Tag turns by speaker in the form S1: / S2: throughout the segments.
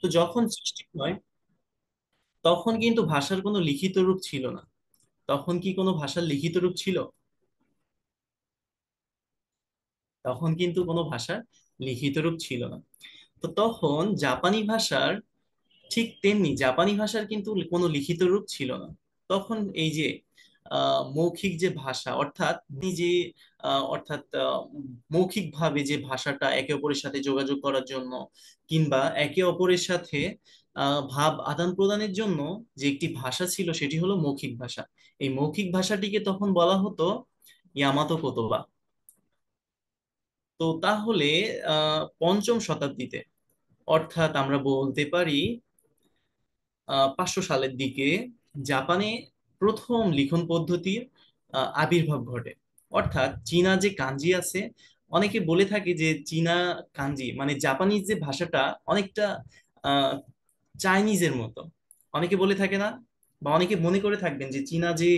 S1: তো যখন সৃষ্টি হয় তখন কিন্তু ভাষার কোনো লিখিত রূপ ছিল না। তখন কি কোনো ভাষার লিখিত রূপ ছিল? তখন কিন্তু কোনো ভাষার লিখিত রূপ ছিল না। তো তখন জাপানি ভাষার, ঠিক তেমনি জাপানি ভাষার কিন্তু কোনো লিখিত রূপ ছিল না। তখন এই যে মৌখিক যে ভাষা, অর্থাৎ নিজে অর্থাৎ মৌখিক ভাবে যে ভাষাটা একে অপরের সাথে যোগাযোগ করার জন্য কিংবা একে অপরের সাথে ভাব আদান প্রদানের জন্য যে একটি ভাষা ছিল, সেটি হলো মৌখিক ভাষা। এই মৌখিক ভাষাটিকে তখন বলা হতো ইয়ামাতো কোতোবা। তো তাহলে পঞ্চম শতাব্দীতে, অর্থাৎ আমরা বলতে পারি 500 সালের দিকে, জাপানে প্রথম লিখন পদ্ধতির আবির্ভাব ঘটে। অর্থাৎ চীনা যে কাঞ্জি আছে, অনেকে বলে থাকে যে চীনা কাঞ্জি মানে জাপানিজ যে ভাষাটা অনেকটা আহ, চাইনিজের মতো। অনেকে বলে থাকে না, বা অনেকে মনে করে থাকবেন যে চীনা যে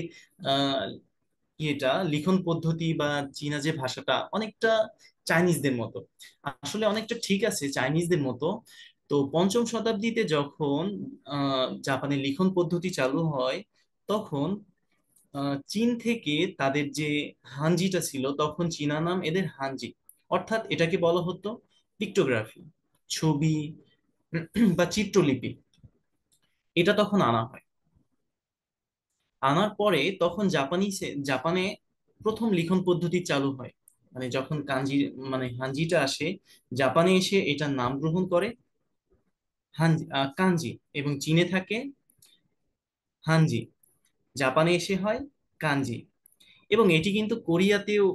S1: আহ, ইয়েটা লিখন পদ্ধতি বা চীনা যে ভাষাটা অনেকটা চাইনিজদের মতো। আসলে অনেকটা ঠিক আছে চাইনিজদের মতো। তো পঞ্চম শতাব্দীতে যখন জাপানের লিখন পদ্ধতি চালু হয়, তখন চীন থেকে তাদের যে হানজিটা ছিল, তখন চীনা নাম এদের হানজি। অর্থাৎ এটাকে বলা হতো পিক্টোগ্রাফি, ছবি বা চিত্রলিপি। এটা তখন আনা হয়। আনার পরে তখন জাপানে প্রথম লিখন পদ্ধতি চালু হয়। মানে যখন কাঞ্জি মানে হানজিটা আসে, জাপানে এসে এটার নাম গ্রহণ করে কাঞ্জি, এবং চীনে থাকে হানজি। জাপানে এসে হয় কাঞ্জি। এবং এটি কিন্তু কোরিয়াতেও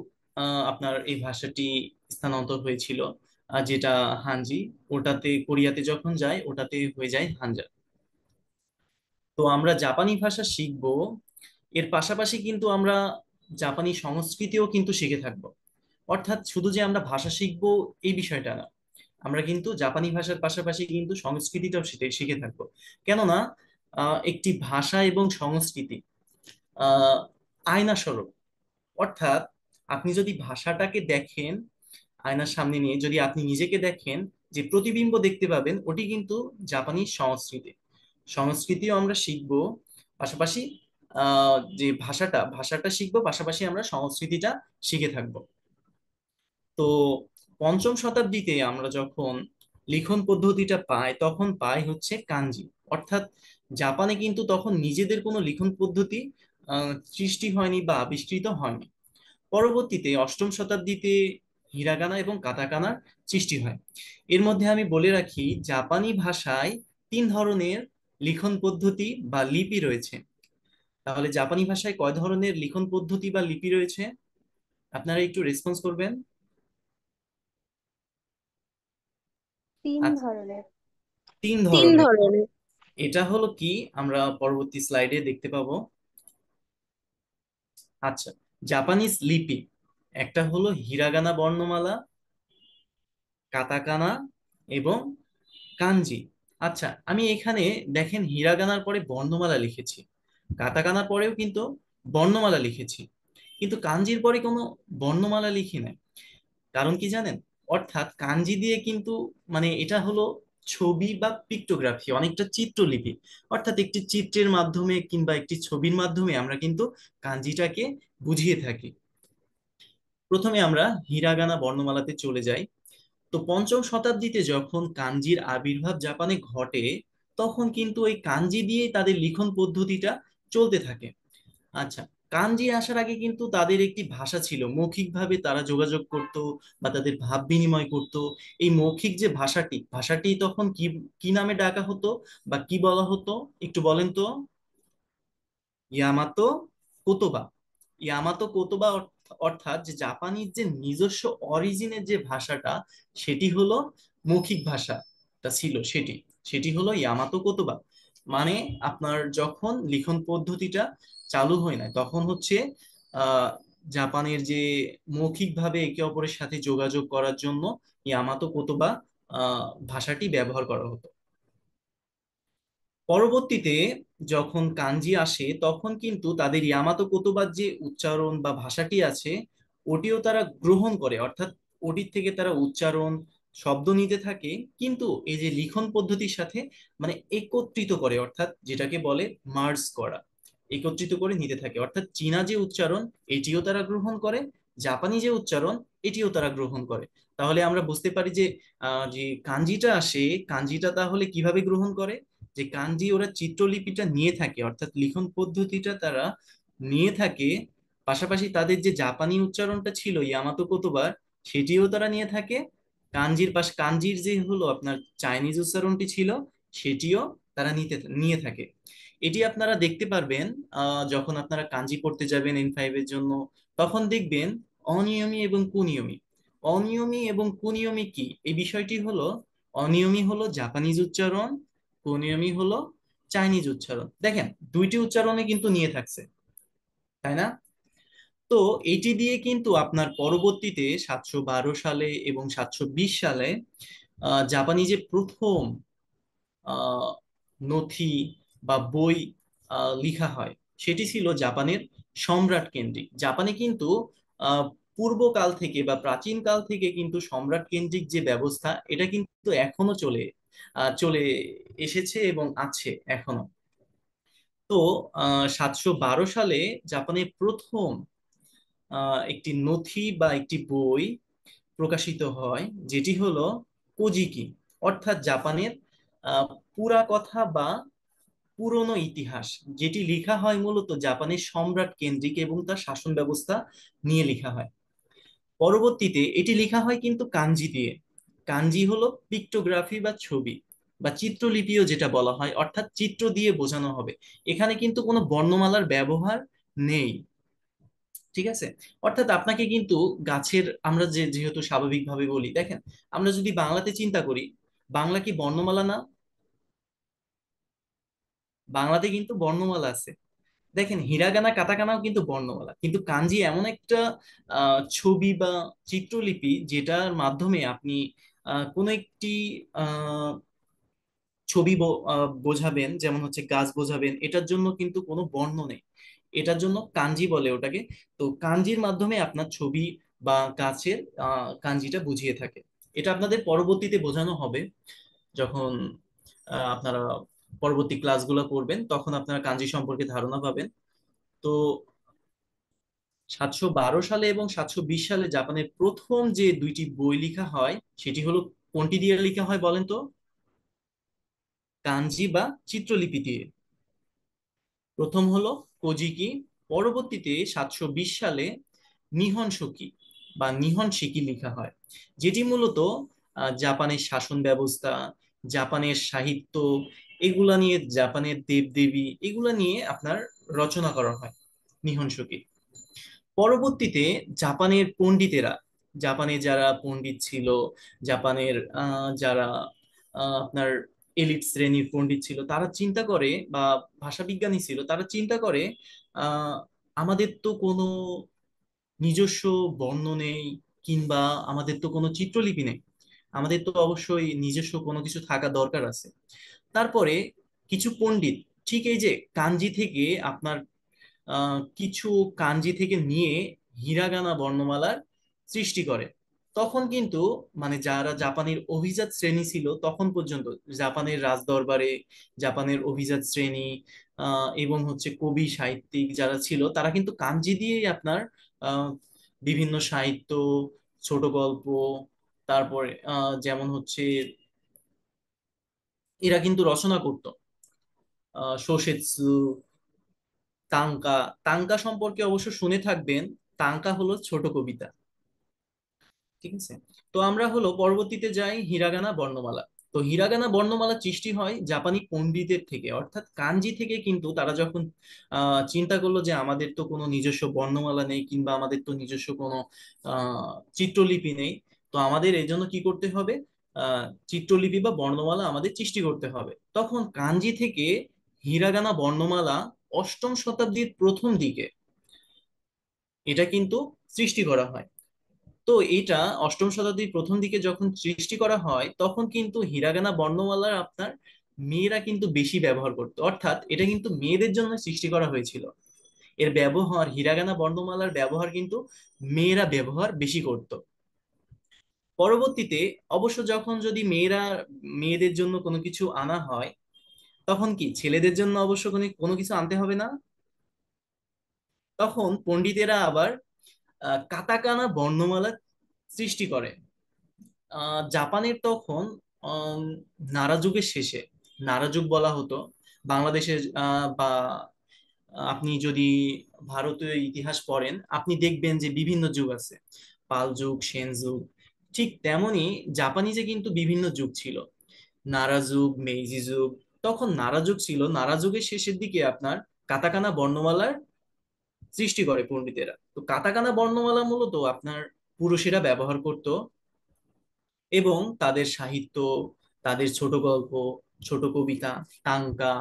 S1: আপনার এই ভাষাটি স্থানান্তর হয়েছিল। যেটা হানজি, ওটাতে কোরিয়াতে যখন যায় ওটাতে হয়ে যায় হানজা। তো আমরা জাপানি ভাষা শিখবো, এর পাশাপাশি কিন্তু আমরা জাপানি সংস্কৃতিও কিন্তু শিখে থাকবো। অর্থাৎ শুধু যে আমরা ভাষা শিখবো এই বিষয়টা না, আমরা কিন্তু জাপানি ভাষার পাশাপাশি কিন্তু সংস্কৃতিটাও শিখে শিখে থাকবো। কেননা একটি ভাষা এবং সংস্কৃতি আহ আয়না স্বরূপ। অর্থাৎ আপনি যদি ভাষাটাকে দেখেন আয়নার সামনে নিয়ে, যদি আপনি নিজেকে দেখেন, যে প্রতিবিম্ব দেখতে পাবেন, ওটি কিন্তু জাপানি সংস্কৃতি। সংস্কৃতিও আমরা শিখবো, পাশাপাশি যে ভাষাটা শিখবো, পাশাপাশি আমরা সংস্কৃতিটা শিখে থাকবো। তো পঞ্চম শতাব্দীতে আমরা যখন লিখন পদ্ধতিটা পাই, তখন পাই হচ্ছে কাঞ্জি। অর্থাৎ জাপানে কিন্তু তখন নিজেদের কোনো লিখন পদ্ধতি সৃষ্টি হয়নি বা আবিষ্কৃত হয়নি। পরবর্তীতে অষ্টম শতাব্দীতে হিরাগানা এবং কাতাকানার সৃষ্টি হয়। এর মধ্যে আমি বলে রাখি, জাপানি ভাষায় 3 ধরনের লিখন পদ্ধতি বা লিপি রয়েছে। তাহলে জাপানি ভাষায় কয় ধরনের লিখন পদ্ধতি বা লিপি রয়েছে? আপনারা একটু রেসপন্স করবেন।
S2: তিন
S1: আচ্ছা,
S2: ধরনের।
S1: তিন
S2: তিন
S1: ধরনের।
S2: ধরনের।
S1: এটা হলো কি, আমরা পরবর্তী স্লাইডে দেখতে পাবো। আচ্ছা, জাপানিজ লিপি, একটা হলো হিরাগানা বর্ণমালা, কাতাকানা এবং কাঞ্জি। আচ্ছা, আমি এখানে দেখেন হিরাগানার পরে বর্ণমালা লিখেছি, কাতাকানার পরেও কিন্তু বর্ণমালা লিখেছি, কিন্তু কাঞ্জির পরে কোনো বর্ণমালা লিখি নাই। কারণ কি জানেন? অর্থাৎ কাঞ্জি দিয়ে কিন্তু মানে এটা হলো ছবি বা পিক্টোগ্রাফি, অনেকটা চিত্রলিপি। অর্থাৎ একটি চিত্রের মাধ্যমে কিংবা একটি ছবির মাধ্যমে আমরা কিন্তু কাঞ্জিটাকে বুঝিয়ে থাকি। প্রথমে আমরা হিরাগানা বর্ণমালাতে চলে যাই। তো পঞ্চম শতাব্দীতে যখন কাঞ্জির আবির্ভাব জাপানে ঘটে, তখন কিন্তু এই কাঞ্জি দিয়েই তাদের লিখন পদ্ধতিটা চলতে থাকে। আচ্ছা, কাঞ্জি আসার আগে কিন্তু তাদের একটি ভাষা ছিল, মৌখিকভাবে তারা যোগাযোগ করত বা তাদের ভাব বিনিময় করত। এই মৌখিক যে ভাষাটি তখন কি কি নামে ডাকা হতো বা কি বলা হতো, একটু বলেন তো? ইয়ামাতো কোতোবা। ইয়ামাতো কোতোবা অর্থাৎ যে জাপানির যে নিজস্ব অরিজিনের যে ভাষাটা, সেটি হলো মৌখিক ভাষাটা ছিল, সেটি সেটি হলো ইয়ামাতো কোতোবা। মানে আপনার যখন লিখন পদ্ধতিটা চালু হয় না, তখন হচ্ছে আহ জাপানের যে মৌখিকভাবে একে অপরের সাথে যোগাযোগ করার জন্য ইয়ামাতো কোতোবা ভাষাটি ব্যবহার করা হতো। পরবর্তীতে যখন কাঞ্জি আসে, তখন কিন্তু তাদের ইয়ামাতো কোতোবার যে উচ্চারণ বা ভাষাটি আছে, ওটিও তারা গ্রহণ করে। অর্থাৎ ওটির থেকে তারা উচ্চারণ, শব্দ নিতে থাকে, কিন্তু এই যে লিখন পদ্ধতির সাথে মানে একত্রিত করে, অর্থাৎ যেটাকে বলে মার্জ করা, একত্রিত করে নিতে থাকে। অর্থাৎ চীনা যে উচ্চারণ এটিও তারা গ্রহণ করে, জাপানি যে উচ্চারণ এটিও তারা গ্রহণ করে। তাহলে আমরা বুঝতে পারি যে যে কাঞ্জিটা আসে, কাঞ্জিটা তাহলে কিভাবে গ্রহণ করে, যে কাঞ্জি ওরা চিত্রলিপিটা নিয়ে থাকে, অর্থাৎ লিখন পদ্ধতিটা তারা নিয়ে থাকে, পাশাপাশি তাদের যে জাপানি উচ্চারণটা ছিল ইয়ামাতো কোতোবার, সেটিও তারা নিয়ে থাকে। কাঞ্জির যে হলো আপনার চাইনিজ উচ্চারণটি ছিল, সেটিও তারা নিয়ে থাকে। এটি আপনারা দেখতে পারবেন যখন আপনারা কাঞ্জি পড়তে যাবেন N5 এর জন্য, তখন দেখবেন অনিয়মি এবং কুনিয়মি। অনিয়মি এবং কুনিয়মি কি, এই বিষয়টি হলো, অনিয়মি হলো জাপানিজ উচ্চারণ, কুনিয়মি হলো চাইনিজ উচ্চারণ। দেখেন দুইটি উচ্চারণে কিন্তু নিয়ে থাকছে, তাই না? তো এটি দিয়ে কিন্তু আপনার পরবর্তীতে 712 সালে এবং 720 সালে জাপানি যে প্রথম আহ, নথি বা বই লিখা হয়, সেটি ছিল জাপানের সম্রাট কেন্দ্রিক। জাপানে কিন্তু আহ, পূর্বকাল থেকে বা প্রাচীন কাল থেকে কিন্তু সম্রাট কেন্দ্রিক যে ব্যবস্থা, এটা কিন্তু এখনো চলে এসেছে এবং আছে এখনো। তো 712 সালে জাপানে প্রথম একটি নথি বা একটি বই প্রকাশিত হয়, যেটি হলো কোজিকি, অর্থাৎ জাপানের আহ, পুরা কথা বা পুরনো ইতিহাস, যেটি লেখা হয় মূলত জাপানের সম্রাট কেন্দ্রিক এবং তার শাসন ব্যবস্থা নিয়ে লেখা হয়। পরবর্তীতে এটি লেখা হয় কিন্তু কাঞ্জি দিয়ে। কাঞ্জি হলো পিক্টোগ্রাফি বা ছবি বা চিত্রলিপিও যেটা বলা হয়, অর্থাৎ চিত্র দিয়ে বোঝানো হবে। এখানে কিন্তু কোনো বর্ণমালার ব্যবহার নেই। ঠিক আছে? অর্থাৎ আপনাকে কিন্তু গাছের, আমরা যেহেতু স্বাভাবিকভাবে বলি, দেখেন আমরা যদি বাংলাতে চিন্তা করি, বাংলা কি বর্ণমালা না? বাংলাতে কিন্তু বর্ণমালা আছে। দেখেন হিরাগানা কাতাকানাও কিন্তু বর্ণমালা, কিন্তু কাঞ্জি এমন একটা ছবি বা চিত্রলিপি যেটার মাধ্যমে আপনি কোনো একটি আহ, ছবি বোঝাবেন, যেমন হচ্ছে গাছ বোঝাবেন, এটার জন্য কিন্তু কোনো বর্ণ নেই, এটার জন্য কাঞ্জি বলে ওটাকে। তো কাঞ্জির মাধ্যমে আপনার ছবি বা গাছের কাঞ্জিটা বুঝিয়ে থাকে। এটা আপনাদের পরবর্তীতে বোঝানো হবে, যখন আপনারা পরবর্তী ক্লাসগুলো করবেন, তখন আপনারা কাঞ্জি সম্পর্কে ধারণা পাবেন। তো 712 সালে এবং 720 সালে জাপানের প্রথম যে দুইটি বই লেখা হয়, সেটি হলো কোনটি দিয়ে লেখা হয় বলেন তো? কাঞ্জি বা চিত্রলিপি দিয়ে। প্রথম হলো কোজিকি, পরবর্তীতে 720 সালে নিহন শকি বা নিহন শিকি লেখা হয়, যেটি মূলত জাপানের শাসন ব্যবস্থা, জাপানের সাহিত্য, এগুলা নিয়ে, জাপানের দেবদেবী এগুলা নিয়ে আপনার রচনা করা হয় নিহন শকি। পরবর্তীতে জাপানের পণ্ডিতেরা, জাপানে যারা পণ্ডিত ছিল, জাপানের যারা আপনার এলিট শ্রেণীর পণ্ডিত ছিল, তারা চিন্তা করে, বা ভাষাবিজ্ঞানী ছিল, তারা চিন্তা করে আহ, আমাদের তো কোনো নিজস্ব বর্ণ নেই, কিংবা আমাদের তো কোনো চিত্রলিপি নেই, আমাদের তো অবশ্যই নিজস্ব কোনো কিছু থাকা দরকার আছে। তারপরে কিছু পণ্ডিত ঠিক এই যে কাঞ্জি থেকে আপনার কিছু কাঞ্জি থেকে নিয়ে হিরাগানা বর্ণমালার সৃষ্টি করে। তখন কিন্তু মানে যারা জাপানের অভিজাত শ্রেণী ছিল তখন পর্যন্ত, জাপানের রাজদরবারে জাপানের অভিজাত শ্রেণী এবং হচ্ছে কবি সাহিত্যিক যারা ছিল, তারা কিন্তু কাঞ্জি দিয়েই আপনার আহ, বিভিন্ন সাহিত্য, ছোট গল্প, তারপরে যেমন হচ্ছে এরা কিন্তু রচনা করতো। শোসেৎসু, তাঙ্কা, তাঙ্কা সম্পর্কে অবশ্য শুনে থাকবেন। তাঙ্কা হলো ছোট কবিতা। ঠিক আছে? তো আমরা হলো পরবর্তীতে যাই হিরাগানা বর্ণমালা। তো হিরাগানা বর্ণমালা সৃষ্টি হয় জাপানি পণ্ডিতদের থেকে, অর্থাৎ কাঞ্জি থেকে। কিন্তু তারা যখন চিন্তা করলো যে আমাদের তো কোনো নিজস্ব বর্ণমালা নেই, কিংবা আমাদের তো নিজস্ব কোনো চিত্রলিপি নেই, তো আমাদের এই জন্য কি করতে হবে, আহ চিত্রলিপি বা বর্ণমালা আমাদের সৃষ্টি করতে হবে। তখন কাঞ্জি থেকে হিরাগানা বর্ণমালা অষ্টম শতাব্দীর প্রথম দিকে এটা কিন্তু সৃষ্টি করা হয়। তো এটা অষ্টম শতাব্দীর প্রথম দিকে যখন সৃষ্টি করা হয়, তখন কিন্তু হিরাগানা বর্ণমালার আপনার মেয়েরা কিন্তু বেশি ব্যবহার করতো, অর্থাৎ এটা কিন্তু মেয়েদের জন্য সৃষ্টি করা হয়েছিল। এর ব্যবহার, হিরাগানা বর্ণমালার ব্যবহার কিন্তু মেয়েরা ব্যবহার বেশি করত। পরবর্তীতে অবশ্য যখন যদি মেয়েদের জন্য কোনো কিছু আনা হয়, তখন কি ছেলেদের জন্য অবশ্য কোনো কোনো কিছু আনতে হবে না? তখন পণ্ডিতেরা আবার কাতাকানা বর্ণমালা সৃষ্টি করে। জাপানের তখন আম, নারা যুগের শেষে, নারা যুগ বলা হতো বাংলাদেশের, বা আপনি যদি ভারতীয় ইতিহাস পড়েন আপনি দেখবেন যে বিভিন্ন যুগ আছে, পাল যুগ, সেন যুগ। ঠিক তেমনি জাপানিজে কিন্তু বিভিন্ন যুগ ছিল, নারা যুগ, মেইজি যুগ। তখন নারা যুগ ছিল, নারা যুগের শেষের দিকে আপনার কাতাকানা বর্ণমালার সৃষ্টি করে পণ্ডিতেরা। তো কাতাকানা বর্ণমালা মূলত আপনার পুরুষেরা ব্যবহার করত, এবং তাদের সাহিত্য, তাদের ছোট গল্প, ছোট কবিতা, টাঙ্কা,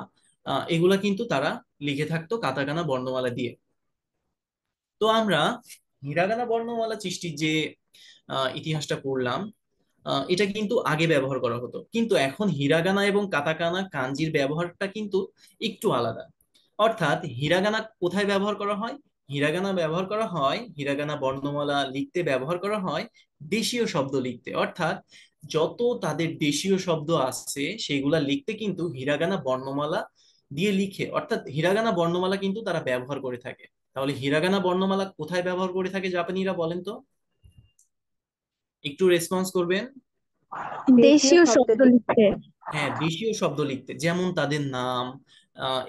S1: এগুলা কিন্তু তারা লিখে থাকতো কাতাকানা বর্ণমালা দিয়ে। তো আমরা হিরাগানা বর্ণমালা সৃষ্টির যে ইতিহাসটা পড়লাম, এটা কিন্তু আগে ব্যবহার করা হতো, কিন্তু এখন হিরাগানা এবং কাতাকানা কাঞ্জির ব্যবহারটা কিন্তু একটু আলাদা। অর্থাৎ হিরাগানা কোথায় ব্যবহার করা হয়? হিরাগানা ব্যবহার করা হয়, হিরাগানা বর্ণমালা লিখতে ব্যবহার করা হয় দেশীয় শব্দ লিখতে। অর্থাৎ যত তাদের দেশীয় শব্দ আছে সেগুলা লিখতে কিন্তু হিরাগানা বর্ণমালা দিয়ে লিখে, অর্থাৎ হিরাগানা বর্ণমালা কিন্তু তারা ব্যবহার করে থাকে। তাহলে হিরাগানা বর্ণমালা কোথায় ব্যবহার করে থাকে জাপানিরা, বলেন তো? একটু রেসপন্স করবেন।
S2: দেশীয়
S3: দেশীয়
S2: শব্দ
S3: শব্দ
S2: লিখতে।
S3: লিখতে।
S1: হ্যাঁ, দেশীয় শব্দ লিখতে, যেমন তাদের নাম,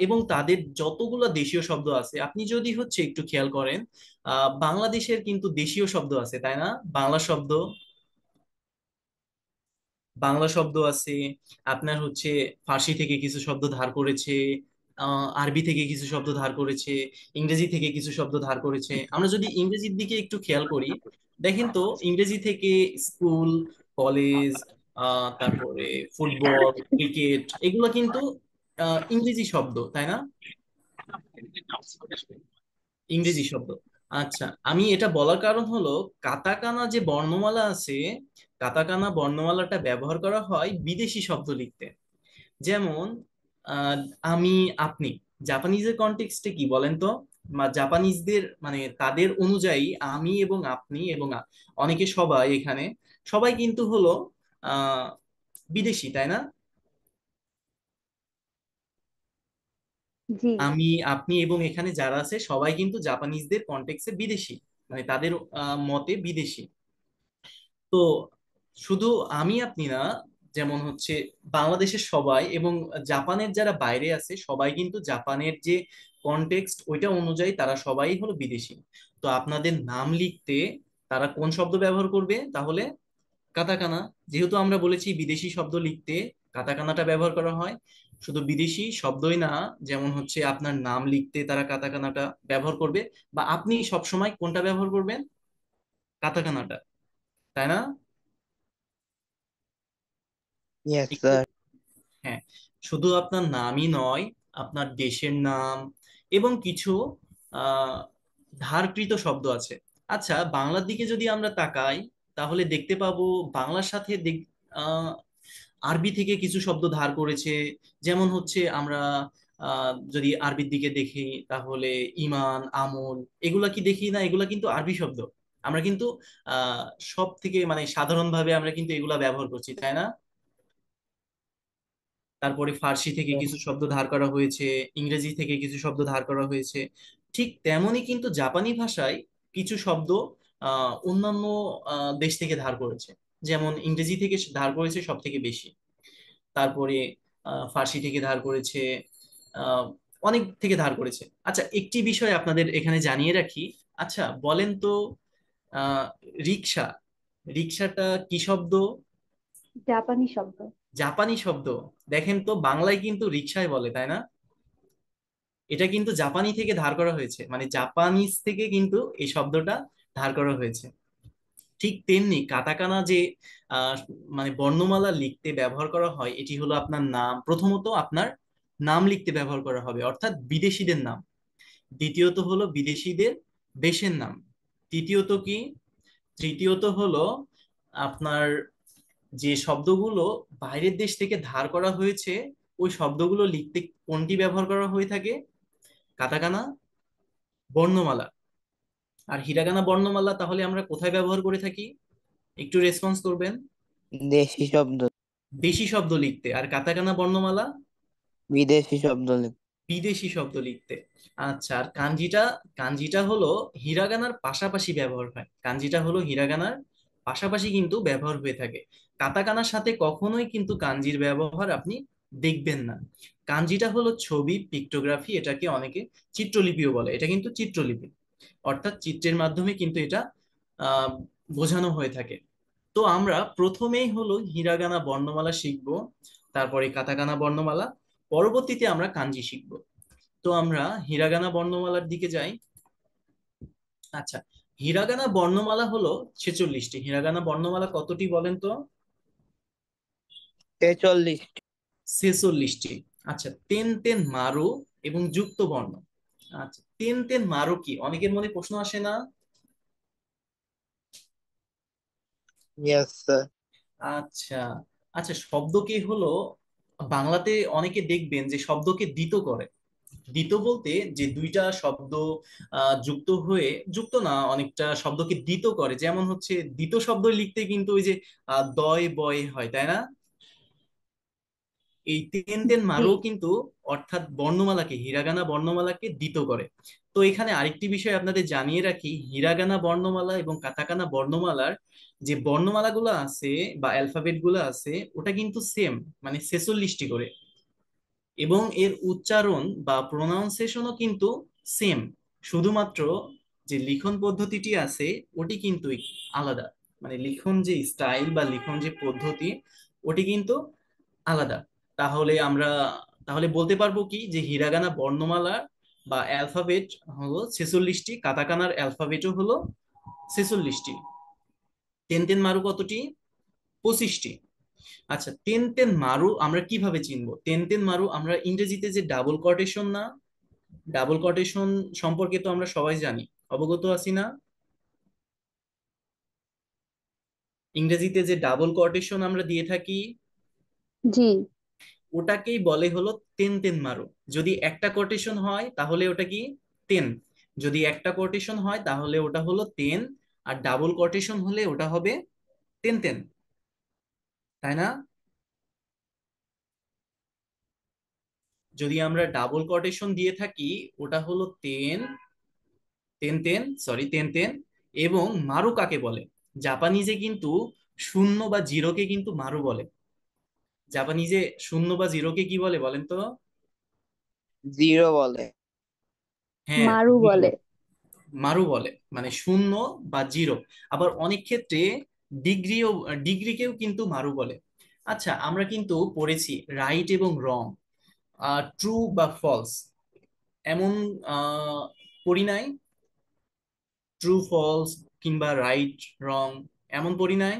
S1: এবং তাদের যতগুলো দেশীয় শব্দ আছে আপনি যদি হচ্ছে একটু খেয়াল করেন, বাংলাদেশের কিন্তু দেশীয় শব্দ আছে, তাই না? বাংলা শব্দ, বাংলা শব্দ আছে। আপনার হচ্ছে ফার্সি থেকে কিছু শব্দ ধার করেছে, আরবি থেকে কিছু শব্দ ধার করেছে, ইংরেজি থেকে কিছু শব্দ ধার করেছে। আমরা যদি ইংরেজির দিকে একটু খেয়াল করি, দেখেন তো ইংরেজি থেকে স্কুল, কলেজ, তারপরে ফুটবল, ক্রিকেট, এগুলো কিন্তু ইংরেজি শব্দ, তাই না? ইংরেজি শব্দ। আচ্ছা, আমি এটা বলার কারণ হলো কাতাকানা যে বর্ণমালা আছে, কাতাকানা বর্ণমালাটা ব্যবহার করা হয় বিদেশি শব্দ লিখতে। যেমন আহ, আমি, আপনি। জাপানিজের কনটেক্সটে কি বলেন তো? জাপানিজদের মানে তাদের অনুযায়ী আমি এবং আপনি এবং অনেকে, সবাই এখানে, সবাই কিন্তু হলো আহ বিদেশি, তাই না?
S2: জি।
S1: আমি, আপনি এবং এখানে যারা আছে সবাই কিন্তু জাপানিজদের কনটেক্সটে বিদেশি, মানে তাদের মতে বিদেশি। তো শুধু আমি আপনি না, যেমন হচ্ছে বাংলাদেশের সবাই এবং জাপানের যারা বাইরে আছে সবাই কিন্তু জাপানের যে কনটেক্সট ওইটা অনুযায়ী তারা সবাই হলো বিদেশি। তো আপনাদের নাম লিখতে তারা কোন শব্দ ব্যবহার করবে তাহলে? কাতাকানা। যেহেতু আমরা বলেছি বিদেশি শব্দ লিখতে কাতাকানাটা ব্যবহার করা হয়, শুধু বিদেশি শব্দই না, যেমন হচ্ছে আপনার নাম লিখতে তারা কাতাকানাটা ব্যবহার করবে, বা আপনি সবসময় কোনটা ব্যবহার করবেন? কাতাকানাটা, তাই না?
S4: Yes,
S1: একটু,
S4: sir.
S1: হ্যাঁ, শুধু আপনার নামই নয়, আপনার দেশের নাম এবং কিছু আহ ধারকৃত শব্দ আছে। আচ্ছা, বাংলার দিকে যদি আমরা তাকাই তাহলে দেখতে পাবো বাংলার সাথে আহ, আরবি থেকে কিছু শব্দ ধার করেছে। যেমন হচ্ছে আমরা যদি আরবির দিকে দেখি তাহলে ইমান, আমল, এগুলা কি দেখি না? এগুলা কিন্তু আরবি শব্দ। আমরা কিন্তু আহ সব থেকে মানে সাধারণভাবে আমরা কিন্তু এগুলা ব্যবহার করছি, তাই না? তারপরে ফার্সি থেকে কিছু শব্দ ধার করা হয়েছে, ইংরেজি থেকে কিছু শব্দ ধার করা হয়েছে। ঠিক তেমনই কিন্তু জাপানি ভাষায় কিছু শব্দ অন্যান্য দেশ থেকে ধার করেছে। যেমন ইংরেজি থেকে ধার করেছে সব থেকে বেশি, তারপরে ফার্সি থেকে ধার করেছে, আহ, অনেক থেকে ধার করেছে। আচ্ছা, একটি বিষয় আপনাদের এখানে জানিয়ে রাখি। আচ্ছা বলেন তো, আহ রিক্সা, রিক্সাটা কি শব্দ?
S2: জাপানি শব্দ।
S1: জাপানি শব্দ। দেখেন তো বাংলায় কিন্তু রিক্সায় বলে, তাই না? এটা কিন্তু জাপানি থেকে ধার করা হয়েছে, মানে জাপানিজ থেকে কিন্তু এই শব্দটা ধার করা হয়েছে। ঠিক তেমনি কাতাকানা যে আহ, মানে বর্ণমালা লিখতে ব্যবহার করা হয়, এটি হলো আপনার নাম, প্রথমত আপনার নাম লিখতে ব্যবহার করা হবে, অর্থাৎ বিদেশিদের নাম। দ্বিতীয়ত হলো বিদেশিদের দেশের নাম। তৃতীয়ত কি? তৃতীয়ত হলো আপনার যে শব্দগুলো বাইরের দেশ থেকে ধার করা হয়েছে ওই শব্দগুলো লিখতে কোনটি ব্যবহার করা হয়ে থাকে? কাতাকানা বর্ণমালা। আর হিরাগানা বর্ণমালা তাহলে আমরা কোথায় ব্যবহার করে থাকি? একটু রেসপন্স করবেন।
S3: দেশি শব্দ।
S1: দেশি শব্দ লিখতে। আর কাতাকানা বর্ণমালা?
S3: বিদেশি শব্দ
S1: বিদেশি শব্দ লিখতে। আচ্ছা, আর কাঞ্জিটা? কাঞ্জিটা হলো হিরাগানার পাশাপাশি ব্যবহার হয়, কাঞ্জিটা হলো হিরাগানার পাশাপাশি কিন্তু ব্যবহার হয়ে থাকে। কাতাকানার সাথে কখনোই কিন্তু কাঞ্জির ব্যবহার আপনি দেখবেন না। কাঞ্জিটা হলো ছবি, পিক্টোগ্রাফি, এটাকে অনেকে চিত্রলিপিও বলে, এটা কিন্তু চিত্রলিপি, অর্থাৎ চিত্রের মাধ্যমে কিন্তু এটা আহ বোঝানো হয়ে থাকে। তো আমরা প্রথমেই হলো হিরাগানা বর্ণমালা শিখবো, তারপরে কাতাকানা বর্ণমালা, পরবর্তীতে আমরা কাঞ্জি শিখবো। তো আমরা হিরাগানা বর্ণমালার দিকে যাই। আচ্ছা, হিরাগানা বর্ণমালা হলো 46টি। হিরাগানা বর্ণমালা কতটি বলেন তো?
S3: 46।
S1: 46টি। আচ্ছা, তেন তেন মারু এবং যুক্ত বর্ণ। আচ্ছা, তেন তেন মারু কি, অনেকের মনে প্রশ্ন আসে না?
S3: Yes sir.
S1: আচ্ছা। আচ্ছা, শব্দকে হলো বাংলাতে অনেকে দেখবেন যে শব্দকে দ্বিত করে। দ্বিত বলতে যে দুইটা শব্দ যুক্ত হয়ে, যুক্ত না, অনেকটা শব্দকে দ্বিত করে, যেমন হচ্ছে দ্বিত শব্দ লিখতে কিন্তু ওই যে দয় বয় হয়, তাই না? এই তেন তেন
S2: জি।
S1: মারও কিন্তু, অর্থাৎ বর্ণমালাকে, হিরাগানা বর্ণমালাকে দ্বিত করে। তো এখানে আরেকটি বিষয় আপনাদের জানিয়ে রাখি, হিরাগানা বর্ণমালা এবং কাতাকানা বর্ণমালার যে বর্ণমালাগুলো আছে বা অ্যালফাবেট গুলো আছে, ওটা কিন্তু সেম, মানে 46টি করে। এবং এর উচ্চারণ বা প্রোনাউন্সিয়েশনও কিন্তু সেম। শুধুমাত্র যে লিখন পদ্ধতিটি আছে ওটি কিন্তু আলাদা, মানে লিখন যে স্টাইল বা লিখন যে পদ্ধতি, ওটি কিন্তু আলাদা। তাহলে আমরা তাহলে বলতে পারবো কি যে হিরাগানা বর্ণমালা বা অ্যালফাবেট হলো 46টি, কাতাকানার অ্যালফাবেটও হলো 46টি। তেন তেন মারু কতটি? 25টি। আচ্ছা, তেন তেন মারু আমরা কিভাবে চিনবো? তেন তেন মারু আমরা ইংরেজিতে যে ডাবল কটেশন না, ডাবল কটেশন সম্পর্কে তো আমরা সবাই জানি, অবগত আছি না? ইংরেজিতে যে ডাবল কটেশন আমরা দিয়ে থাকি,
S2: জি।
S1: ওটাকেই বলে হলো তেন তেন মারু। যদি একটা কোটেশন হয় তাহলে ওটা কি? তেন। যদি একটা কোটেশন হয় তাহলে ওটা হলো তেন, আর ডাবল কোটেশন হলে ওটা হবে তেন তেন, তাই না? যদি আমরা ডাবল কোটেশন দিয়ে থাকি, ওটা হলো তেন, তেন তেন, সরি তেন তেন। এবং মারু কাকে বলে? জাপানিজে কিন্তু শূন্য বা জিরোকে কিন্তু মারু বলে। জাপানিজে শূন্য বা জিরোকে কি বলে বলেন তো?
S3: জিরো বলে।
S1: হ্যাঁ,
S2: মারু
S1: জিরো।
S2: বলে।
S1: মারু বলে, মানে শূন্য বা জিরো। আবার অনেক ক্ষেত্রে ডিগ্রিও, ডিগ্রিকেও কিন্তু মারু বলে। আচ্ছা, আমরা কিন্তু পড়েছি রাইট এবং রং, ট্রু বা ফলস, এমন পড়ি নাই? ট্রু ফলস কিংবা রাইট রং, এমন পড়ি নাই?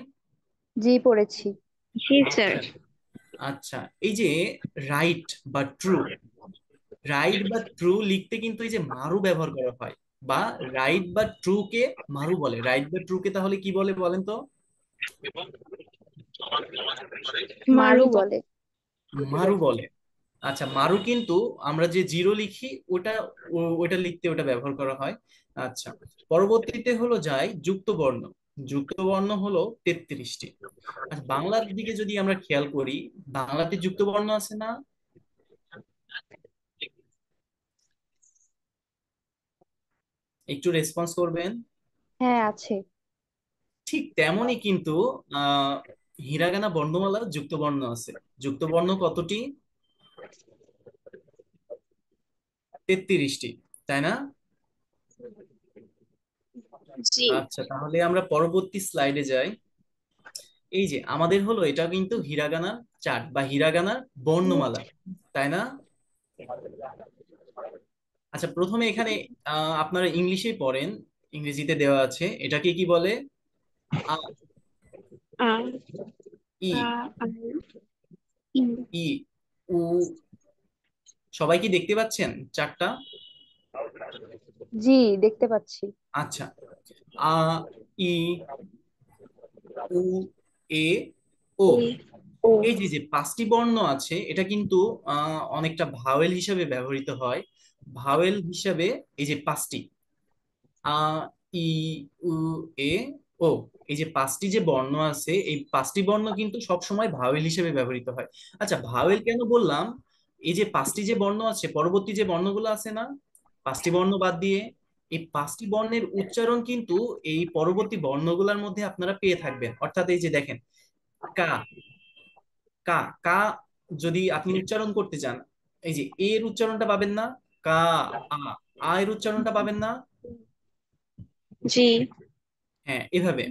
S2: জি, পড়েছি।
S4: জি স্যার।
S1: আচ্ছা। আচ্ছা, এই যে রাইট বা ট্রু, রাইট বা ট্রু লিখতে কিন্তু এই যে মারু ব্যবহার করা হয়, বা রাইট বা ট্রু কে মারু বলে। রাইট বা ট্রু কে তাহলে কি বলে বলেন তো?
S2: মারু
S4: মারু
S2: বলে।
S1: মারু বলে। আচ্ছা, মারু কিন্তু আমরা যে জিরো লিখি ওটা, ওটা লিখতে ওটা ব্যবহার করা হয়। আচ্ছা, পরবর্তীতে হলো যায় যুক্ত বর্ণ। যুক্ত বর্ণ হলো 33টি। আচ্ছা, বাংলার দিকে যদি আমরা খেয়াল করি, বাংলাতে যুক্ত বর্ণ আছে না? একটু রেসপন্স করবেন।
S2: হ্যাঁ, আছে।
S1: ঠিক তেমনই কিন্তু আহ হিরাগানা বর্ণমালা যুক্ত বর্ণ আছে। যুক্ত বর্ণ কতটি? 33টি, তাই না?
S4: জি।
S1: আচ্ছা, তাহলে আমরা পরবর্তী স্লাইডে যাই। এই যে আমাদের হলো এটা কিন্তু হিরাগানার চার্ট বা হিরাগানার বর্ণমালা, তাই না? আচ্ছা, প্রথমে এখানে আপনারা ইংলিশেই পড়েন, ইংরেজিতে দেওয়া আছে, এটাকে কি বলে? আ,
S4: আ
S1: ই,
S4: আ আর ই।
S1: ই, উ। সবাই কি দেখতে পাচ্ছেন চারটা?
S2: জি, দেখতে পাচ্ছি।
S1: আচ্ছা, আ, ই, উ, এ, ও।
S4: এ ও।
S1: এই যে যে পাঁচটি বর্ণ আছে, এটা কিন্তু অনেকটা ভাওয়েল হিসাবে ব্যবহৃত হয়। ভাওয়েল হিসাবে এই যে পাঁচটি, আ, ই, উ, এ, ও। এই যে পাঁচটি যে বর্ণ আছে, এই পাঁচটি বর্ণ কিন্তু সব সময় ভাওয়েল হিসেবে ব্যবহৃত হয়। আচ্ছা, ভাওয়েল কেন বললাম? এই যে পাঁচটি যে বর্ণ আছে, পরবর্তী যে বর্ণগুলো আছে না, পাঁচটি বর্ণ বাদ দিয়ে এই পাঁচটি বর্ণের উচ্চারণ কিন্তু এই পরবর্তী বর্ণগুলোর মধ্যে আপনারা পেয়ে থাকবেন। অর্থাৎ এই যে দেখেন, কা, কা, কা যদি আপনি উচ্চারণ করতে চান, এই যে এর উচ্চারণটা পাবেন না, কা, আ, আ এর উচ্চারণটা পাবেন না।
S4: জি।
S1: হ্যাঁ, এভাবে।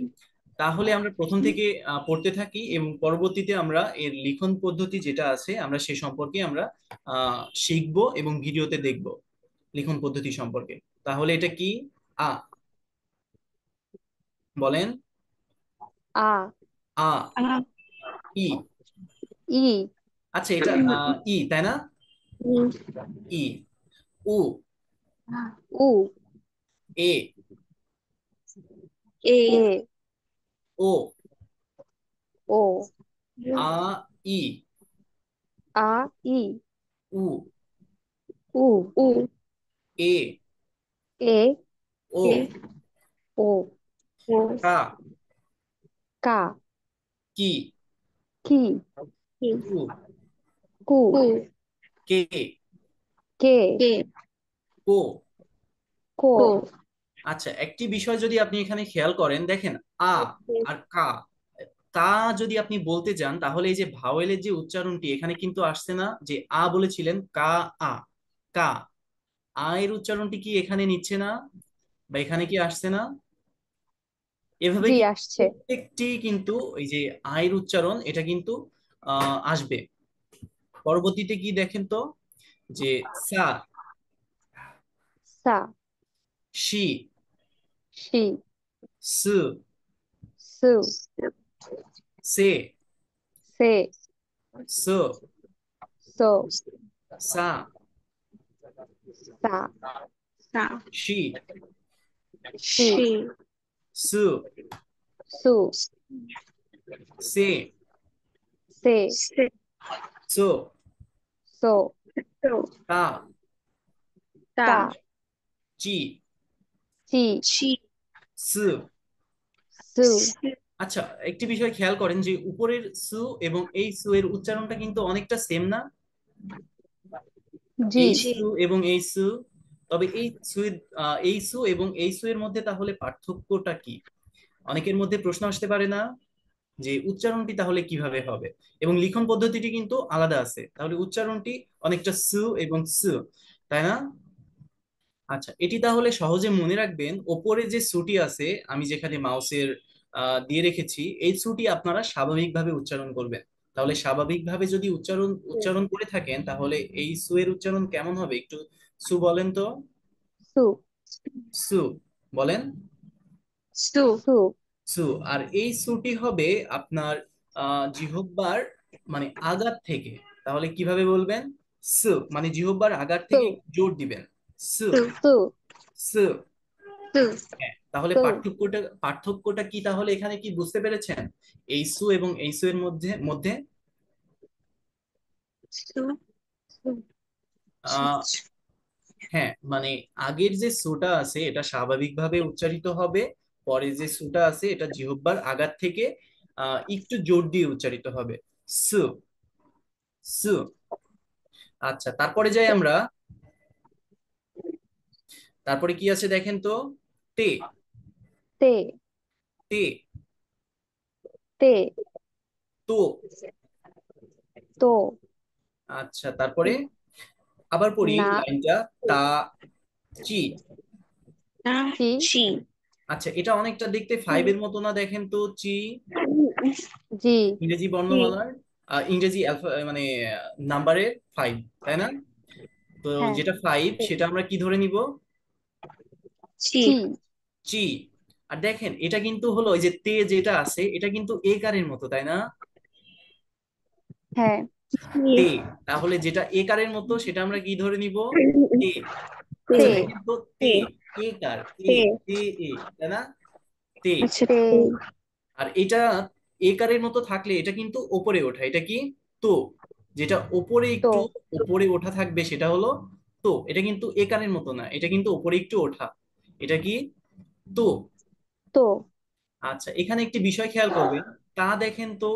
S1: তাহলে আমরা প্রথম থেকে পড়তে থাকি এবং পরবর্তীতে আমরা এর লিখন পদ্ধতি যেটা আছে আমরা সে সম্পর্কে আমরা শিখবো এবং ভিডিওতে দেখব লিখন পদ্ধতি সম্পর্কে। তাহলে এটা কি? আ, বলেন।
S2: আ,
S1: আ,
S4: আ,
S1: ই।
S2: ই,
S1: আচ্ছা, এটা ই তাই না?
S4: ই,
S1: ই। উ,
S2: উ,
S1: এ,
S4: এ,
S2: এ,
S1: ও,
S2: ও,
S1: আ, ই,
S2: আ, ই,
S1: উ,
S2: উ,
S4: উ,
S1: এ,
S2: এ,
S1: ও,
S4: এ,
S2: ও,
S4: ও,
S1: কা,
S2: কা,
S1: কি,
S2: কি,
S4: কি,
S1: কু,
S2: কু,
S4: কু,
S1: কে,
S2: কে,
S4: কে,
S1: কো।
S2: কো,
S4: কো,
S1: আচ্ছা, একটি বিষয় যদি আপনি এখানে খেয়াল করেন, দেখেন আ আর কা, কা যদি আপনি বলতে যান তাহলে এই যে ভাওয়েলের যে উচ্চারণটি এখানে কিন্তু আসছে না, যে আ বলেছিলেন কা, আ, কা, আ এর উচ্চারণটি কি এখানে নিচ্ছে না, বা এখানে কি আসছে না? এভাবে
S2: জি
S1: কি
S2: আসছে।
S1: প্রত্যেকটি কিন্তু এই যে আয়ের উচ্চারণ এটা কিন্তু আসবে। পরবর্তীতে কি দেখেন তো, যে সা,
S2: সা,
S1: শি,
S2: শি,
S1: সু,
S2: সু,
S1: সে,
S2: সে,
S1: সো,
S2: সো,
S1: সা,
S2: সা,
S4: সা,
S1: শি,
S2: শি,
S4: শি,
S1: সু,
S2: সু,
S1: সে,
S2: সে,
S4: সে,
S1: সো,
S2: সো,
S4: সো,
S1: তা,
S4: তা,
S2: তা,
S1: চি,
S2: চি,
S4: চি,
S1: সু।
S2: সু,
S4: সি,
S1: আচ্ছা, একটি বিষয় খেয়াল করেন যে উপরের সু এবং এই সু এর উচ্চারণটা কিন্তু অনেকটা সেম না?
S2: জি,
S1: এই
S4: জি।
S1: সু এবং এই সু। তবে এই সু এই সু এবং এই সু এর মধ্যে তাহলে পার্থক্যটা কি? অনেকের মধ্যে প্রশ্ন আসতে পারে না যে উচ্চারণটি তাহলে কিভাবে হবে, এবং লিখন পদ্ধতিটি কিন্তু আলাদা আছে, তাহলে উচ্চারণটি অনেকটা সু এবং সু, তাই না? আচ্ছা, এটি তাহলে সহজে মনে রাখবেন, ওপরে যে সুটি আছে আমি যেখানে মাউসের দিয়ে রেখেছি, এই সুটি আপনারা স্বাভাবিকভাবে উচ্চারণ করবেন। তাহলে স্বাভাবিকভাবে যদি উচ্চারণ উচ্চারণ করে থাকেন তাহলে এই সু এর উচ্চারণ কেমন হবে একটু সু বলেন তো।
S2: সু,
S1: সু, বলেন।
S4: সু,
S2: সু,
S1: সু। আর এই সুটি হবে আপনার জিহ্বার মানে আগার থেকে। তাহলে কিভাবে বলবেন? সু, মানে জিহ্বার আগার
S2: সু,
S1: থেকে একটু জোর দিবেন। সু,
S4: সু,
S2: সু,
S1: সু।
S4: সু,
S1: হ্যাঁ, তাহলে
S2: সু,
S1: পার্থক্যটা কি তাহলে এখানে কি বুঝতে পেরেছেন? এই সু এবং এই সু এর মধ্যে মধ্যে
S4: সু, সু,
S1: আহ হ্যাঁ, মানে আগের যে সুটা আছে এটা স্বাভাবিকভাবে উচ্চারিত হবে, পরে যে সুটা আছে এটা জিহ্বার আগার থেকে একটু জোর দিয়ে উচ্চারিত হবে। সু, সু। আচ্ছা, তারপরে যাই আমরা। তারপরে কি আছে দেখেন তো, তে,
S2: তে,
S1: তে,
S2: তে,
S1: তো।
S2: তো,
S1: আচ্ছা, তারপরে আবার পড়ি
S2: না,
S1: লাইনটা, তা, চি।
S4: তা,
S2: চি,
S4: চি,
S1: আচ্ছা, এটা অনেকটা দেখতে ফাইভের মতো না, দেখেন তো, চি,
S2: জি,
S1: ইংরেজি
S4: চি,
S1: বর্ণমালার ইংরেজি মানে নাম্বারের ফাইভ, তাই না? তো
S2: হ্যাঁ,
S1: যেটা ফাইভ সেটা আমরা কি ধরে নিব?
S4: চি,
S2: চি,
S1: চি। আর দেখেন এটা কিন্তু হলো ওই যে তে যেটা আছে এটা কিন্তু এ কারের মতো, তাই না?
S2: হ্যাঁ,
S1: তে,
S4: চি,
S1: তাহলে যেটা এ কারের মতো সেটা আমরা কি ধরে নিব? তে।
S4: তে,
S1: আচ্ছা,
S2: তে,
S1: দেখেন তো, তে,
S4: তে,
S1: এ কার, তে,
S4: তে,
S1: তে, এ, তাই না? তে।
S4: আচ্ছা,
S2: তে,
S4: তে,
S1: আর এটা একারের মতো থাকলে এটা কিন্তু ওপরে ওঠা, এটা কি? তো। যেটা ওপরে
S2: তো,
S1: একটু ওপরে ওঠা থাকবে সেটা হলো তো, এটা কিন্তু একারের মতো না, এটা কিন্তু ওপরে একটু ওঠা, এটা কি? তো।
S2: তো,
S1: আচ্ছা, এখানে একটি বিষয় খেয়াল করবেন। তা দেখেন তো,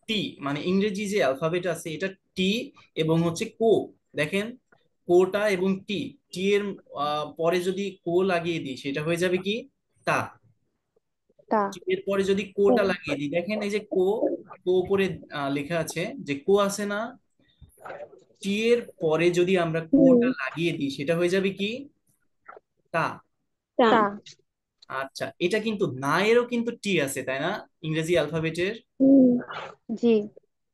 S1: টি মানে ইংরেজি যে অ্যালফাবেট আছে এটা টি, এবং হচ্ছে কো, দেখেন কোটা এবং টি, টি এর পরে যদি কো লাগিয়ে দিই সেটা হয়ে যাবে কি তা।
S2: তা।
S1: টি এর পরে যদি কোটা লাগিয়ে দিই, দেখেন এই যে কো, কো উপরে লেখা আছে যে কো আছে না, টি এর পরে যদি আমরা কোটা লাগিয়ে দিই সেটা হয়ে যাবে কি তা।
S4: তা।
S2: তা।
S1: আচ্ছা, এটা কিন্তু না এরও কিন্তু টি আছে তাই না, ইংরেজি অ্যালফাবেটের।
S4: হুম,
S2: জি।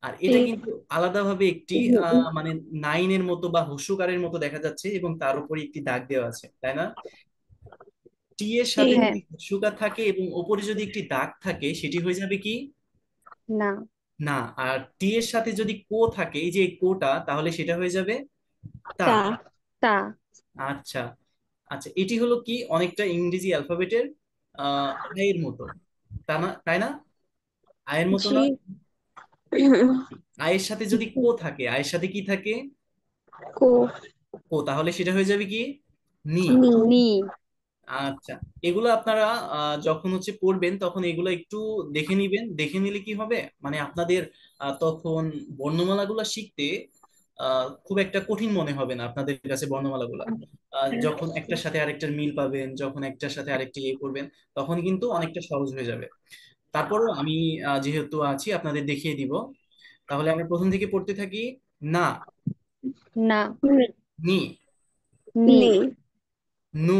S1: আর এটা
S4: ঠিক।
S1: কিন্তু আলাদাভাবে একটি মানে নাইনের মতো বা হস্যকারের মতো দেখা যাচ্ছে, এবং তার উপরে একটি দাগ দেওয়া আছে তাই না। টি এর সাথে
S4: ঠিক।
S2: হ্যাঁ।
S1: যদি হস্যকার থাকে এবং উপরে যদি একটি দাগ থাকে সেটি হয়ে যাবে কি
S2: না।
S1: না। আর টি এর সাথে যদি কো থাকে, এই যে কোটা, তাহলে সেটা হয়ে যাবে তা।
S4: তা।
S2: তা।
S1: আচ্ছা, আচ্ছা, এটি হলো কি অনেকটা ইংরেজি অ্যালফাবেটের আয়ের মতো, তা না, তাই না, আয়ের মতো
S4: জি।
S1: না। আয়ের সাথে যদি কো থাকে, আয়ের সাথে কি থাকে
S4: কো।
S1: কো, তাহলে সেটা হয়ে যাবে কি নি।
S4: নি।
S2: নি।
S1: আচ্ছা, এগুলো আপনারা যখন হচ্ছে পড়বেন তখন এগুলো একটু দেখে নিবেন, দেখে নিলে কি হবে মানে আপনাদের তখন বর্ণমালাগুলো শিখতে খুব একটা কঠিন মনে হবে না আপনাদের কাছে বর্ণমালাগুলা। যখন একটার সাথে আরেকটার মিল পাবেন, যখন একটার সাথে আরেকটা ইয়ে করবেন, তখন কিন্তু অনেকটা সহজ হয়ে যাবে। তারপরও আমি যেহেতু আছি আপনাদের দেখিয়ে দিব। তাহলে আমরা প্রথম থেকে পড়তে থাকি। না,
S2: না।
S1: নি,
S2: নি।
S4: নি।
S1: নু,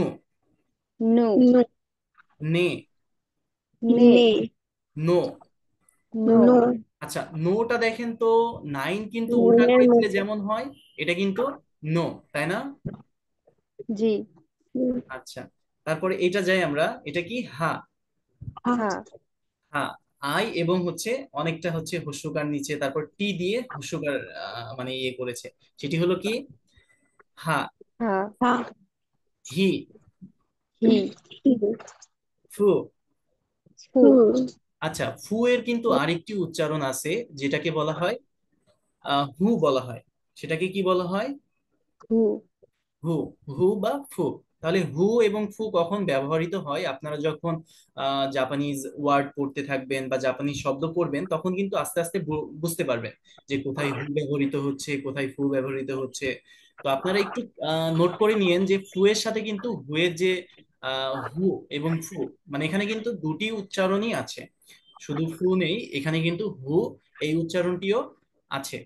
S2: নু।
S4: নু।
S1: নে,
S2: নে।
S4: নে।
S1: নো।
S2: নো।
S4: নো।
S1: আচ্ছা, নোটা দেখেন তো, নাইন কিন্তু উল্টা
S4: নুনের
S1: করে দিলে
S4: মতো।
S1: যেমন হয়, এটা কিন্তু নো, তাই না।
S2: জি।
S4: হুম,
S1: আচ্ছা, তারপরে এটা যাই আমরা, এটা কি হা।
S4: হা।
S2: হা।
S1: হা, আই এবং হচ্ছে অনেকটা হচ্ছে হস্যকার নিচে, তারপর টি দিয়ে হস্যকার মানে ইয়ে করেছে, সেটি হলো কি হা।
S2: হা।
S4: হা।
S1: হি,
S2: হি।
S4: হি।
S1: ফু।
S2: ফু।
S4: ফু।
S1: আচ্ছা, ফু এর কিন্তু আরেকটি উচ্চারণ আছে, যেটাকে বলা হয় হু বলা হয়। সেটাকে কি বলা হয়
S2: হু।
S1: হু, হু বা ফু। তাহলে হু এবং ফু কখন ব্যবহৃত হয়, আপনারা যখন জাপানিজ ওয়ার্ড পড়তে থাকবেন বা জাপানিজ শব্দ পড়বেন, তখন কিন্তু আস্তে আস্তে বুঝতে পারবেন যে কোথায় হু ব্যবহৃত হচ্ছে, কোথায় ফু ব্যবহৃত হচ্ছে। তো আপনারা একটু নোট করে নিয়েন যে ফু এর সাথে কিন্তু হু এর যে হু এবং ফু, মানে এখানে কিন্তু দুটি উচ্চারণই আছে, শুধু ফু নেই, এখানে কিন্তু হু এই উচ্চারণটিও আছে।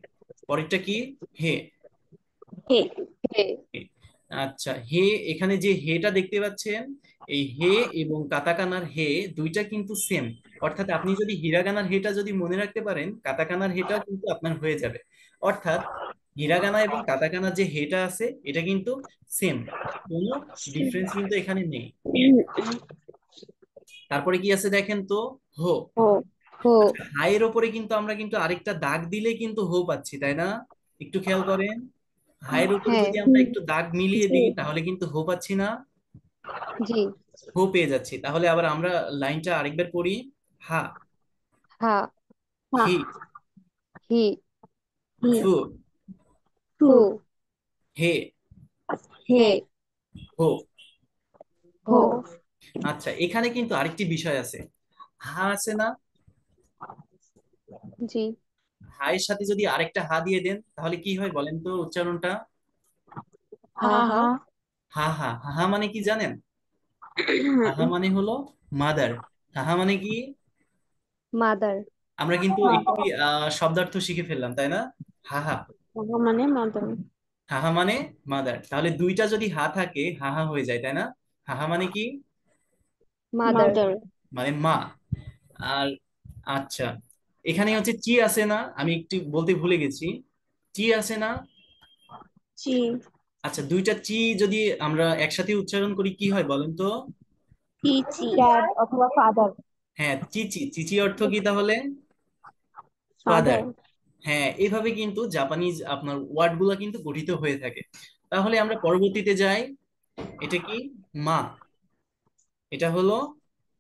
S1: পরেরটা কি হে।
S4: হে।
S2: হে।
S1: আচ্ছা, হে, এখানে যে হেটা দেখতে পাচ্ছেন, এই হে এবং কাতাকানার হে দুইটা কিন্তু সেম। অর্থাৎ আপনি যদি হিরাগানার হেটা যদি মনে রাখতে পারেন, কাতাকানার হেটাও কিন্তু আপনার হয়ে যাবে। অর্থাৎ হিরাগানা এবং কাতাকানার যে হেটা আছে এটা কিন্তু সেম, কোনো ডিফারেন্স কিন্তু এখানে নেই। তারপরে কি আছে দেখেন তো, হো।
S4: ও।
S2: হো।
S1: আচ্ছা, হায়ের ওপরে কিন্তু আমরা কিন্তু আরেকটা দাগ দিলে কিন্তু হো পাচ্ছি তাই না, একটু খেয়াল করেন। হায়ের উপরে
S2: হ্যাঁ।
S1: যদি আমরা একটু দাগ মিলিয়ে
S4: জি।
S1: দিই তাহলে কিন্তু হো পাচ্ছি না,
S2: জি।
S1: হো পেয়ে যাচ্ছি। তাহলে আবার আমরা লাইনটা আরেকবার পড়ি। হা,
S2: হা।
S4: হা।
S1: হি,
S2: হি।
S4: হি।
S1: ফু,
S4: ফু।
S2: ফু।
S1: হে,
S2: হে।
S4: হে।
S1: হো।
S2: হো।
S4: হো।
S1: আচ্ছা, এখানে কিন্তু আরেকটি বিষয় আছে। হা আছে না,
S2: জি।
S1: হায়ের সাথে যদি আরেকটা হা দিয়ে দেন তাহলে কি হয় বলেন তো উচ্চারণটা।
S2: হা।
S4: হা।
S2: হা।
S4: হা।
S1: হা হা, হা হা মানে কি জানেন, হা হা মানে হলো মাদার। হা হা মানে কি,
S2: মাদার।
S1: আমরা কিন্তু একটি
S4: মাদার।
S1: শব্দার্থ শিখে ফেললাম তাই না। হা হা,
S4: হা মানে মাদার।
S1: হা হা মানে মাদার, তাহলে দুইটা যদি হা থাকে হা হা হয়ে যায় তাই না। হা হা মানে কি,
S2: মাদার।
S4: মাদার।
S1: মানে মা। আর আচ্ছা, এখানে হচ্ছে চি আছে না, আমি একটু বলতে ভুলে গেছি, চি আছে না।
S4: চি।
S1: আচ্ছা, দুইটা চি যদি আমরা একসাথে উচ্চারণ করি কি হয় বলেন তো।
S4: পিচি।
S2: ড্যাড অথবা ফাদার।
S1: হ্যাঁ, চিচি, চিচি অর্থ কি তাহলে, ফাদার।
S4: ফাদার।
S1: হ্যাঁ, এইভাবে কিন্তু জাপানিজ আপনার ওয়ার্ড গুলা কিন্তু গঠিত হয়ে থাকে। তাহলে আমরা পরবর্তীতে যাই, এটা কি মা, এটা হলো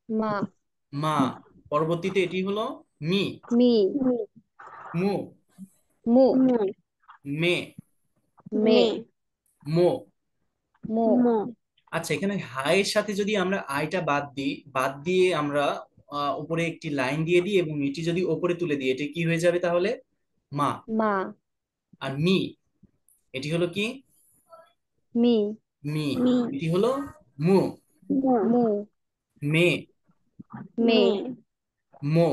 S2: মা।
S1: মা। পরবর্তীতে এটি হলো মি,
S2: মি।
S4: মি।
S1: মু,
S2: মু।
S4: মু।
S1: মে,
S2: মে।
S4: মে।
S1: মো।
S2: মো।
S4: মো।
S1: আচ্ছা, এখানে হায়ের সাথে যদি আমরা আইটা বাদ দিই, বাদ দিয়ে আমরা উপরে একটি লাইন দিয়ে দিই এবং এটি যদি উপরে তুলে দিই, এটি কি হয়ে যাবে তাহলে? মা।
S2: মা।
S1: আর মি, এটি হলো কি?
S2: মি।
S1: মি।
S4: মি।
S1: এটি হলো মু।
S4: মু।
S2: মু।
S1: মে।
S2: মে।
S4: মে।
S1: মো।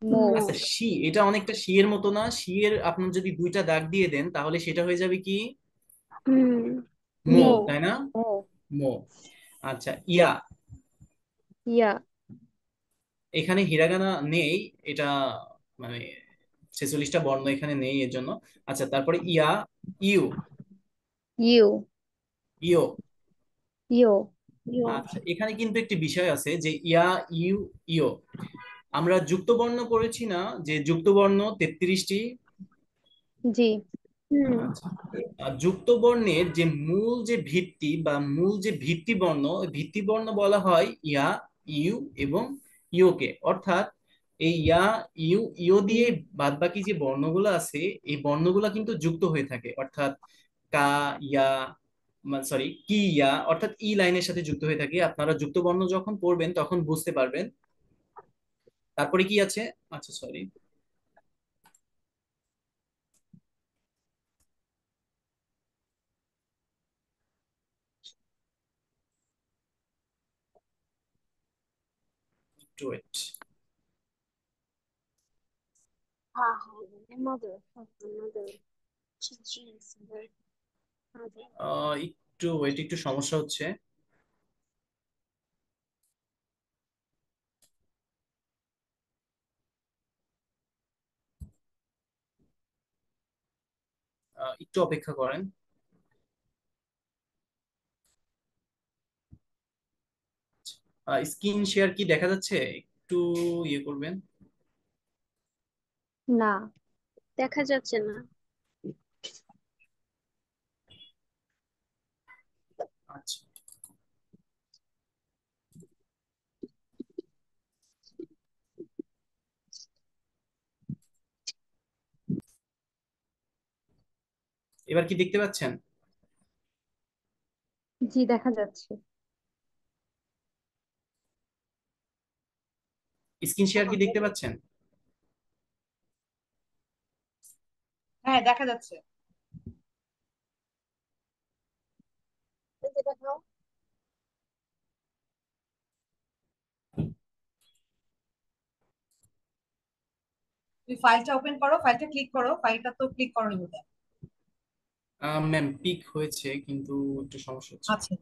S2: মো।
S4: মো।
S1: আচ্ছা, শি, এটা অনেকটা শি এর মতো না? শি এর আপনার যদি দুইটা দাগ দিয়ে দেন তাহলে সেটা হয়ে যাবে কি?
S4: হুম।
S1: মো,
S2: মি।
S4: মো।
S1: তাই না?
S2: মো।
S1: মো। আচ্ছা, ইয়া।
S2: ইয়া।
S1: এখানে হিরাগানা নেই, এটা মানে 46টা বর্ণ এখানে নেই এর জন্য। আচ্ছা, তারপরে ইয়া। ইউ।
S2: ইউ।
S1: ইও।
S2: ইউ।
S4: ইয়ো।
S1: আচ্ছা, এখানে কিন্তু একটি বিষয় আছে যে ইয়া, ইউ, ইও, আমরা যুক্ত বর্ণ পড়েছি না, যে যুক্ত বর্ণ 33টি।
S2: জি।
S4: হুম।
S1: আচ্ছা, আর যুক্ত বর্ণের যে মূল যে ভিত্তি বা মূল যে ভিত্তি বর্ণ, ওই ভিত্তি বর্ণ বলা হয় ইয়া, ইউ এবং ইয়োকে। অর্থাৎ এই ইয়া, ইউ, ইও দিয়ে বাদবাকি যে বর্ণগুলো আছে, এই বর্ণগুলো কিন্তু যুক্ত হয়ে থাকে। অর্থাৎ কা, ইয়া, সরি কি, ইয়া, অর্থাৎ ই লাইনের সাথে যুক্ত হয়ে থাকে। আপনারা যুক্ত বর্ণ যখন পড়বেন তখন বুঝতে পারবেন। তারপরে কি আছে? আচ্ছা, সরি, একটু ওয়েট।
S4: হা হা মানে মাদার। মাদার। চিচি। মাদার।
S1: একটু ওয়েট, একটু সমস্যা হচ্ছে। একটু অপেক্ষা করেন। স্ক্রিন শেয়ার কি দেখা যাচ্ছে? একটু ইয়ে করবেন।
S2: না।
S4: দেখা যাচ্ছে না।
S1: আচ্ছা, এবার কি দেখতে পাচ্ছেন?
S2: জি, দেখা যাচ্ছে।
S1: স্ক্রিন শেয়ার কি দেখতে পাচ্ছেন?
S5: হ্যাঁ, দেখা যাচ্ছে।
S4: এই যে দেখাও।
S5: তুমি ফাইলটা ওপেন করো, ফাইলটা ক্লিক করো, ফাইলটা তো ক্লিক করোনি বোধহয়।
S1: ম্যাম, পিক হয়েছে কিন্তু একটু সমস্যা হচ্ছে।
S5: আচ্ছা,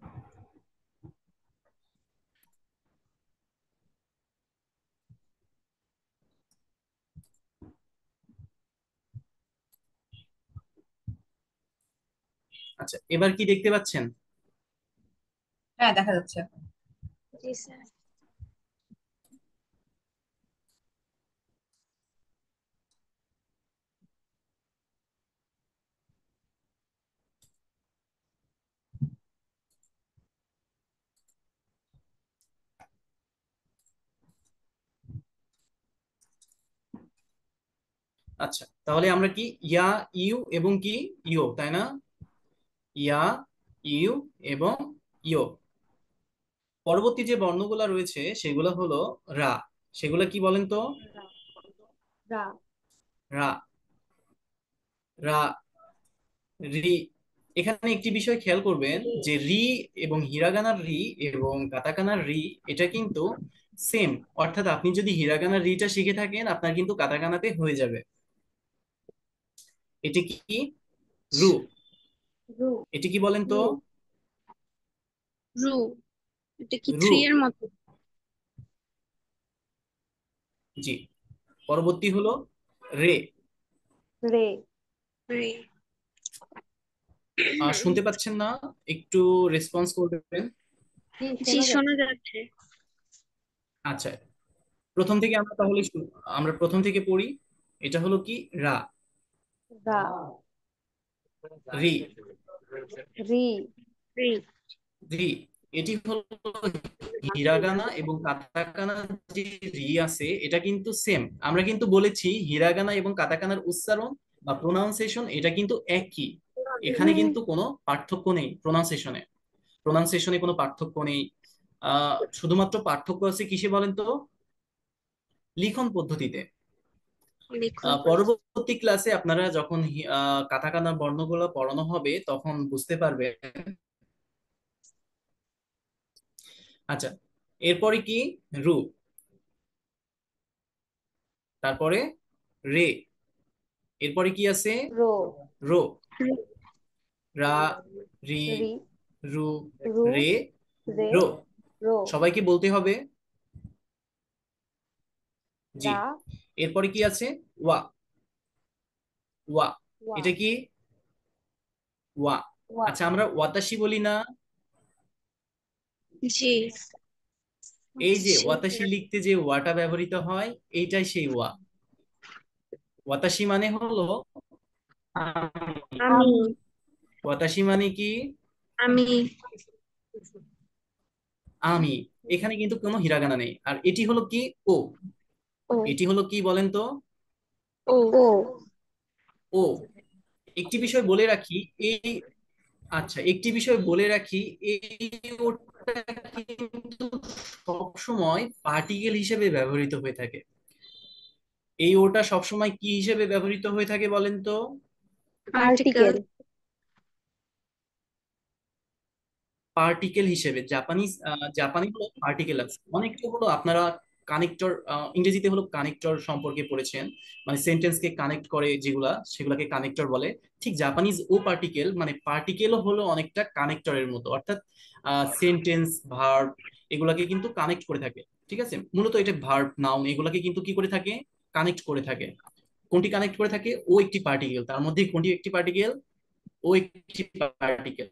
S1: আচ্ছা, এবার কি দেখতে পাচ্ছেন?
S5: হ্যাঁ দেখা যাচ্ছে।
S4: জি স্যার।
S1: আচ্ছা, তাহলে আমরা কি ইয়া, ইউ এবং কি ইও, তাই না? ইয়া, ইউ এবং ইও। পরবর্তী যে বর্ণগুলা রয়েছে সেগুলো হলো রা। সেগুলো কি বলেন তো?
S2: রা। রা।
S1: রা, রা, রি। এখানে একটি বিষয় খেয়াল করবেন যে রি এবং হিরাগানার রি এবং কাতাকানার রি, এটা কিন্তু সেম। অর্থাৎ আপনি যদি হিরাগানার রিটা শিখে থাকেন, আপনার কিন্তু কাতাকানাতে হয়ে যাবে। এটি কি? রু।
S2: রু।
S1: এটি কি বলেন তো?
S2: রু।
S4: রু। এটা কি
S1: রু।
S4: থ্রি এর মতো?
S1: জি। পরবর্তী হলো রে।
S2: রে।
S4: রে।
S1: শুনতে পাচ্ছেন না? একটু রেসপন্স করবেন।
S2: জি,
S4: জি
S2: শোনা
S4: শোনা
S2: যাচ্ছে।
S4: যাচ্ছে।
S1: আচ্ছা, প্রথম থেকে আমরা তাহলে আমরা প্রথম থেকে পড়ি। এটা হলো কি? রা।
S2: রা।
S1: রি।
S2: রি।
S4: রে।
S1: রি, এটি হলো হিরাগানা এবং কাতাকানা। যে রি আছে এটা কিন্তু সেম। আমরা কিন্তু বলেছি হিরাগানা এবং কাতাকানার উচ্চারণ বা প্রোনাউন্সিয়েশন এটা কিন্তু একই। এখানে কিন্তু কোনো পার্থক্য নেই প্রোনাউন্সিয়েশনে। প্রোনাউন্সিয়েশনে কোনো পার্থক্য নেই। শুধুমাত্র পার্থক্য আছে কিসে বলেন তো? লিখন পদ্ধতিতে।
S4: লিখন পদ্ধতি।
S1: পরবর্তী ক্লাসে আপনারা যখন কাটাকানা বর্ণগুলো পড়ানো হবে তখন বুঝতে পারবে। আচ্ছা, এরপরে কি? রু, তারপরে রে, এরপরে কি আছে?
S2: রো,
S1: রো, রা, রি,
S2: রি,
S1: রু,
S2: রু,
S1: রে,
S2: রে,
S1: রো।
S2: রো,
S1: সবাইকে বলতে হবে। জি।
S2: রা,
S1: এরপরে কি আছে? ওয়া, ওয়া,
S2: ওয়া,
S1: এটা কি? ওয়া।
S2: ওয়া,
S1: আচ্ছা, আমরা ওয়াতাসি বলি না?
S4: জি।
S1: এই যে
S4: সেই
S1: ওয়াতাসি লিখতে যে ওয়াটা ব্যবহৃত হয়, এইটাই সেই ওয়া। ওয়াতাসি মানে হলো
S4: আমি।
S2: আমি,
S1: ওয়াতাসি মানে কি?
S4: আমি।
S1: আমি। এখানে কিন্তু কোনো হিরাগানা নেই। আর এটি হলো কি? ও।
S4: ও।
S1: এটি হলো কি বলেন তো?
S4: ও।
S2: ও,
S1: ও। একটি বিষয় বলে রাখি, এই, আচ্ছা একটি বিষয় বলে রাখি, এই ওটা কিন্তু সবসময় পার্টিকেল হিসেবে ব্যবহৃত হয়ে থাকে। এই ওটা সবসময় কি হিসেবে ব্যবহৃত হয়ে থাকে বলেন তো?
S4: আর্টিকেল।
S2: পার্টিকেল,
S1: পার্টিকেল হিসেবে। জাপানি হলো পার্টিকেল আছে অনেকটা, হলো আপনারা কানেক্টর, ইংরেজিতে হলো কানেক্টর সম্পর্কে পড়েছেন, মানে সেন্টেন্সকে কানেক্ট করে যেগুলা, সেগুলাকে কানেক্টর বলে। ঠিক জাপানিজ ও পার্টিকেল, মানে পার্টিকেলও হলো অনেকটা কানেক্টরের মতো, অর্থাৎ সেন্টেন্স, ভার্ব এগুলাকে কিন্তু কানেক্ট করে থাকে। ঠিক আছে, মূলত এটা ভার্ব, নাউন এগুলাকে কিন্তু কি করে থাকে? কানেক্ট করে থাকে। কোনটি কানেক্ট করে থাকে? ও একটি পার্টিকেল, তার মধ্যে কোনটি একটি পার্টিকেল? ও একটি পার্টিকেল।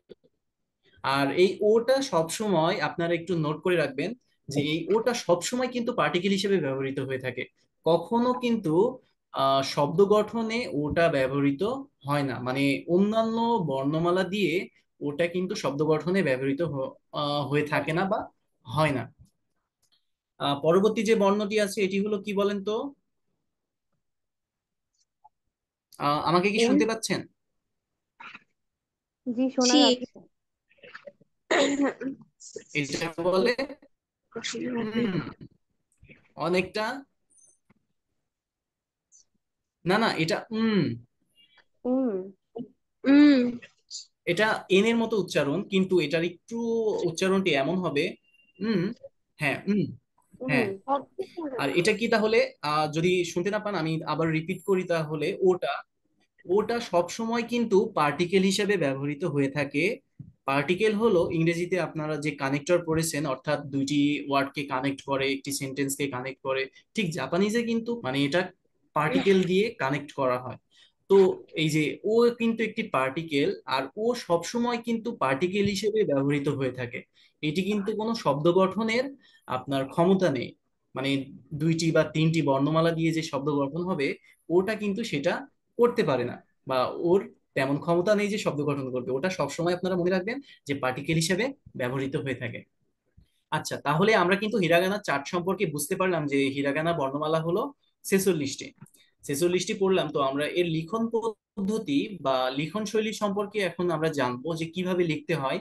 S1: আর এই ওটা সব সময় আপনারা একটু নোট করে রাখবেন, যে এই ওটা সব সময় কিন্তু পার্টিকেল হিসেবে ব্যবহৃত হয়ে থাকে। কখনো কিন্তু শব্দ গঠনে ওটা ব্যবহৃত হয় না, মানে অন্যান্য বর্ণমালা দিয়ে ওটা কিন্তু শব্দ গঠনে ব্যবহৃত হয়ে থাকে না বা হয় না। পরবর্তী যে বর্ণটি আছে এটি হলো কি বলেন তো? আমাকে কি
S2: এম,
S1: শুনতে পাচ্ছেন?
S2: জি শোনা
S4: জি।
S2: যাচ্ছে।
S1: এটা বলে উম, অনেকটা, না না, এটা
S2: উম,
S4: উম।
S1: এটা এন এর মতো উচ্চারণ, কিন্তু এটার একটু উচ্চারণটি এমন হবে, উম, হ্যাঁ,
S2: উম,
S1: হ্যাঁ। আর এটা কি তাহলে? যদি শুনতে না পান আমি আবার রিপিট করি, তাহলে ওটা, ওটা সব সময় কিন্তু পার্টিকেল হিসেবে ব্যবহৃত হয়ে থাকে। পার্টিকেল হলো ইংরেজিতে আপনারা যে কানেক্টর পড়েছেন, অর্থাৎ দুইটি ওয়ার্ডকে কানেক্ট করে, একটি সেন্টেন্সকে কানেক্ট করে। ঠিক জাপানিজে কিন্তু মানে এটা পার্টিকেল দিয়ে কানেক্ট করা হয়। তো এই যে ও কিন্তু একটি পার্টিকেল, আর ও সব সময় কিন্তু পার্টিকেল হিসেবে ব্যবহৃত হয়ে থাকে। এটি কিন্তু কোনো শব্দ গঠনের আপনার ক্ষমতা নেই, মানে দুইটি বা তিনটি বর্ণমালা দিয়ে যে শব্দ গঠন হবে, ওটা কিন্তু সেটা করতে পারে না, বা ওর তেমন ক্ষমতা নেই যে শব্দ গঠন করবে। ওটা সবসময় আপনারা মনে রাখবেন যে পার্টিকেল হিসেবে ব্যবহৃত হয়ে থাকে। আচ্ছা, তাহলে আমরা কিন্তু হিরাগানা চার্ট সম্পর্কে বুঝতে পারলাম যে হিরাগানা বর্ণমালা হলো 46টি। 46টি পড়লাম, তো আমরা এর লিখন পদ্ধতি বা লিখন শৈলী সম্পর্কে এখন আমরা জানবো যে কিভাবে লিখতে হয়।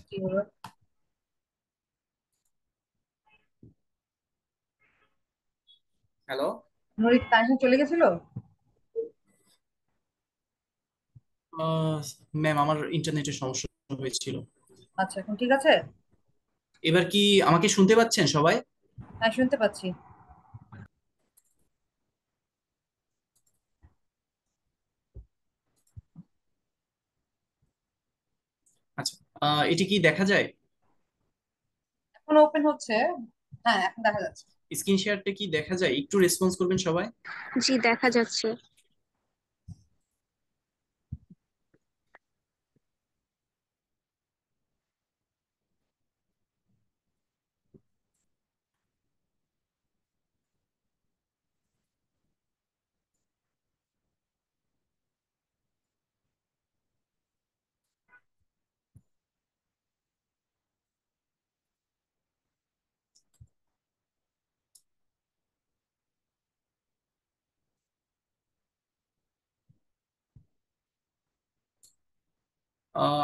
S5: কি হলো?
S1: হ্যালো।
S5: নদীর কানেকশন চলে গেছিল?
S1: ম্যাম, আমার ইন্টারনেটের সমস্যা হয়েছিল।
S5: আচ্ছা, এখন ঠিক আছে?
S1: এবার কি আমাকে শুনতে পাচ্ছেন সবাই?
S5: হ্যাঁ, শুনতে পাচ্ছি।
S1: আচ্ছা, এটি কি দেখা যায়?
S5: এখন ওপেন হচ্ছে। হ্যাঁ, এখন দেখা যাচ্ছে।
S1: স্ক্রিন শেয়ারটা কি দেখা যায়? একটু রেসপন্স করবেন সবাই।
S4: জি দেখা যাচ্ছে।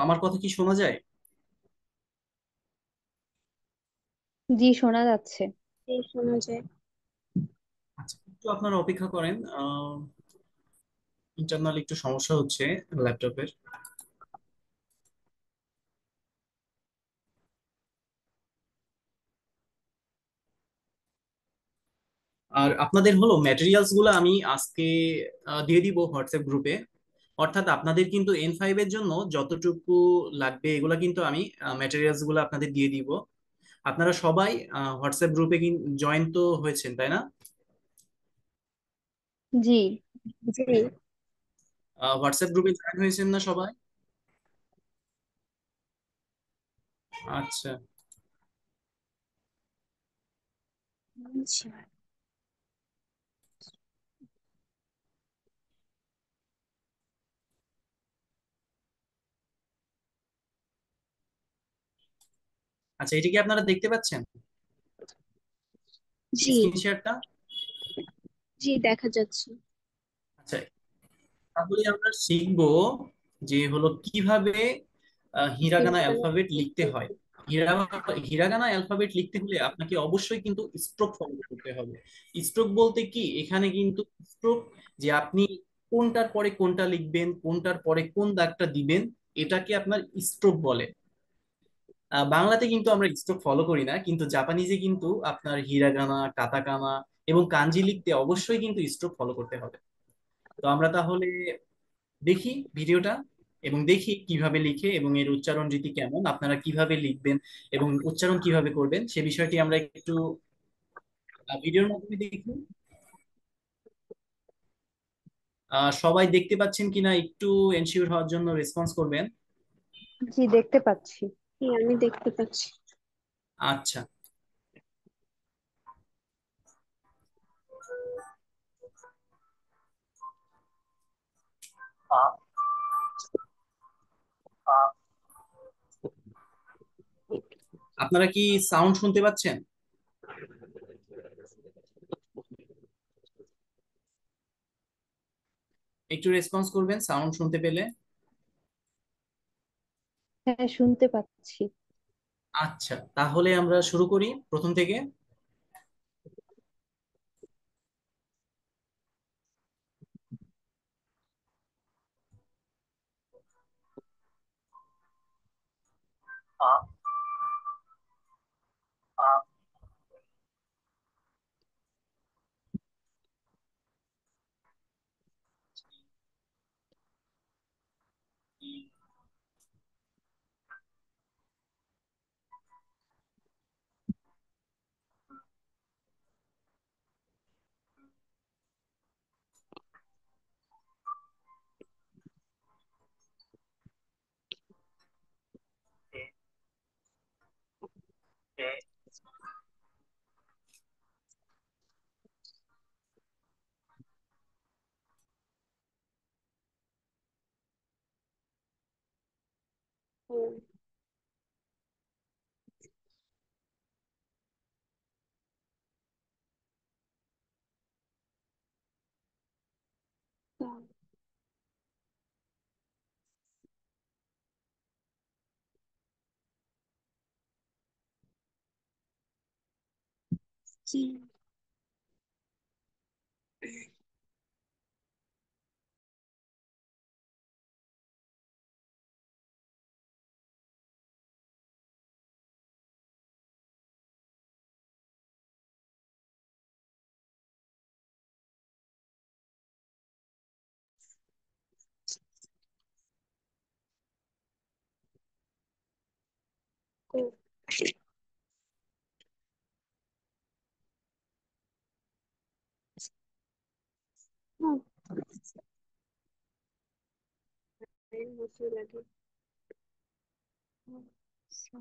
S1: আমার কথা কি শোনা যায়?
S2: জি, শোনা যাচ্ছে।
S4: এই শোনা যায়।
S1: আচ্ছা, একটু আপনারা অপেক্ষা করেন। ইন্টারনাল একটু সমস্যা হচ্ছে ল্যাপটপের। আর আপনাদের হলো ম্যাটেরিয়ালস গুলো আমি আজকে দিয়ে দিব হোয়াটসঅ্যাপ গ্রুপে। অর্থাৎ আপনাদের কিন্তু N5 এর জন্য যতটুকু লাগবে এগুলা কিন্তু আমি ম্যাটেরিয়ালস গুলো আপনাদের দিয়ে দিব। আপনারা সবাই হোয়াটসঅ্যাপ গ্রুপে জয়েন তো হয়েছেন, তাই না?
S2: জি।
S4: জি।
S1: হোয়াটসঅ্যাপ গ্রুপে জয়েন হয়েছেন না সবাই? আচ্ছা।
S4: আচ্ছা।
S1: আচ্ছা, এটা কি আপনারা দেখতে পাচ্ছেন
S4: জি।
S1: স্ক্রিন শেয়ারটা?
S4: জি দেখা যাচ্ছে।
S1: আচ্ছা, তাহলে আমরা শিখবো যে হলো কিভাবে হিরাগানা অ্যালফাবেট লিখতে হয়। হিরাগানা অ্যালফাবেট লিখতে হলে আপনাকে অবশ্যই কিন্তু স্ট্রোক ফলো করতে হবে। স্ট্রোক বলতে কি, এখানে কিন্তু স্ট্রোক যে আপনি কোনটার পরে কোনটা লিখবেন, কোনটার পরে কোন দাগটা দিবেন, এটাকে আপনার স্ট্রোক বলে। বাংলাতে কিন্তু আমরা স্ট্রোক ফলো করি না, কিন্তু জাপানিজে কিন্তু আপনার হিরাগানা, কাতাকানা এবং কাঞ্জি লিখতে অবশ্যই কিন্তু স্ট্রোক ফলো করতে হবে। তো আমরা তাহলে দেখি ভিডিওটা এবং দেখি কিভাবে লিখে এবং এর উচ্চারণ রীতি কেমন, আপনারা কিভাবে লিখবেন এবং উচ্চারণ কিভাবে করবেন সে বিষয়টি আমরা একটু ভিডিওর মাধ্যমে দেখি। সবাই দেখতে পাচ্ছেন কিনা একটু এনশিওর হওয়ার জন্য রেসপন্স করবেন।
S2: জি, দেখতে পাচ্ছি।
S4: জি আমি দেখতে পাচ্ছি।
S1: আচ্ছা। আপনারা কি সাউন্ড শুনতে পাচ্ছেন? একটু রেসপন্স করবেন সাউন্ড শুনতে পেলে।
S2: হ্যাঁ, শুনতে পাচ্ছি।
S1: আচ্ছা, তাহলে আমরা শুরু করি প্রথম থেকে।
S4: ও, তা- জি। ও, অবশ্যই লাগে। আচ্ছা।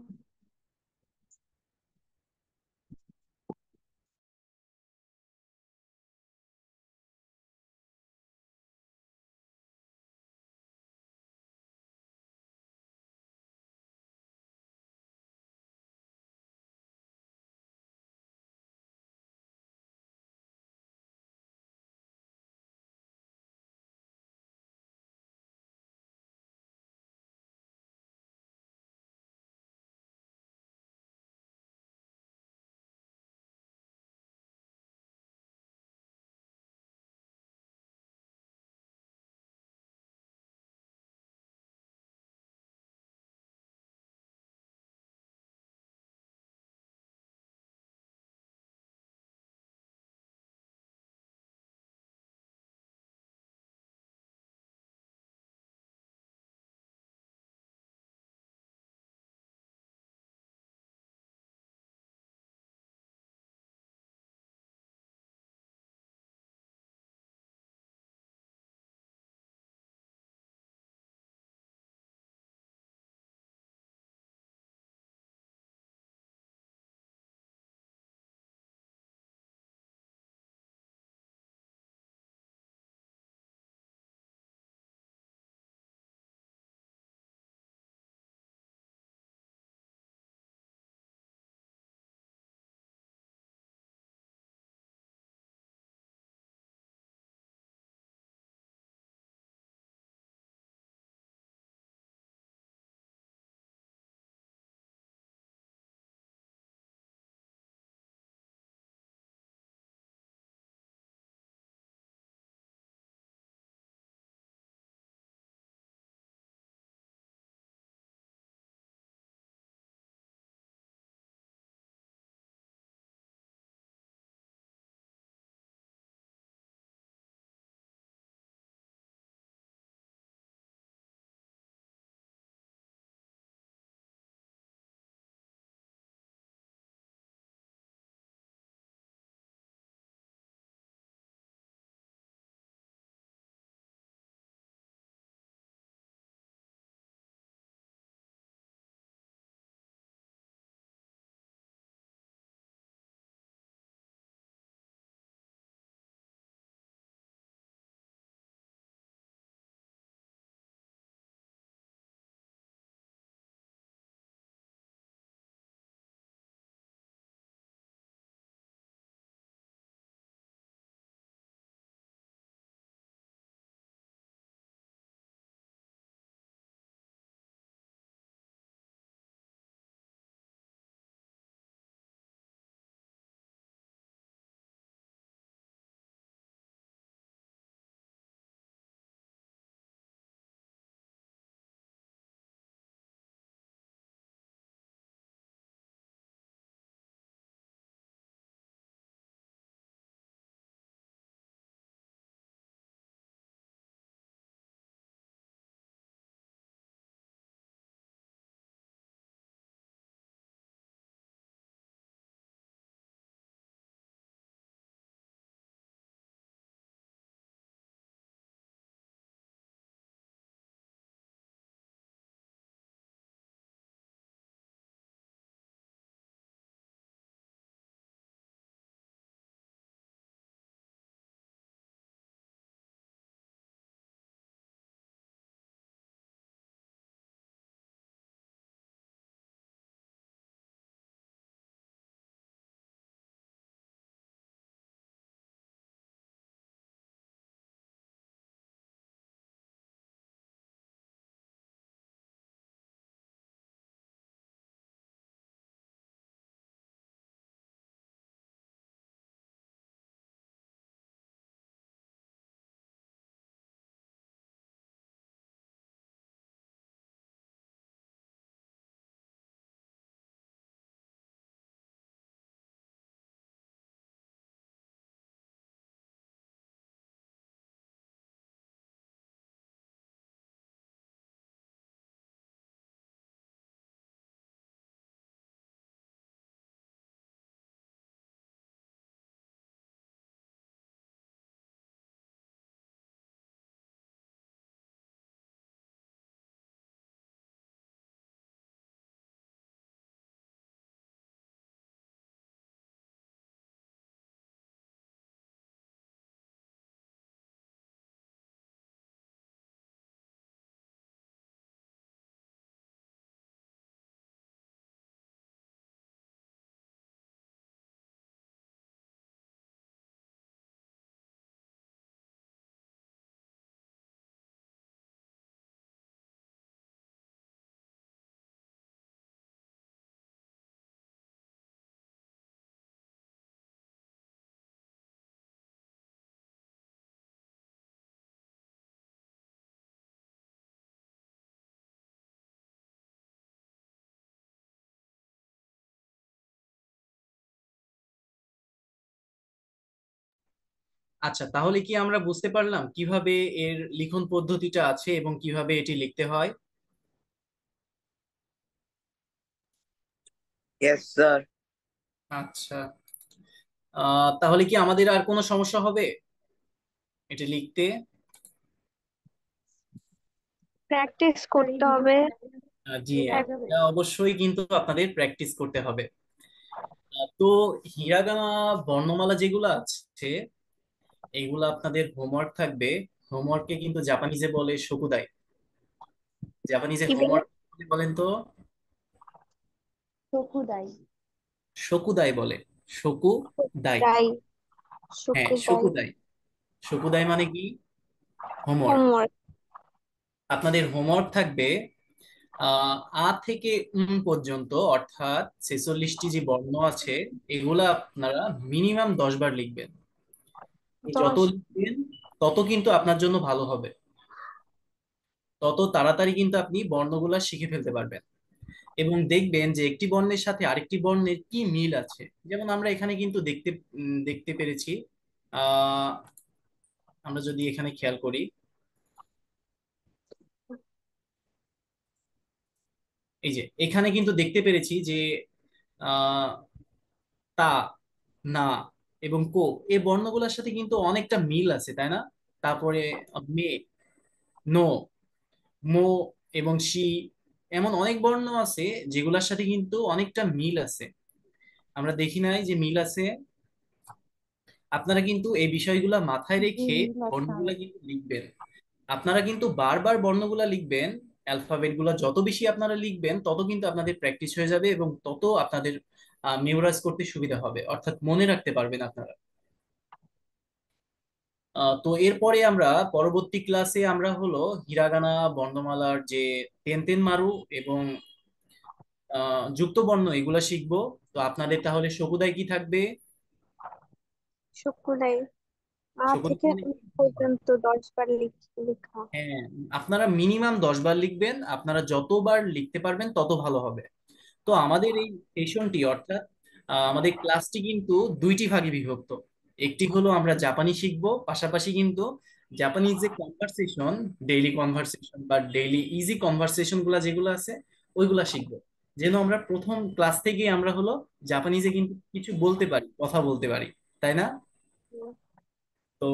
S1: আচ্ছা, তাহলে কি আমরা বুঝতে পারলাম কিভাবে এর লিখন পদ্ধতিটা আছে এবং কিভাবে এটি লিখতে হয়?
S3: Yes sir.
S1: আচ্ছা, তাহলে কি আমাদের আর কোনো সমস্যা হবে এটা লিখতে?
S4: প্র্যাকটিস করতে হবে।
S1: জি,
S4: এক-
S1: এটা অবশ্যই কিন্তু আপনাদের প্র্যাকটিস করতে হবে। তো হিরাগানা বর্ণমালা যেগুলো আছে এগুলো আপনাদের হোমওয়ার্ক থাকবে। হোমওয়ার্ককে কিন্তু জাপানিজে বলে শকুদাই। জাপানিজে
S4: কি বলে?
S1: হোমওয়ার্ক বলেন তো?
S2: শকুদাই।
S1: শকুদাই বলে। শকুদাই।
S4: রাই।
S1: হ্যাঁ,
S4: শুকুদাই।
S1: শকুদাই। শকুদাই মানে কি? হোমওয়ার্ক।
S4: হোমওয়ার্ক।
S1: আপনাদের হোমওয়ার্ক থাকবে আহ আ থেকে পর্যন্ত, অর্থাৎ 46টি যে বর্ণ আছে এগুলা আপনারা মিনিমাম 10 বার লিখবেন। যত
S4: 10।
S1: লিখবেন তত কিন্তু আপনার জন্য ভালো হবে, তত তাড়াতাড়ি কিন্তু আপনি বর্ণগুলা শিখে ফেলতে পারবেন। এবং দেখবেন যে একটি বর্ণের সাথে আরেকটি বর্ণের কি মিল আছে। যেমন আমরা এখানে কিন্তু দেখতে পেরেছি। আহ আমরা যদি এখানে খেয়াল করি, এই যে এখানে কিন্তু দেখতে পেরেছি যে আহ তা, না এবং কো, এই বর্ণগুলোর সাথে কিন্তু অনেকটা মিল আছে, তাই না? তারপরে মে, নো, মো এবং শি, এমন অনেক বর্ণ আছে যেগুলোর সাথে কিন্তু অনেকটা মিল আছে। আমরা দেখি নাই যে মিল আছে? আপনারা কিন্তু এই বিষয়গুলো মাথায়
S2: জি,
S1: রেখে
S2: মিল আছে
S1: বর্ণগুলা
S2: অনেক।
S1: কিন্তু লিখবেন। আপনারা কিন্তু বারবার বর্ণগুলা লিখবেন। অ্যালফাবেট গুলা যত বেশি আপনারা লিখবেন তত কিন্তু আপনাদের প্র্যাকটিস হয়ে যাবে এবং তত আপনাদের মেমোরাইজ করতে সুবিধা হবে, অর্থাৎ মনে রাখতে পারবেন আপনারা। তো এরপরে আমরা পরবর্তী ক্লাসে আমরা হলো হিরাগানা বর্ণমালার যে তেন তেন মারু এবং যুক্ত বর্ণ এগুলা শিখবো। তো আপনাদের তাহলে শকুদাই কি থাকবে?
S4: শুকুদাই। আ
S1: শকুদাই
S4: থেকে
S1: মানে কি?
S4: পর্যন্ত 10 বার লেখা।
S1: হ্যাঁ, আপনারা মিনিমাম 10 বার লিখবেন। আপনারা যতবার লিখতে পারবেন তত ভালো হবে। তো আমাদের এই সেশনটি, অর্থাৎ আমাদের ক্লাসটি কিন্তু দুইটি ভাগে বিভক্ত। একটি হলো আমরা জাপানি শিখবো, পাশাপাশি কিন্তু জাপানিজ যে কনভারসেশন, ডেইলি কনভারসেশন বা ডেইলি ইজি কনভারসেশন গুলা যেগুলো আছে ওইগুলা শিখবো। যেন আমরা প্রথম ক্লাস থেকে আমরা হলো জাপানিজে কিন্তু কিছু বলতে পারি, কথা বলতে পারি, তাই না? তো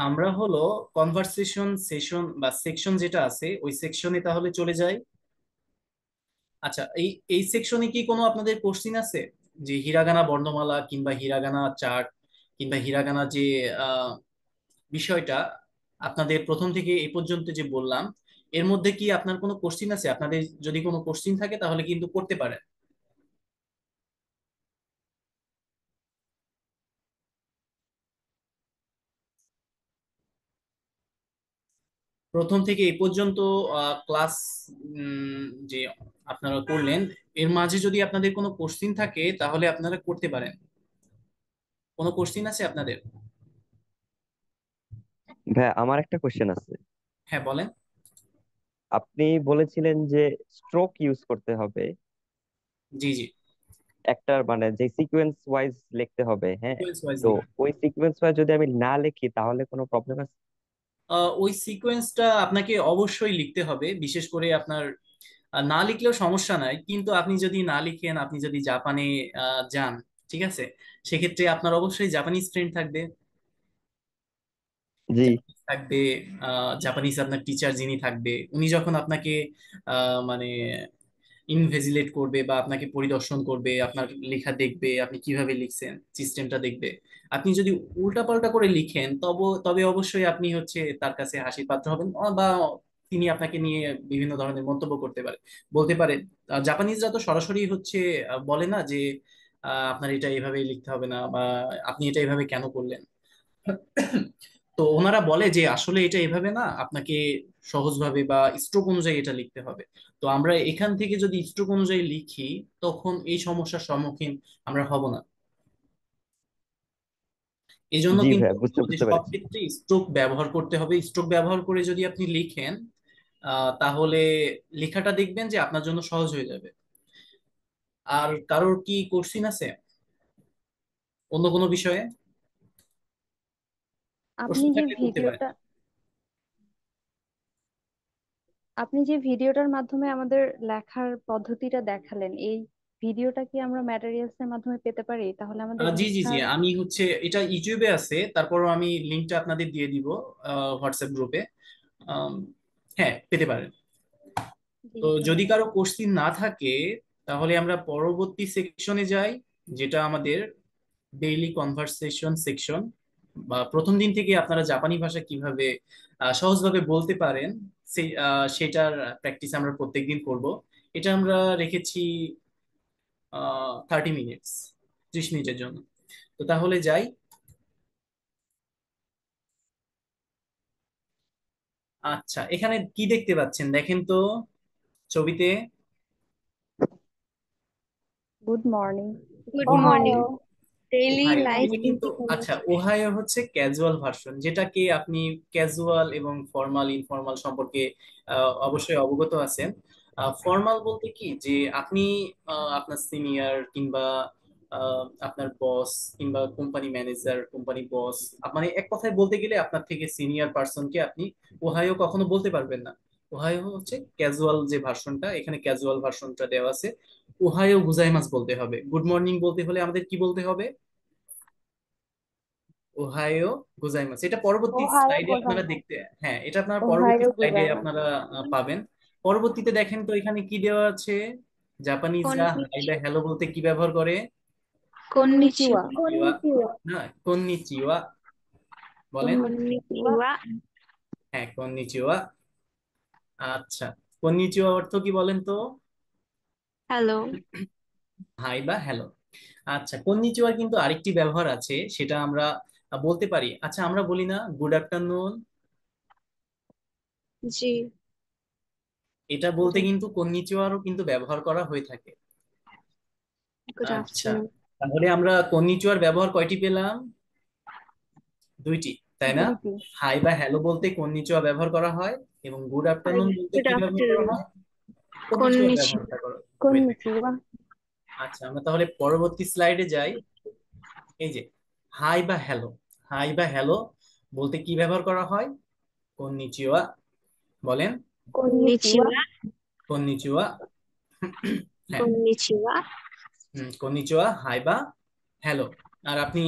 S1: আমরা হলো কনভারসেশন সেশন বা সেকশন যেটা আছে ওই সেকশনে তাহলে চলে যাই। আচ্ছা, এই এই সেকশনে কি কোনো আপনাদের কোশ্চিন আছে? যে হিরাগানা বর্ণমালা কিংবা হিরাগানা চার্ট কিংবা হিরাগানা যে আহ, বিষয়টা আপনাদের প্রথম থেকে এই পর্যন্ত যে বললাম, এর মধ্যে কি আপনার কোনো কোশ্চিন আছে? আপনাদের যদি কোনো কোশ্চিন থাকে তাহলে কিন্তু করতে পারেন। প্রথম থেকে এই পর্যন্ত ক্লাস যে আপনারা করলেন, এর মাঝে যদি আপনাদের কোনো কোশ্চিন থাকে তাহলে আপনারা করতে পারেন। কোনো কোশ্চিন আছে আপনাদের?
S6: ভাই আমার একটা কোশ্চেন আছে।
S1: হ্যাঁ, বলেন।
S6: আপনি বলেছিলেন যে স্ট্রোক ইউজ করতে হবে,
S1: জি, জি।
S6: একটা মানে যে সিকোয়েন্স ওয়াইজ লিখতে হবে, হ্যাঁ।
S1: সিকোয়েন্স ওয়াইজ
S6: তো
S1: লিখুন।
S6: ওই সিকোয়েন্স ওয়াইজ যদি আমি না লিখি তাহলে কোনো প্রবলেম আছে?
S1: ওই সিকোয়েন্সটা আপনাকে অবশ্যই লিখতে হবে, বিশেষ করে আপনার না লিখলেও সমস্যা নাই, কিন্তু আপনি যদি না লিখেন, আপনি যদি জাপানে যান, ঠিক আছে, সেক্ষেত্রে আপনার অবশ্যই জাপানিজ ফ্রেন্ড থাকবে।
S6: জি।
S1: জাপানিজ থাকবে। জাপানিজ আপনার টিচার যিনি থাকবে উনি যখন আপনাকে মানে ইনভেজিলেট করবে বা আপনাকে পরিদর্শন করবে, আপনার লেখা দেখবে, আপনি কিভাবে লিখছেন সিস্টেমটা দেখবে। আপনি যদি উল্টাপাল্টা করে লিখেন তবে তবে অবশ্যই আপনি হচ্ছে তার কাছে হাসির পাত্র হবেন, বা তিনি আপনাকে নিয়ে বিভিন্ন ধরনের মন্তব্য করতে পারে, বলতে পারে। জাপানিজরা তো সরাসরি হচ্ছে বলে না যে আপনার এটা এভাবে লিখতে হবে না, বা আপনি এটা এভাবে কেন করলেন। তো ওনারা বলে যে আসলে এটা এভাবে না, আপনাকে সহজভাবে বা স্ট্রোক অনুযায়ী এটা লিখতে হবে। তো আমরা এখান থেকে যদি স্ট্রোক অনুযায়ী লিখি তখন এই সমস্যার সম্মুখীন আমরা হব না। এই জন্য
S6: জি
S1: কিন্তু
S6: ভাই, বুঝতে
S1: যে
S6: বুঝতে
S1: সব
S6: পেরেছি।
S1: ক্ষেত্রে স্ট্রোক ব্যবহার করতে হবে। স্ট্রোক ব্যবহার করে যদি আপনি লিখেন তাহলে লেখাটা দেখবেন যে আপনার জন্য সহজ হয়ে যাবে। আর কারোর কি কোশ্চিন আছে অন্য কোনো বিষয়ে? প্রশ্ন
S2: আপনি যে
S1: থাকলে করতে পারেন।
S2: ভিডিওটা আপনি যে ভিডিওটার মাধ্যমে আমাদের লেখার পদ্ধতিটা দেখালেন, এই ভিডিওটা কি আমরা ম্যাটেরিয়ালস এর মাধ্যমে পেতে পারি? তাহলে আমাদের
S1: জি জি জি,
S2: লেখার।
S1: আমি হচ্ছে এটা ইউটিউবে আছে, তারপরও আমি লিঙ্কটা আপনাদের দিয়ে দিব হোয়াটসঅ্যাপ গ্রুপে। হ্যাঁ, পেতে পারেন।
S2: জি,
S1: তো যদি
S2: ধন্যবাদ।
S1: কারো কোশ্চিন না থাকে, তাহলে আমরা পরবর্তী সেকশনে যাই, যেটা আমাদের ডেইলি কনভারসেশন সেকশন, বা প্রথম দিন থেকে আপনারা জাপানি ভাষা কিভাবে সহজভাবে বলতে পারেন সেই সেটার প্র্যাকটিস আমরা প্রত্যেকদিন করব। এটা আমরা রেখেছি 30 মিনিটস, 30 মিনিটের জন্য। তো তাহলে যাই। আচ্ছা, এখানে কি দেখতে পাচ্ছেন দেখেন তো ছবিতে।
S2: Good morning.
S4: Good
S1: good
S4: morning.
S2: Ohio.
S4: Daily
S1: Ohio,
S4: life
S1: এটা কিন্তু আচ্ছা, ওহাইও হচ্ছে ক্যাজুয়াল ভার্সন, যেটাকে আপনি ক্যাজুয়াল এবং ফর্মাল ইনফর্মাল সম্পর্কে অবশ্যই অবগত আছেন। ফর্মাল বলতে কি, যে আপনি আপনার সিনিয়র কিংবা আপনার বস কিংবা কোম্পানি ম্যানেজার, কোম্পানি বস, মানে এক কথায় বলতে গেলে আপনার থেকে সিনিয়র পার্সনকে আপনি ওহাইও কখনো বলতে পারবেন না। ওহাইও হচ্ছে ক্যাজুয়াল যে ভার্সনটা, এখানে ক্যাজুয়াল ভার্সনটা দেওয়া আছে। ওহাইও গুজাইমাস বলতে হবে। গুড মর্নিং বলতে হলে আমাদের কি বলতে হবে? ওহাইও গোজাইমাস। এটা পরবর্তী
S2: ওহায়ো
S1: স্লাইডে আপনারা
S2: গোজাইমাস।
S1: দেখতে, হ্যাঁ এটা আপনারা পরবর্তী
S2: ওহায়ো
S1: স্লাইডে
S2: গোজাইমাস।
S1: আপনারা পাবেন। পরবর্তীতে দেখেন তো এখানে কি দেওয়া আছে। জাপানিজরা হাই বা হ্যালো বলতে কি ব্যবহার করে?
S2: কন্নিচিওয়া।
S1: কন্নিচিওয়া। না, কন্নিচিওয়া বলেন।
S2: কন্নিচিওয়া।
S1: হ্যাঁ, কন্নিচিওয়া। আচ্ছা, কন্নিচিওয়া অর্থ কি বলেন তো?
S4: হ্যালো।
S1: হাই বা হ্যালো। আচ্ছা, কন্নিচিওয়ার কিন্তু আরেকটি ব্যবহার আছে, সেটা আমরা বলতে পারি। আচ্ছা, আমরা বলি না গুড আফটারনুন?
S4: জি।
S1: এটা বলতে কিন্তু কন্নিচিওয়ারও কিন্তু ব্যবহার করা হয়ে থাকে।
S4: গুড
S1: আচ্ছা,
S4: আফটারনুন।
S1: তাহলে আমরা কন্নিচিওয়ার ব্যবহার কয়টি পেলাম? দুইটি, তাই না?
S2: দুইটি।
S1: হাই বা হ্যালো বলতে কন্নিচিওয়া ব্যবহার করা হয়, এবং গুড আফটারনুন বলতে
S4: গুড
S1: কি ব্যবহার করা
S4: আফটারনুন।
S1: হয়? কন্নিচিওয়া
S4: কন্নিচি।
S1: ব্যবহার করা হয়ে থাকে।
S2: কন্নিচিওয়া।
S1: আচ্ছা, আমরা তাহলে পরবর্তী স্লাইডে যাই। এই যে হাই বা হ্যালো, হাই বা হ্যালো বলতে কি ব্যবহার করা হয়? কন্নিচিওয়া বলেন।
S2: কন্নিচিওয়া।
S4: কন্নিচিওয়া।
S1: কন্নিচিওয়া। হ্যাঁ,
S4: কন্নিচিওয়া।
S1: কন্নিচিওয়া হাই বা হ্যালো। আর আপনি,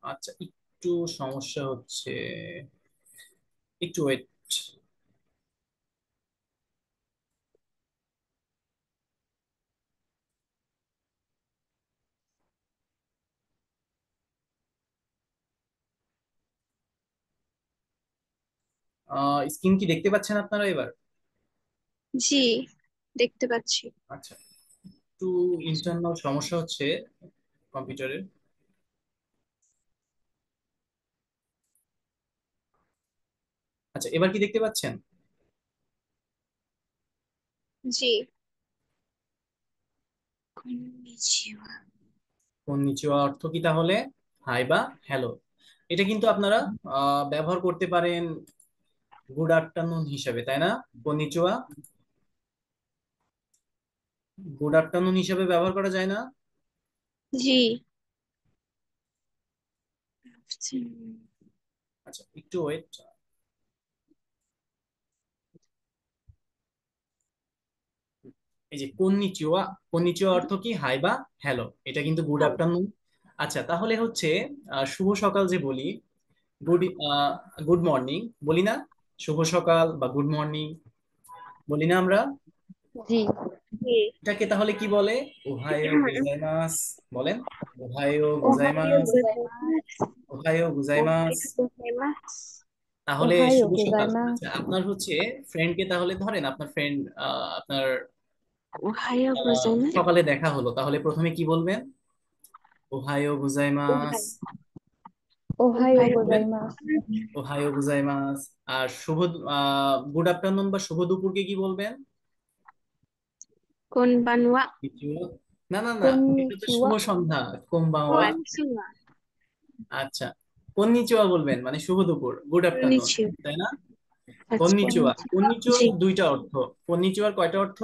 S1: আচ্ছা একটু সমস্যা হচ্ছে, একটু ওয়েট। স্ক্রিন কি দেখতে পাচ্ছেন আপনারা এবার?
S4: জি, দেখতে পাচ্ছি।
S1: আচ্ছা, একটু ইন্টারনাল সমস্যা হচ্ছে কম্পিউটারের। আচ্ছা, এবার কি দেখতে পাচ্ছেন?
S4: জি। কন্নিচিওয়া।
S1: কন্নিচিওয়া অর্থ কি তাহলে? হাই বা হ্যালো। এটা কিন্তু আপনারা ব্যবহার করতে পারেন গুড আফটারনুন হিসাবে, তাই না? কন্নিচিওয়া গুড আফটারনুন হিসাবে ব্যবহার করা যায় না?
S4: জি।
S1: আচ্ছা, একটু ওয়েট। এই যে কন্নিচিওয়া, কন্নিচিওয়া অর্থ কি? হাই বা হ্যালো। এটা কিন্তু গুড আফটারনুন। আচ্ছা, তাহলে হচ্ছে শুভ সকাল যে বলি, গুড গুড মর্নিং বলি না? শুভ সকাল বা গুড মর্নিং বলি না আমরা?
S2: জি।
S4: জি।
S1: এটাকে তাহলে কি বলে? ওহাইও গোজাইমাস বলেন। ওহাইও
S2: ওহাইও
S1: গোজাইমাস।
S2: গোজাইমাস।
S1: ওহাইও গোজাইমাস। তাহলে
S2: ওহাইও
S1: শুভ সকাল।
S2: গোজাইমাস।
S1: আচ্ছা, আপনার হচ্ছে ফ্রেন্ডকে তাহলে ধরেন, আপনার ফ্রেন্ড আপনার
S4: ওহাইও গোজাইমাস।
S1: সকালে দেখা হলো, তাহলে প্রথমে কি বলবেন? ওহাইও গোজাইমাস
S2: ওহাইও
S4: ওহাইও
S1: বলবেন।
S2: গোজাইমাস।
S1: ওহাইও গোজাইমাস। আর শুভ গুড আফটারনুন বা শুভ দুপুরকে কি বলবেন?
S4: কনবানওয়া।
S1: কন্নিচিওয়া। না না না, এটা তো শুভ
S2: কন্নিচিওয়া।
S1: সন্ধ্যা,
S4: ও
S1: কোম্বাওয়া।
S4: আচ্ছা।
S1: আচ্ছা, কন্নিচিওয়া বলবেন মানে শুভ দুপুর, গুড আফটারনুন,
S4: কন্নিচিওয়া।
S1: তাই না?
S4: আচ্ছা।
S1: কন্নিচিওয়া, কন্নিচিওয়ার
S4: জি।
S1: দুইটা অর্থ। কন্নিচিওয়ার কয়টা অর্থ?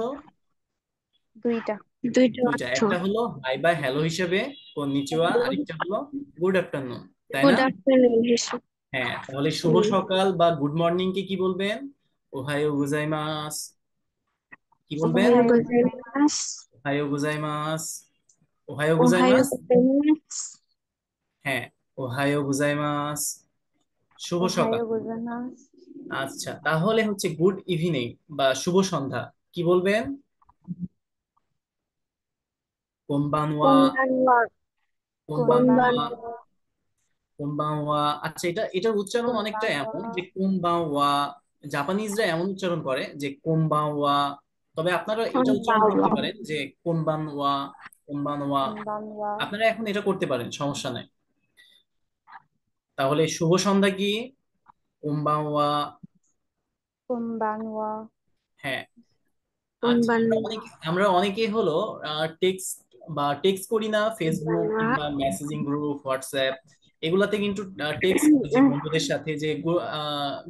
S2: দুইটা।
S4: দুইটা
S1: দুইটা।
S4: অর্থ।
S1: একটা হলো হাই বা হ্যালো হিসেবে, কন্নিচিওয়া, আরেকটা হলো গুড আফটারনুন, তাই না?
S4: গুড আফটারনুন হেসু।
S1: হ্যাঁ, তাহলে শুভ সকাল বা গুড মর্নিং কে কি বলবেন? ওহায়ো গোজাইমাস। কি বলবেন?
S4: ওহায়ো
S2: ওহাইও গোজাইমাস।
S4: গোজাইমাস।
S1: ওহায়ো গোজাইমাস। ওহায়ো
S4: ওহায়ো
S1: গোজাইমাস।
S4: গোজাইমাস।
S1: হ্যাঁ, ওহায়ো গোজাইমাস, শুভ সকাল।
S2: ওহাইও গোজাইমাস।
S1: আচ্ছা, তাহলে হচ্ছে গুড ইভিনিং বা শুভ সন্ধ্যা কি বলবেন? কোনবানওয়া।
S4: কোনবানওয়া।
S1: কোনবানওয়া।
S4: কোনবানওয়া।
S1: কোনবানওয়া। আচ্ছা, এটার উচ্চারণ অনেকটা এমন
S2: কোনবানওয়া।
S1: যে কোনবানওয়া। জাপানিজরা এমন উচ্চারণ করে যে কোনবানওয়া। তবে আপনারা এটা উচ্চারণ করতে
S4: কোনবানওয়া।
S1: পারেন যে কোনবানওয়া। কোনবানওয়া।
S2: কোনবানওয়া।
S1: আপনারা এখন এটা করতে পারেন, সমস্যা নাই। তাহলে শুভ সন্ধ্যা কি? কোনবানওয়া।
S2: কোনবানওয়া।
S1: হ্যাঁ। আচ্ছা, আমরা
S4: কোনবানওয়া।
S1: অনেকে আমরা অনেকে হলো টেক্সট টেক্সট করি না, ফেসবুক
S4: কোনবানওয়া।
S1: কিংবা মেসেজিং গ্রুপ, হোয়াটসঅ্যাপ, এগুলাতে কিন্তু টেক্সট করি যে বন্ধুদের সাথে যে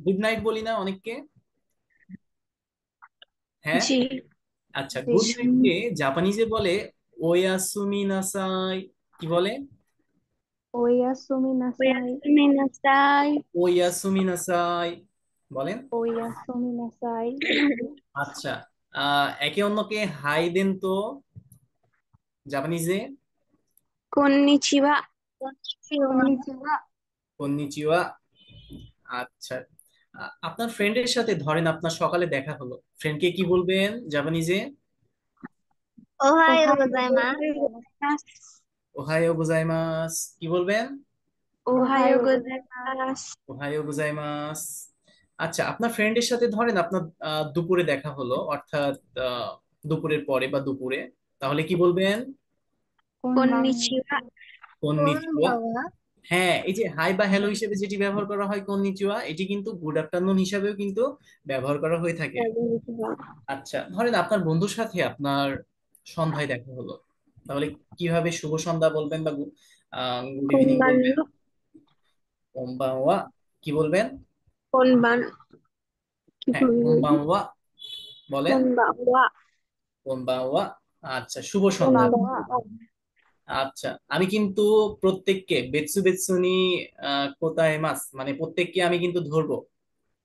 S1: গুড নাইট বলি না অনেককে। হ্যাঁ।
S4: জি।
S1: আচ্ছা,
S2: জি।
S1: গুড নাইট কে জাপানিজে বলে ওয়াসুমি নাসাই। কি বলে?
S2: ওয়াসুমি নাসাই।
S4: ওয়াসুমি নাসাই।
S1: ওয়াসুমি নাসাই বলেন।
S2: ওয়াসুমি নাসাই।
S1: আচ্ছা, একে অন্যকে হাই দেন তো জাপানিজে।
S4: কন্নিচিওয়া।
S2: কন্নিচিওয়া।
S1: কন্নিচিওয়া। আচ্ছা, আপনার ফ্রেন্ডের সাথে ধরেন আপনার সকালে দেখা হলো, ফ্রেন্ডকে কি বলবেন জাপানিজে?
S4: ওহায়ো
S2: ওহাইও গোজাইমাস।
S4: গোজাইমাস।
S1: ওহায়ো গোজাইমাস। কি বলবেন?
S4: ওহায়ো
S2: ওহাইও গোজাইমাস।
S4: গোজাইমাস।
S1: ওহায়ো গোজাইমাস। আচ্ছা, আপনার ফ্রেন্ডের সাথে ধরেন আপনার দুপুরে দেখা হলো, অর্থাৎ দুপুরের পরে বা দুপুরে, তাহলে কি বলবেন?
S2: কোনবান।
S4: কন্নিচিওয়া।
S1: কন্নিচিওয়া। হ্যাঁ, এই যে হাই বা হ্যালো হিসেবে যেটি ব্যবহার করা হয় কন্নিচিওয়া, এটি কিন্তু গুড আফটারনুন হিসাবেও কিন্তু ব্যবহার করা হয়ে থাকে। আচ্ছা, ধরেন আপনার বন্ধুর সাথে আপনার সন্ধ্যায় দেখা হলো, তাহলে কিভাবে শুভ সন্ধ্যা বলবেন বা গুড ইভিনিং বলবেন?
S4: কোনবানওয়া।
S1: কোনবানওয়া। কি বলবেন?
S4: কোনবান কি
S1: হ্যাঁ,
S4: বলবো?
S1: কোনবানওয়া বলেন।
S4: কোনবানওয়া।
S1: কোনবানওয়া। আচ্ছা, শুভ সন্ধ্যা।
S2: কোনবানওয়া।
S1: আচ্ছা, আমি কিন্তু প্রত্যেককে বেতসু বেতসুনি কোতায় মাস, মানে প্রত্যেককে আমি কিন্তু ধরবো,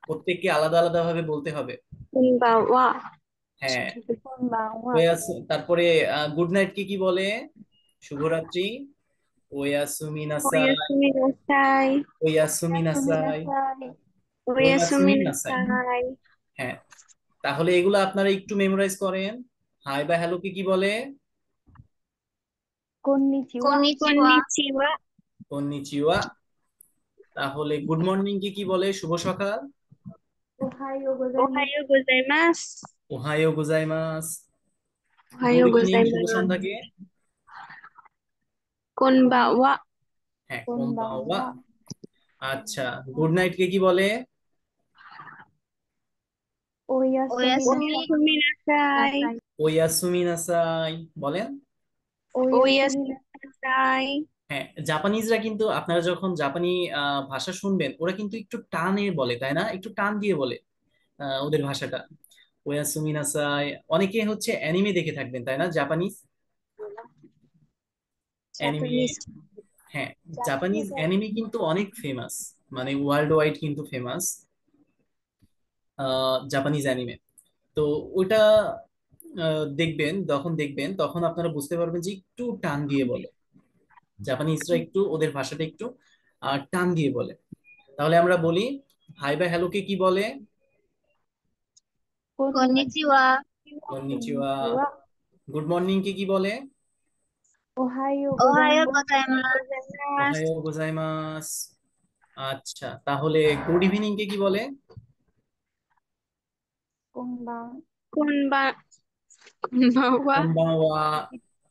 S1: প্রত্যেককে আলাদা আলাদা ভাবে বলতে হবে।
S4: কোনবানওয়া।
S1: হ্যাঁ।
S2: কোনবানওয়া।
S1: তারপরে গুড নাইট কে কি বলে? শুভরাত্রি। ওয়াসুমি নাসাই।
S4: ওয়াসুমি নাসাই।
S1: ওয়াসুমি
S2: ওয়াসুমি
S1: নাসাই।
S2: নাসাই।
S4: ওয়াসুমি
S1: ওয়াসুমি নাসাই।
S4: নাসাই।
S1: হ্যাঁ, তাহলে এগুলো আপনারা একটু মেমোরাইজ করেন। হাই বা হ্যালো কে কি বলে?
S2: কন্নিচিওয়া।
S4: কন্নিচিওয়া।
S1: কন্নিচিওয়া। তাহলে গুড মর্নিং কে কি বলে? শুভ সকাল।
S2: ওহাইও গোজাইমাস।
S4: ওহায়ো গোজাইমাস।
S1: ওহায়ো গোজাইমাস। গুড
S4: ওহায়ো
S1: ইভিনিং, শুভ
S4: গোজাইমাস।
S1: সন্ধ্যাকে?
S2: কোন
S4: কোনবানওয়া।
S1: হ্যাঁ, কোনবাওয়া।
S2: কোনবানওয়া।
S1: আচ্ছা, গুড নাইট কে কি বলে?
S2: ওয়াসুমি নাসাই।
S4: ওয়াসুমি নাসাই।
S1: ওয়াসুমি নাসাই বলেন।
S2: ওয়াসুমি
S4: ওয়াসুমি
S2: নাসাই।
S4: নাসাই।
S1: হ্যাঁ, জাপানিজরা কিন্তু আপনারা যখন জাপানি ভাষা শুনবেন, ওরা কিন্তু একটু টানে বলে, তাই না? একটু টান দিয়ে বলে ওদের ভাষাটা। ওয়াসুমি নাসাই। অনেকে হচ্ছে অ্যানিমে দেখে থাকবেন, তাই না? Japanese anime.
S4: জাপানিজ।
S1: হ্যাঁ, জাপানিজ
S2: জাপানিজ
S1: অ্যানিমে কিন্তু অনেক ফেমাস, মানে ওয়ার্ল্ড ওয়াইড কিন্তু ফেমাস জাপানিজ অ্যানিমে। তো ওটা দেখবেন, যখন দেখবেন তখন আপনারা বুঝতে পারবেন যে একটু টান দিয়ে বলে, জাপানিজরা একটু ওদের ভাষাটা একটু টান দিয়ে বলে। তাহলে আমরা বলি হাই বা হ্যালোকে কি বলে?
S2: কন্নিচিওয়া।
S1: কন্নিচিওয়া।
S2: কন্নিচিওয়া।
S1: গুড মর্নিং কে কি বলে?
S2: ওহাইও
S4: ওহায়ো
S2: গোজাইমাস।
S4: গোজাইমাস।
S1: ওহায়ো গোজাইমাস। আচ্ছা, তাহলে গুড ইভিনিং কে কি বলে?
S2: কোনবান।
S4: কোনবা কোনবাওয়া।
S1: কনবাওয়া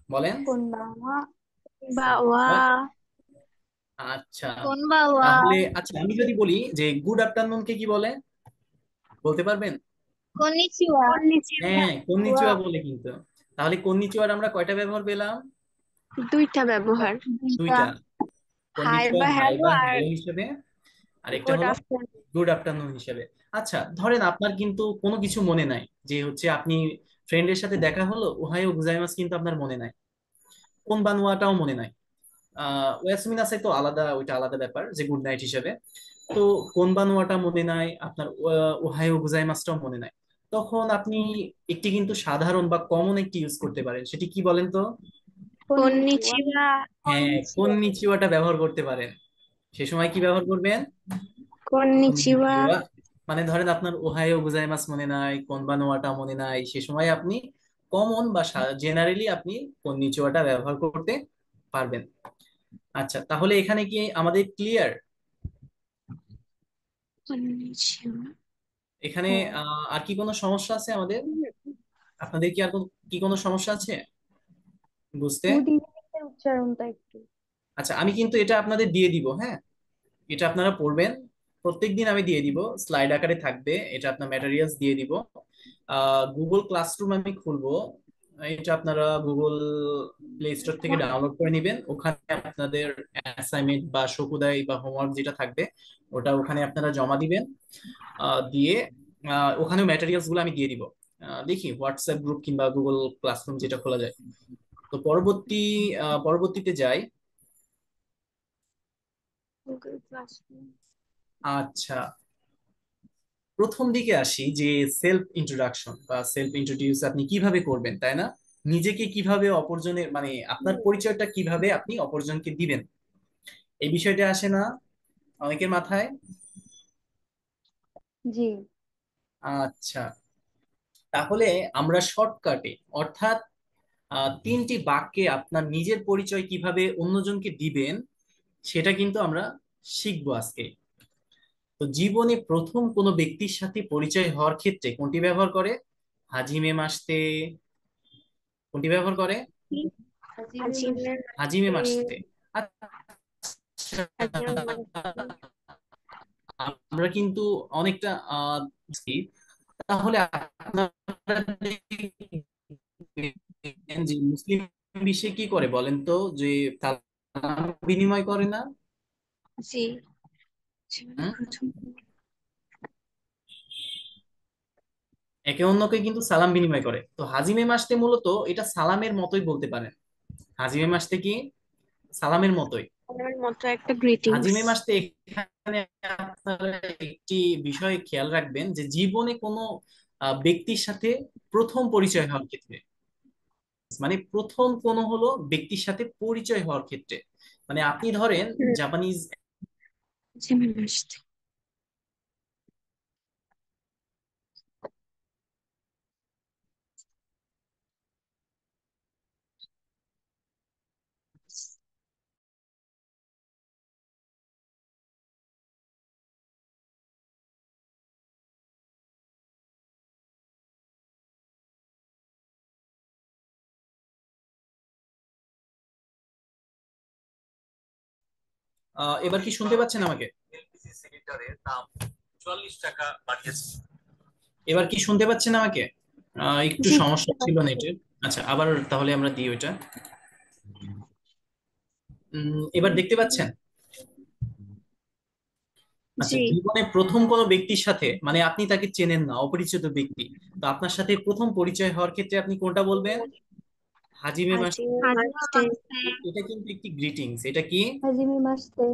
S1: বলেন।
S2: কোনবানওয়া।
S4: বাওয়া।
S1: আচ্ছা,
S4: কোনবাওয়া।
S1: তাহলে আচ্ছা আমি যদি বলি যে গুড আফটারনুন কে কি বলে, বলতে পারবেন?
S4: কন্নিচিওয়া। কন্নিচিওয়া।
S1: হ্যাঁ, কন্নিচিওয়া বলে কিন্তু। তাহলে কন্নিচিওয়ার আমরা কয়টা ব্যবহার পেলাম?
S4: দুইটা ব্যবহার।
S1: দুইটা।
S4: হাই
S1: কন্নিচিওয়া
S4: বা
S1: হাই
S4: হ্যালো
S1: বা
S4: আর
S1: হ্যালো হিসেবে, আরেকটা
S4: গুড
S1: হলো
S4: আফটারনুন।
S1: গুড আফটারনুন হিসেবে। আচ্ছা, ধরেন আপনার কিন্তু কোনো কিছু মনে নাই, যে হচ্ছে আপনি ফ্রেন্ডের সাথে দেখা হলো, ওহায়ো গোজাইমাস কিন্তু আপনার মনে নাই, কোন বানুয়াটাও মনে নাই। ইয়াসমিন আছে তো আলাদা, ওইটা আলাদা ব্যাপার যে গুড নাইট হিসেবে। তো কোনবানোয়াটা মনে নাই, আপনার ওহায়ো গোজাইমাসটাও মনে নাই, তখন আপনি একটি কিন্তু সাধারণ বা কমন একটি ইউজ করতে পারেন, সেটি কি বলেন তো?
S2: কন্নিচিওয়া।
S4: কন্নিচিওয়া।
S1: হ্যাঁ, কন্নিচিওয়াটা ব্যবহার করতে পারেন। সে সময় কি ব্যবহার করবেন?
S4: কন্নিচিওয়া।
S1: কন্নিচিওয়া। মানে ধরেন আপনার ওহায়ো গোজাইমাস মনে নাই, কোনবানোয়াটা মনে নাই, সে সময় আপনি কমন বা জেনারেলি আপনি কন্নিচিওয়াটা ব্যবহার করতে পারবেন। আচ্ছা, তাহলে এখানে কি আমাদের ক্লিয়ার?
S4: কন্নিচিওয়া।
S1: এখানে
S2: হ্যাঁ।
S1: আর কি কোনো সমস্যা আছে আমাদের? আপনাদের কি আর কি কোনো সমস্যা আছে বুঝতে?
S2: গুড ইভিনিং এর উচ্চারণটা একটু।
S1: আচ্ছা, আমি কিন্তু এটা আপনাদের দিয়ে দিব, হ্যাঁ, এটা আপনারা পড়বেন। প্রত্যেকদিন আমি দিয়ে দিব, স্লাইড আকারে থাকবে, এটা আপনার ম্যাটেরিয়ালস দিয়ে দিব। গুগল ক্লাসরুম আমি খুলবো, এটা আপনারা গুগল প্লে স্টোর থেকে ডাউনলোড করে নেবেন। ওখানে আপনাদের অ্যাসাইনমেন্ট বা শকুদাই বা হোমওয়ার্ক যেটা থাকবে ওটা ওখানে আপনারা জমা দিবেন। দিয়ে ওখানে ম্যাটেরিয়ালস গুলো আমি দিয়ে দিব। দেখি হোয়াটসঅ্যাপ গ্রুপ কিংবা গুগল ক্লাসরুম যেটা খোলা যায়। তো পরবর্তীতে যাই।
S4: Google classroom.
S1: আচ্ছা, প্রথম দিকে আসি যে সেলফ ইন্ট্রোডাকশন বা সেলফ ইন্ট্রোডিউস আপনি কিভাবে করবেন, তাই না? নিজেকে কিভাবে অপরজনের মানে আপনার পরিচয়টা কিভাবে আপনি অপরজনকে দিবেন, এই বিষয়টা আসে না অনেকের মাথায়?
S2: জি।
S1: আচ্ছা, তাহলে আমরা শর্টকাটে, অর্থাৎ 3টি বাক্যে আপনার নিজের পরিচয় কিভাবে অন্যজনকে দিবেন সেটা কিন্তু আমরা শিখবো আজকে। তো জীবনে প্রথম কোনো ব্যক্তির সাথে পরিচয় হওয়ার ক্ষেত্রে কোনটি ব্যবহার করে? হাজিমে মাসতে। কোনটি ব্যবহার করে?
S4: হাজিমের
S1: হাজিমে
S4: মাঝে।
S1: মাসতে। আচ্ছা,
S4: হাজিমের মাঝে।
S1: আমরা কিন্তু অনেকটা জি, তাহলে আপনারা দেখবেন যে মুসলিম বিশ্বে কি করে বলেন তো, যে সালাম বিনিময় করে না?
S4: জি। জীবনের
S1: হুম?
S4: প্রথম।
S1: একে অন্যকে কিন্তু সালাম বিনিময় করে। তো হাজিমে মাসতে মূলত এটা সালামের মতোই বলতে পারেন। হাজিমে মাসতে কি সালামের মতোই।
S4: আমার মতো একটা গ্রিটিংস।
S1: হাজিমে মাসতে এখানে আপনারা একটি বিষয় খেয়াল রাখবেন যে জীবনে কোনো ব্যক্তির সাথে প্রথম পরিচয় হওয়ার ক্ষেত্রে, মানে প্রথম কোনো হলো ব্যক্তির সাথে পরিচয় হওয়ার ক্ষেত্রে, মানে আপনি ধরেন জাপানিজ।
S4: হাজিমের মাঝে।
S1: এবার কি শুনতে পাচ্ছেন আমাকে? এবার কি শুনতে পাচ্ছেন আমাকে? একটু
S4: জি,
S1: সমস্যা
S4: শুনতে
S1: ছিল
S4: পাচ্ছি।
S1: নেটের। আচ্ছা, আবার তাহলে আমরা দিই ওইটা। এবার দেখতে পাচ্ছেন? আচ্ছা,
S4: জি।
S1: জীবনে প্রথম কোনো ব্যক্তির সাথে, মানে আপনি তাকে চেনেন না, অপরিচিত ব্যক্তি, তো আপনার সাথে প্রথম পরিচয় হওয়ার ক্ষেত্রে আপনি কোনটা বলবেন? হাজিমে মাস।
S4: হাজিমের মাঝে।
S1: এটা কিন্তু একটি গ্রিটিংস, এটা কি?
S2: হাজিমে মাসতে।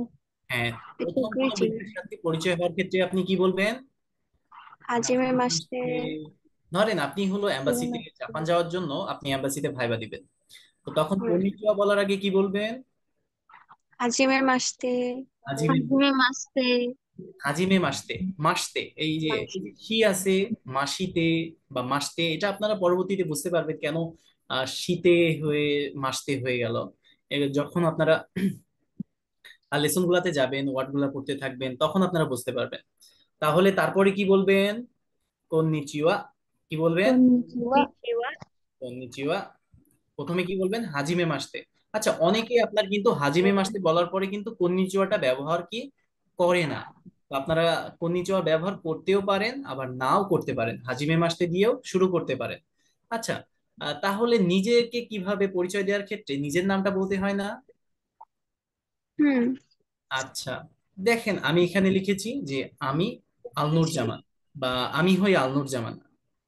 S1: হ্যাঁ,
S4: একটা
S1: প্রথম কোনো
S4: গ্রিটিং।
S1: ব্যক্তির সাথে পরিচয় হওয়ার ক্ষেত্রে আপনি কি বলবেন?
S4: হাজিমের
S1: হাজিমে
S4: মাঝে।
S1: মাসতে। ধরেন আপনি হলো
S2: হাজিমে
S1: এম্বাসিতে
S2: মাসতে।
S1: জাপান যাওয়ার জন্য আপনি এম্বাসিতে ভাইবা দিবেন, তো তখন কনিচিওয়া বলার আগে কি বলবেন?
S4: হাজিমের মাঝে।
S1: হাজিমে।
S4: হাজিমের মাঝে।
S1: হাজিমে মাসতে। মাসতে, এই যে শি আছে, মাসিতে বা মাসতে, এটা আপনারা পরবর্তীতে বুঝতে পারবেন কেন শীতে হয়ে মাসতে হয়ে গেল। যখন আপনারা লেসন গুলাতে যাবেন, ওয়ার্ড গুলা পড়তে থাকবেন, তখন আপনারা বুঝতে পারবেন। তাহলে তারপরে কি বলবেন? কন্নিচিওয়া। কি বলবেন?
S2: কন্নিচিওয়া।
S1: কন্নিচিওয়া। প্রথমে কি বলবেন? হাজিমে মাসতে। আচ্ছা, অনেকে আপনার কিন্তু হাজিমে মাসতে বলার পরে কিন্তু কন্নিচিওয়াটা ব্যবহার কি করে না। তো আপনারা কন্নিচিওয়া ব্যবহার করতেও পারেন, আবার নাও করতে পারেন, হাজিমে মাসতে দিয়েও শুরু করতে পারেন। আচ্ছা, তাহলে নিজেকে কিভাবে পরিচয় দেওয়ার ক্ষেত্রে নিজের নামটা বলতে হয় না?
S4: হুম।
S1: আচ্ছা, দেখেন আমি এখানে লিখেছি যে আমি আলনুর জামান, বা আমি হই আলনুর জামান,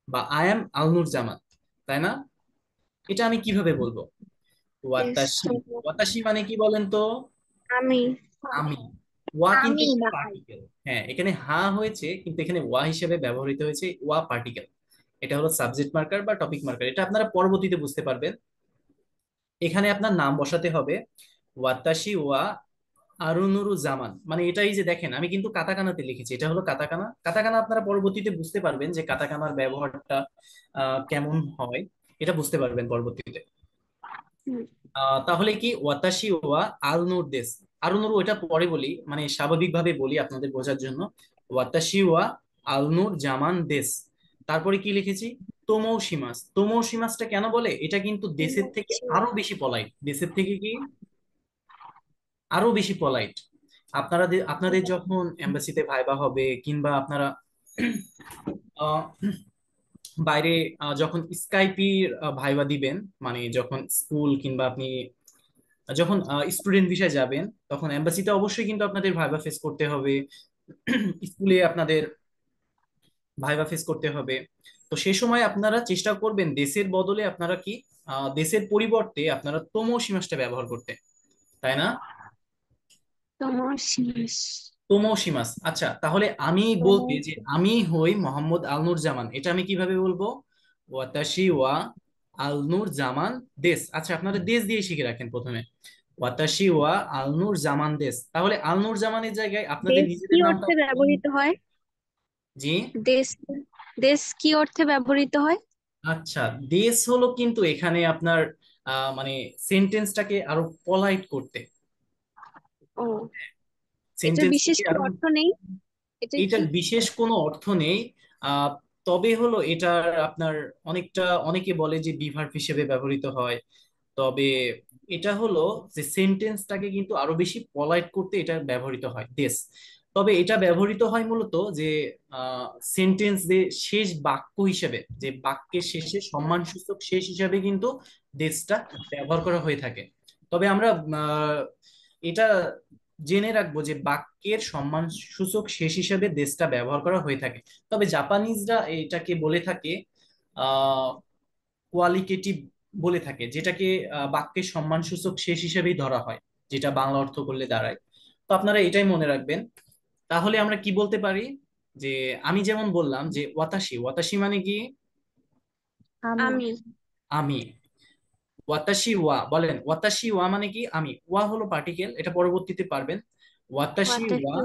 S1: বা আই এম আলনুর জামান, তাই না? এটা আমি কিভাবে বলবো?
S4: দেশ
S1: ওয়াতাশি।
S4: তোমো।
S1: ওয়াতাশি মানে কি বলেন তো?
S4: আমি।
S1: আমি। ওয়া কিন্তু
S2: আমি
S1: এখানে
S2: না আই।
S1: পার্টিকেল। হ্যাঁ, এখানে হা হয়েছে কিন্তু এখানে ওয়া হিসেবে ব্যবহৃত হয়েছে ওয়া পার্টিকেল। এটা হলো সাবজেক্ট মার্কার বা টপিক মার্কার, এটা আপনারা পরবর্তীতে বুঝতে পারবেন। এখানে আপনার নাম বসাতে হবে ওয়াতাশি ওয়া আরুনুরু জামান, মানে এটাই যে দেখেন আমি কিন্তু কাতাকানাতে লিখেছি, এটা হলো কাতাকানা। কাতাকানা আপনারা পরবর্তীতে বুঝতে পারবেন যে কাতাকানার ব্যবহারটা কেমন হয়, এটা বুঝতে পারবেন পরবর্তীতে।
S4: হুম।
S1: তাহলে কি ওয়াতাশি ওয়া আলনুর দেশ, আরুনুর ওইটা পরে বলি, মানে স্বাভাবিকভাবে বলি আপনাদের বোঝার জন্য। ওয়াতাশি ওয়া আলনুর জামান দেশ। তারপরে কি লিখেছি? তোমোশিমাস। তোমোশিমাসটা কেন বলে? এটা কিন্তু দেশের থেকে আরো বেশি পলাইট, দেশের থেকে কি আরো বেশি পলাইট। আপনাদের যখন এম্বাসিতে ভাইবা হবে কিংবা আপনারা আহ, বাইরে যখন স্কাইপি ভাইবা দিবেন, মানে যখন স্কুল কিংবা আপনি যখন স্টুডেন্ট ভিসায় যাবেন, তখন এম্বাসিতে অবশ্যই কিন্তু আপনাদের ভাইবা ফেস করতে হবে। স্কুলে আপনাদের ভাইবা ফেস করতে হবে। তো সেই সময় আপনারা চেষ্টা করবেন দেশের বদলে আপনারা কি দেশের পরিবর্তে আপনারা তোমোশিমাসটা ব্যবহার করতে, তাই না?
S4: তোমোশিমাস।
S1: তোমোশিমাস। আচ্ছা, তাহলে আমি
S2: তোমো।
S1: বলতে যে আমি হই মোহাম্মদ আলনুর জামান, এটা আমি কিভাবে বলবো? ওয়াতাশি ওয়া আলনুর জামান দেশ। আচ্ছা, আপনারা দেশ দিয়ে শিখে রাখেন প্রথমে, ওয়াতাশি ওয়া আলনুর জামান দেশ। তাহলে আলনুর জামানের জায়গায় আপনাদের
S4: দেশ কি
S1: নিজেদের নামটা
S4: অর্থে ব্যবহৃত হয়?
S1: জি।
S4: দেশ, দেশ কি অর্থে ব্যবহৃত হয়?
S1: আচ্ছা, দেশ হলো কিন্তু এখানে আপনার মানে সেন্টেন্সটাকে আরো পলাইট করতে,
S4: ও, এটার বিশেষ
S1: সেন্টেন্সটাকে
S4: কি
S1: আরো,
S4: অর্থ নেই? এটা কি?
S1: এটার বিশেষ কোনো অর্থ নেই। আহ তবে হলো এটার আপনার অনেকটা, অনেকে বলে যে বিভার্ব হিসেবে ব্যবহৃত হয়। তবে এটা হলো যে সেন্টেন্সটাকে কিন্তু আরো বেশি পলাইট করতে এটা ব্যবহৃত হয় দেশ। তবে এটা ব্যবহৃত হয় মূলত যে সেন্টেন্স যে শেষ বাক্য হিসেবে, যে বাক্যের শেষে সম্মানসূচক শেষ হিসাবে কিন্তু দেশটা ব্যবহার করা হয়ে থাকে। তবে আমরা এটা জেনে রাখবো যে বাক্যের সম্মানসূচক শেষ হিসেবে দেশটা ব্যবহার করা হয়ে থাকে। তবে জাপানিজরা এটাকে বলে থাকে কোয়ালিটেটিভ বলে থাকে, যেটাকে বাক্যের সম্মানসূচক শেষ হিসেবেই ধরা হয়, যেটা বাংলা অর্থ করলে দাঁড়ায়। তো আপনারা এটাই মনে রাখবেন। তাহলে আমরা কি বলতে পারি? যে আমি যেমন বললাম যে ওয়াতাশি, ওয়াতাশি মানে কি?
S2: আমি।
S4: আমি।
S1: আমি। ওয়াতাশি ওয়া, বলেন ওয়াতাশি ওয়া মানে কি? আমি। ওয়া হলো পার্টিকেল, এটা পরবর্তীতে পারবেন। ওয়াতাশি ওয়া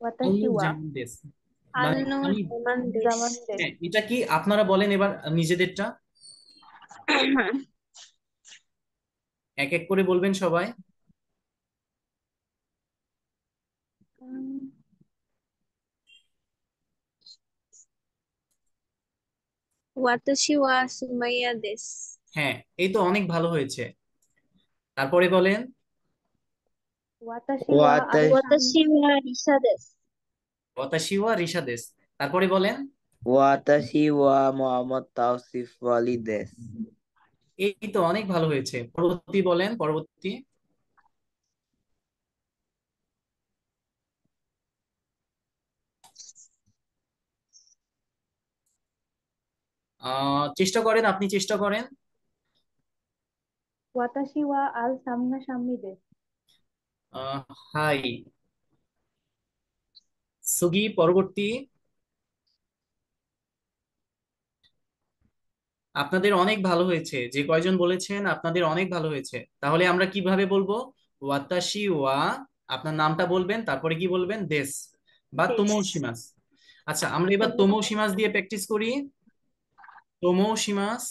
S4: ওয়াতাশি ওয়া
S2: ওয়াতাশি
S1: আলনুর
S2: ওয়া
S1: জামান দেশ, মানে
S4: আলনুর
S1: আমি।
S4: জামান দেশ।
S2: জামান দেশ।
S1: হ্যাঁ, এটা কি আপনারা বলেন এবার নিজেদেরটা এক এক করে বলবেন সবাই।
S4: উম, ওয়াতাশি ওয়া সুমাইয়া দেশ।
S1: হ্যাঁ, এই তো অনেক ভালো হয়েছে। তারপরে বলেন
S2: ওয়াতাশি ওয়া আল
S3: ওয়াতাশি
S4: ওয়াতাশি ওয়া রিসা দেশ।
S1: ওয়াতাশি ওয়া রিশা দেশ। তারপরে বলেন
S3: ওয়াতাশি ওয়া মোহাম্মদ তাওসিফ আলী দেশ।
S1: এই তো অনেক ভালো হয়েছে। পরবর্তী বলেন, পরবর্তী। চেষ্টা করেন, আপনি চেষ্টা করেন।
S2: ওয়াতাশি ওয়া আল সামনা সামনি দেশ।
S1: হাই সুগি, পরবর্তী। আপনাদের অনেক ভালো হয়েছে, যে কয়জন বলেছেন আপনাদের অনেক ভালো হয়েছে। তাহলে আমরা কিভাবে বলবো? ওয়াতাশি ওয়া, আপনার নামটা বলবেন, তারপরে কি বলবেন? দেশ বা
S4: দেশ।
S1: তোমোশিমাস। আচ্ছা, আমরা এবার
S4: তোমো।
S1: তোমোশিমাস দিয়ে প্র্যাকটিস করি। তোমোশিমাস।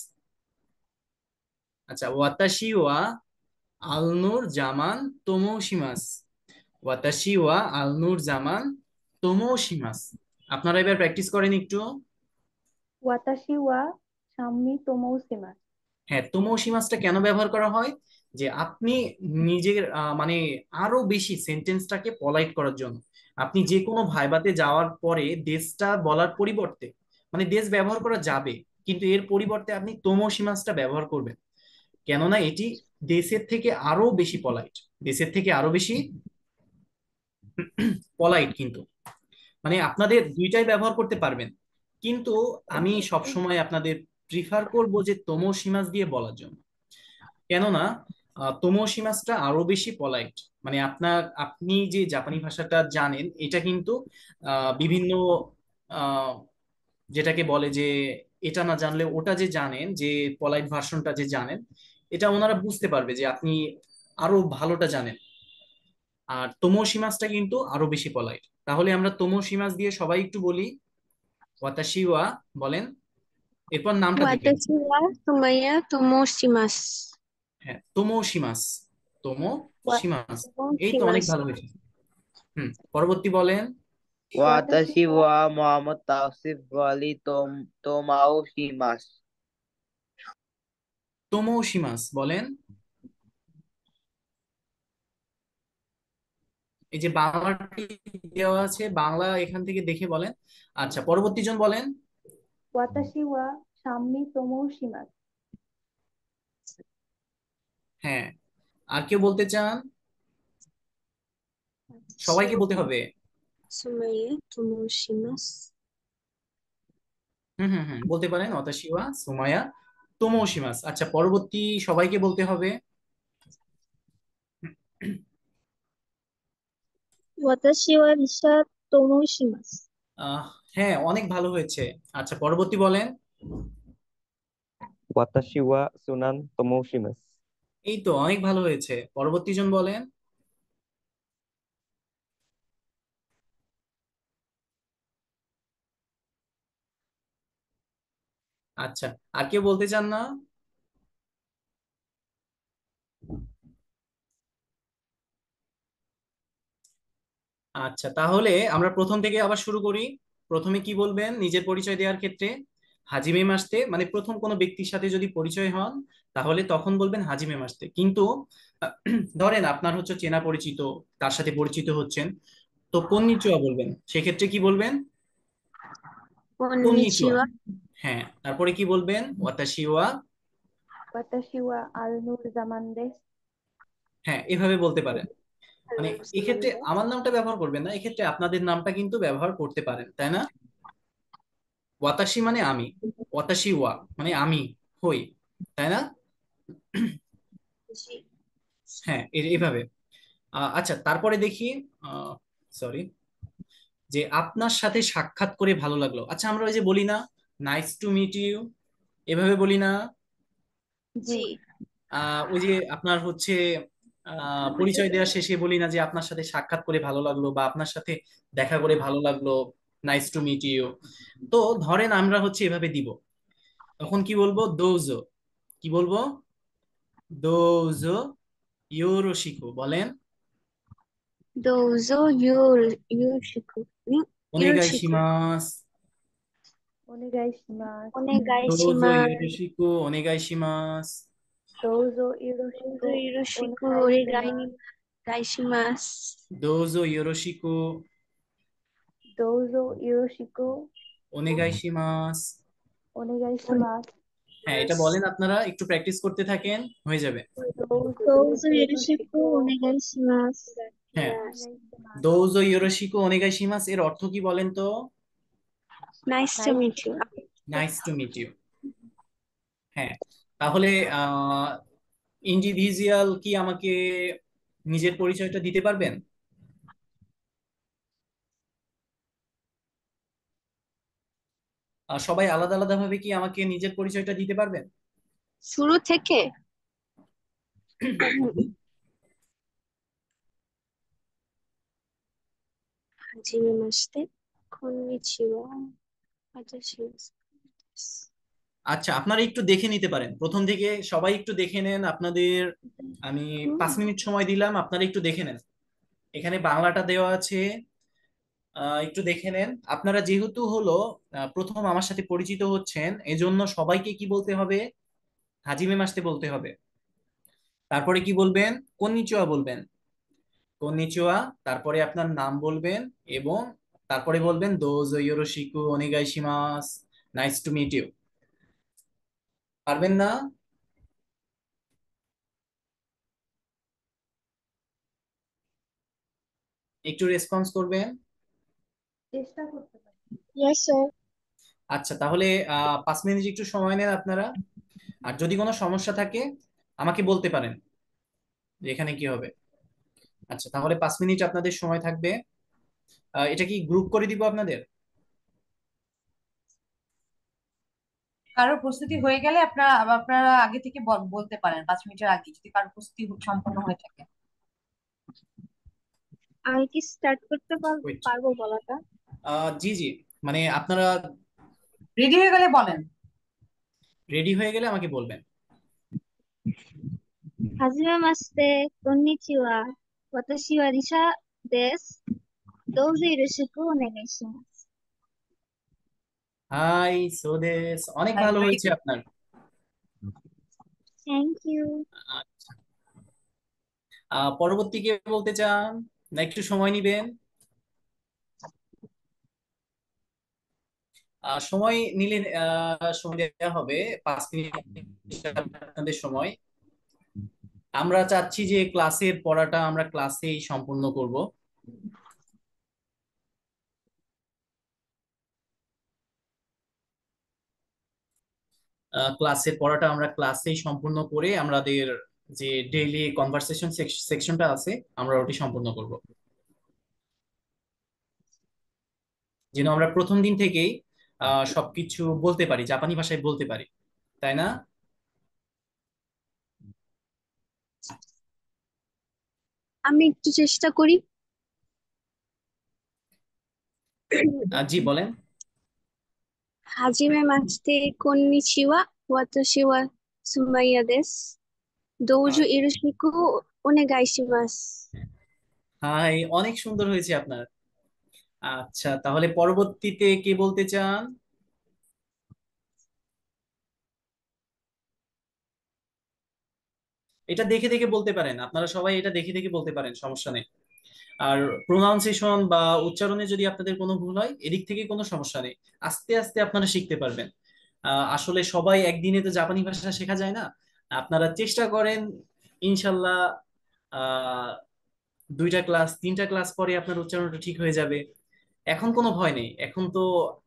S1: আচ্ছা, ওয়াতাশি ওয়া আলনুর জামান তোমোশিমাস। ওয়াতাশি ওয়া আলনুর জামান তোমোশিমাস। আপনারা এবার প্র্যাকটিস করেন একটু।
S2: ওয়াতাশি ওয়া সাম্মি তোমৌসিমা।
S1: হ্যাঁ, তোমোশিমাসটা কেন ব্যবহার করা হয়? যে আপনি নিজের মানে আরো বেশি সেন্টেন্সটাকে পলাইট করার জন্য, আপনি যে কোনো ভাইবাতে যাওয়ার পরে দেশটা বলার পরিবর্তে, মানে দেশ ব্যবহার করা যাবে কিন্তু এর পরিবর্তে আপনি তোমোশিমাসটা ব্যবহার করবেন। কেননা এটি দেশের থেকে আরো বেশি পলাইট, দেশের থেকে আরো বেশি পলাইট কিন্তু, মানে আপনাদের দুইটাই ব্যবহার করতে পারবেন। কিন্তু আমি সবসময় আপনাদের প্রিফার করব যে তোমোশিমাস দিয়ে বলার জন্য। কেননা তোমোশিমাসটা আরো বেশি পলাইট। মানে আপনি যে জাপানি ভাষাটা জানেন এটা কিন্তু বিভিন্ন আহ, যেটাকে বলে যে এটা না জানলে ওটা যে জানেন, যে পলাইট ভার্সনটা যে জানেন, এটা ওনারা বুঝতে পারবে যে আপনি আরো ভালোটা জানেন। আর তোমোশিমাসটা কিন্তু আরো বেশি পলাইট। তাহলে আমরা তোমোশিমাস দিয়ে সবাই একটু বলি। ওয়াতাশি ওয়া বলেন, এরপর নামটা দিবেন।
S4: ওয়াতাশি ওয়া সুমাইয়া তোমোশিমাস।
S1: হ্যাঁ, তোমোশিমাস, তোমোশিমাস। এই তো অনেক
S4: ওয়াতাশিমাস।
S1: ভালো হয়েছে। পরবর্তী বলেন।
S2: ওয়াতাশি
S3: ওয়াতাশি
S2: ওয়া
S3: ওয়া মোহাম্মদ তাওসিফ ওয়ালি তোমাও শিমাস।
S1: তোমোশিমাস বলেন। এই যে বাংলাটি দেওয়া আছে, বাংলা এখান থেকে দেখে বলেন। আচ্ছা, পরবর্তী জন বলেন।
S2: ওয়াতাশি ওয়া সাম্মি তোমোশিমাস।
S1: হ্যাঁ, আর কেউ বলতে চান?
S4: ওয়াতাশি
S1: সবাইকে বলতে হবে।
S4: সুমাইয়া তোমোশিমাস।
S1: হুম হুম হুম, বলতে পারেন অতাশিওয়া সুমায়া তোমোশিমাস। আচ্ছা, পরবর্তী সবাইকে বলতে হবে।
S4: ওয়াতাশি ওয়া রিসা তোমোশিমাস।
S1: আহ হ্যাঁ, অনেক ভালো হয়েছে। আচ্ছা, পরবর্তী বলেন।
S6: ওয়াতাশি ওয়া সুনান তোমোশিমাস।
S1: এই তো অনেক ভালো হয়েছে। পরবর্তী জন বলেন। আচ্ছা, আর কেউ বলতে চান না? আচ্ছা, তাহলে আমরা প্রথম থেকে আবার শুরু করি। প্রথমে কি বলবেন নিজের পরিচয় দেওয়ার ক্ষেত্রে? হাজিমে মাসতে, মানে প্রথম কোনো ব্যক্তির সাথে যদি পরিচয় হন তাহলে তখন বলবেন হাজিমে মাসতে। কিন্তু আহ, ধরেন আপনার হচ্ছে চেনা পরিচিত, তার সাথে পরিচিত হচ্ছেন, তো কন্নিচিওয়া বলবেন। সেক্ষেত্রে কি বলবেন? কন্নিচিওয়া।
S4: কন্নিচিওয়া।
S1: হ্যাঁ, তারপরে কি বলবেন? ওয়াতাশি ওয়া।
S2: ওয়াতাশি ওয়া আল নূর জামান দেশ।
S1: হ্যাঁ, এভাবে বলতে পারেন। মানে এক্ষেত্রে
S4: আলহামদুলিল্লাহ।
S1: আমার নামটা ব্যবহার করবেন না, এক্ষেত্রে আপনাদের নামটা কিন্তু ব্যবহার করতে পারেন, তাই না? ওয়াতাশি মানে আমি, ওয়াতাশি ওয়া মানে আমি হই, তাই না?
S4: জি।
S1: হ্যাঁ, এভাবে। আচ্ছা, তারপরে দেখি। সরি, যে আপনার সাথে সাক্ষাৎ করে ভালো লাগলো। আচ্ছা, আমরা ওই যে বলি না নাইস টু মিট ইউ, এভাবে বলি না?
S2: জি।
S4: জি।
S1: ওই যে আপনার হচ্ছে পরিচয় দেওয়ার শেষে বলি না যে আপনার সাথে সাক্ষাৎ করে ভালো লাগলো বা আপনার সাথে দেখা করে ভালো লাগলো, নাইস টু মিট ইউ। তো ধরেন আমরা হচ্ছে এভাবে দিব, তখন কি বলবো? দোজো। কি বলবো? দোজো ইয়োরোশিকো বলেন।
S4: দোজো ইয়োশিকু। ইয়োশিকু।
S1: ওনেগাইশিমাস।
S2: ওনেগাইশিমাস।
S1: দোজো
S4: ওনেগাইশিমাস।
S1: ইয়োরোশিকো ওনেগাইশিমাস।
S2: দোজো
S4: দোজো
S2: ইরোশিকো
S4: ইয়োশিকু
S2: ওনেগাইশিমাস।
S4: গাইশিমাস।
S1: দোজো ইয়োরোশিকো
S2: দোজো ইরোশিকো
S1: ওনেগাইশিমাস।
S2: ওনেগাইশিমাস।
S1: হ্যাঁ, এটা বলেন, আপনারা একটু প্র্যাকটিস করতে থাকেন, হয়ে যাবে।
S2: দোজো
S4: দোজো ইয়োশিকু
S2: ইরোশিকো
S4: ওনেগাইশিমাস।
S1: হ্যাঁ,
S2: ওনেগাইশিমাস।
S1: দোজো ইয়োরোশিকো ওনেগাইশিমাস এর অর্থ কি বলেন তো?
S4: Nice to
S2: nice
S4: meet
S2: to
S4: you.
S2: Meet you.
S1: Nice to meet you. হ্যাঁ, তাহলে আহ ইন্ডিভিজুয়াল কি আমাকে নিজের পরিচয়টা দিতে পারবেন? সবাই আলাদা আলাদা ভাবে কি আমাকে নিজের পরিচয়টা দিতে পারবেন?
S4: শুরু থেকে। হাজিমে মাসতে। কন্নিচিওয়া। ওয়াতাশি ওয়া
S1: আচ্ছা, আপনারা একটু দেখে নিতে পারেন প্রথম থেকে, সবাই একটু দেখে নেন আপনাদের। আমি 5 মিনিট সময় দিলাম, আপনারা একটু দেখে নেন। এখানে বাংলাটা দেওয়া আছে, একটু দেখে নেন। আপনারা যেহেতু হলো প্রথম আমার সাথে পরিচিত হচ্ছেন, এজন্য সবাইকে কি বলতে হবে? হাজিমে মাসতে বলতে হবে। তারপরে কি বলবেন? কন্নিচিওয়া বলবেন। কন্নিচিওয়া, তারপরে আপনার নাম বলবেন, এবং তারপরে বলবেন দোজো ইয়োরোশিকু ওনেগাইশিমাস, নাইস টু মিট ইউ। পারবেন না? একটু রেসপন্স করবেন।
S2: চেষ্টা করতে পারি।
S4: Yes sir.
S1: আচ্ছা, তাহলে 5 মিনিট একটু সময় নেন আপনারা। আর যদি কোনো সমস্যা থাকে আমাকে বলতে পারেন যে এখানে কি হবে। আচ্ছা, তাহলে 5 মিনিট আপনাদের সময় থাকবে। এটা কি গ্রুপ করে দিব আপনাদের?
S5: কারোর প্রস্তুতি হয়ে গেলে আপনারা আগে থেকে বলতে পারেন, 5 মিনিটের আগে যদি কারোর প্রস্তুতি সম্পন্ন হয়ে থাকে।
S4: আমি কি স্টার্ট করতে
S1: ওয়েট।
S4: পারবো বলাটা?
S1: জি জি, মানে আপনারা
S5: রেডি হয়ে গেলে বলেন।
S1: রেডি হয়ে গেলে আমাকে বলবেন।
S4: はじめまして、こんにちは。私はリサです。どうぞよろしくお願いします。
S1: হাই সোদেস, অনেক ভালো
S5: ভেরি
S1: হয়েছে
S5: গুড।
S1: আপনার।
S4: Thank you.
S1: আচ্ছা, পরবর্তী কে বলতে চান, না একটু সময় নিবেন? সময় নিলে সময় দেওয়া হবে 5 মিনিট আপনাদের সময়। আমরা চাচ্ছি যে ক্লাসের পড়াটা আমরা ক্লাসেই সম্পূর্ণ করব। ক্লাসের পড়াটা আমরা ক্লাসেই সম্পূর্ণ করে আমাদের যে ডেইলি কনভারসেশন সেকশনটা আছে আমরা ওটি সম্পূর্ণ করব, যেন আমরা প্রথম দিন থেকেই সবকিছু বলতে পারি, জাপানি ভাষায় বলতে পারি, তাই না?
S4: আমি একটু চেষ্টা করি।
S1: জি বলেন।
S4: はじめまして、こんにちは。私はスマイヤです。どうぞよろしくお願いします。
S1: হাই, অনেক সুন্দর হয়েছে আপনার। আচ্ছা, তাহলে পরবর্তীতে কে বলতে চান? এটা দেখে দেখে বলতে পারেন, আপনারা সবাই এটা দেখে দেখে বলতে পারেন, সমস্যা নেই। আর প্রোনাউন্সিয়েশন বা উচ্চারণে যদি আপনাদের কোনো ভুল হয়, এদিক থেকে কোনো সমস্যা নেই। আস্তে আস্তে আপনারা শিখতে পারবেন। আসলে সবাই একদিনে তো জাপানি ভাষা শেখা যায় না। আপনারা চেষ্টা করেন, ইনশাল্লাহ আহ 2টা ক্লাস 3টা ক্লাস পরে আপনার উচ্চারণটা ঠিক হয়ে যাবে। এখন কোনো ভয় নেই, এখন তো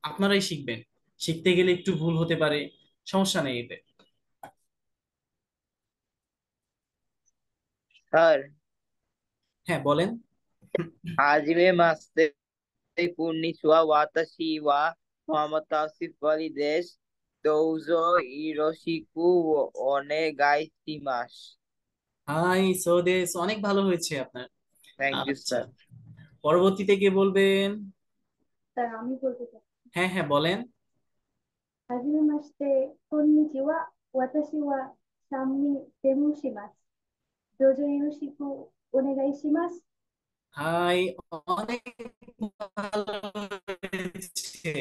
S1: আপনারাই শিখবেন। শিখতে গেলে একটু ভুল হতে পারে, সমস্যা নেই এতে।
S3: স্যার,
S1: হ্যাঁ বলেন।
S3: はじめまして、こんにちは。私はモハメドタウシフアリです。どうぞよろしくお願いします。
S1: হাই সোদেস, অনেক ভালো হয়েছে আপনার।
S3: থ্যাংক ইউ
S1: আচ্ছা,
S3: স্যার।
S1: পরবর্তীতে কে বলবেন?
S2: স্যার আমি বলতে চাই।
S1: হ্যাঁ হ্যাঁ বলেন।
S2: はじめまして、こんにちは。私はサンミテムシマス。どうぞよろしくお願いします。
S1: হাই, অনেক ভালো হয়েছে।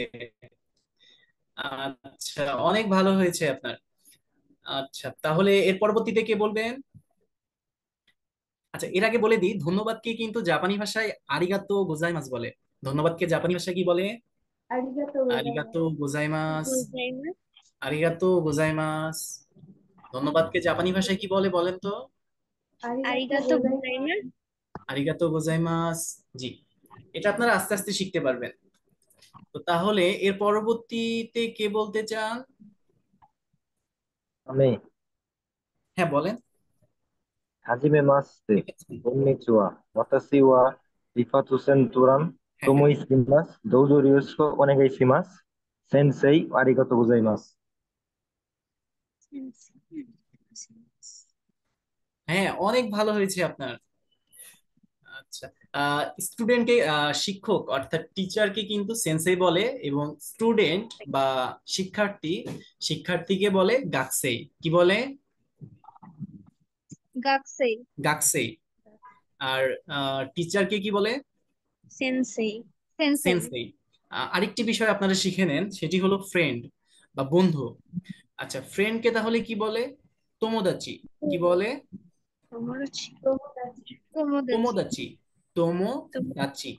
S1: আচ্ছা, অনেক ভালো হয়েছে আপনার। আচ্ছা, তাহলে এর পরবর্তীতে কে বলবেন? আচ্ছা, এর আগে বলে দিই, ধন্যবাদকে কিন্তু জাপানি ভাষায় আরিগাতো গোজাইমাস বলে। ধন্যবাদকে জাপানি ভাষায় কি বলে?
S2: ありがとうございま
S1: আরিগাতো
S2: す。
S1: গোজাইমাস।
S4: ございます。
S1: আরিগাতো গোজাইমাস। ধন্যবাদকে জাপানি ভাষায় কি বলে বলেন তো?
S2: あり
S4: あ
S2: がとう
S4: りがとうご
S2: ございます。
S4: ざいます。
S1: আরিগাতো গোজাইমাস। জি, এটা আপনারা আস্তে আস্তে শিখতে পারবেন। তো তাহলে এর পরবর্তীতে কে বলতে চান?
S6: আমি।
S1: হ্যাঁ বলেন।
S6: はじめまし
S1: ঠিক
S6: て。
S1: আছে।
S6: こんにちは。私はリファトセントラン
S1: হ্যাঁ হ্যাঁ।
S6: と申します。どうぞよろしくお願いします。先生、ありがとうございます。
S4: 先生、ありがとうございます。
S1: হ্যাঁ, অনেক ভালো হয়েছে আপনার। আচ্ছা, স্টুডেন্টকে শিক্ষক অর্থাৎ টিচারকে কিন্তু সেন্সেই বলে, এবং স্টুডেন্ট বা শিক্ষার্থী শিক্ষার্থীকে বলে গাকসেই। কি বলে?
S4: 学生、
S1: গাকসেই। আর টিচারকে কি বলে?
S4: 先生、先生、
S1: সেন্সেই। আরেকটি বিষয় আপনারা শিখে নেন, সেটি হলো ফ্রেন্ড বা বন্ধু। আচ্ছা, ফ্রেন্ডকে তাহলে কি বলে? তোমোদাচি। কি বলে?
S4: 友達、
S2: 友達。
S4: 友達、
S1: তোমোদাচি।
S4: 友
S1: তোমোদাচি।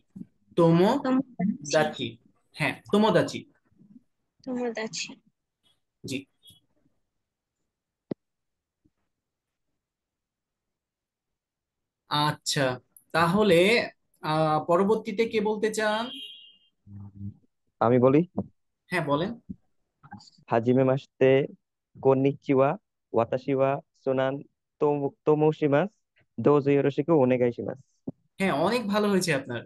S4: 友達、
S1: তোমোদাচি। হ্যাঁ, তোমোদাচি।
S4: 友達。
S1: জি। আচ্ছা, তাহলে পরবর্তীতে কে বলতে চান?
S6: আমি বলি।
S1: হ্যাঁ বলেন।
S6: はじめまして。こんにちは。私はソナン তোমোশিমাস দোজো ইরোশিকু ওনেগাইশিমাস।
S1: হ্যাঁ, অনেক ভালো হয়েছে আপনার।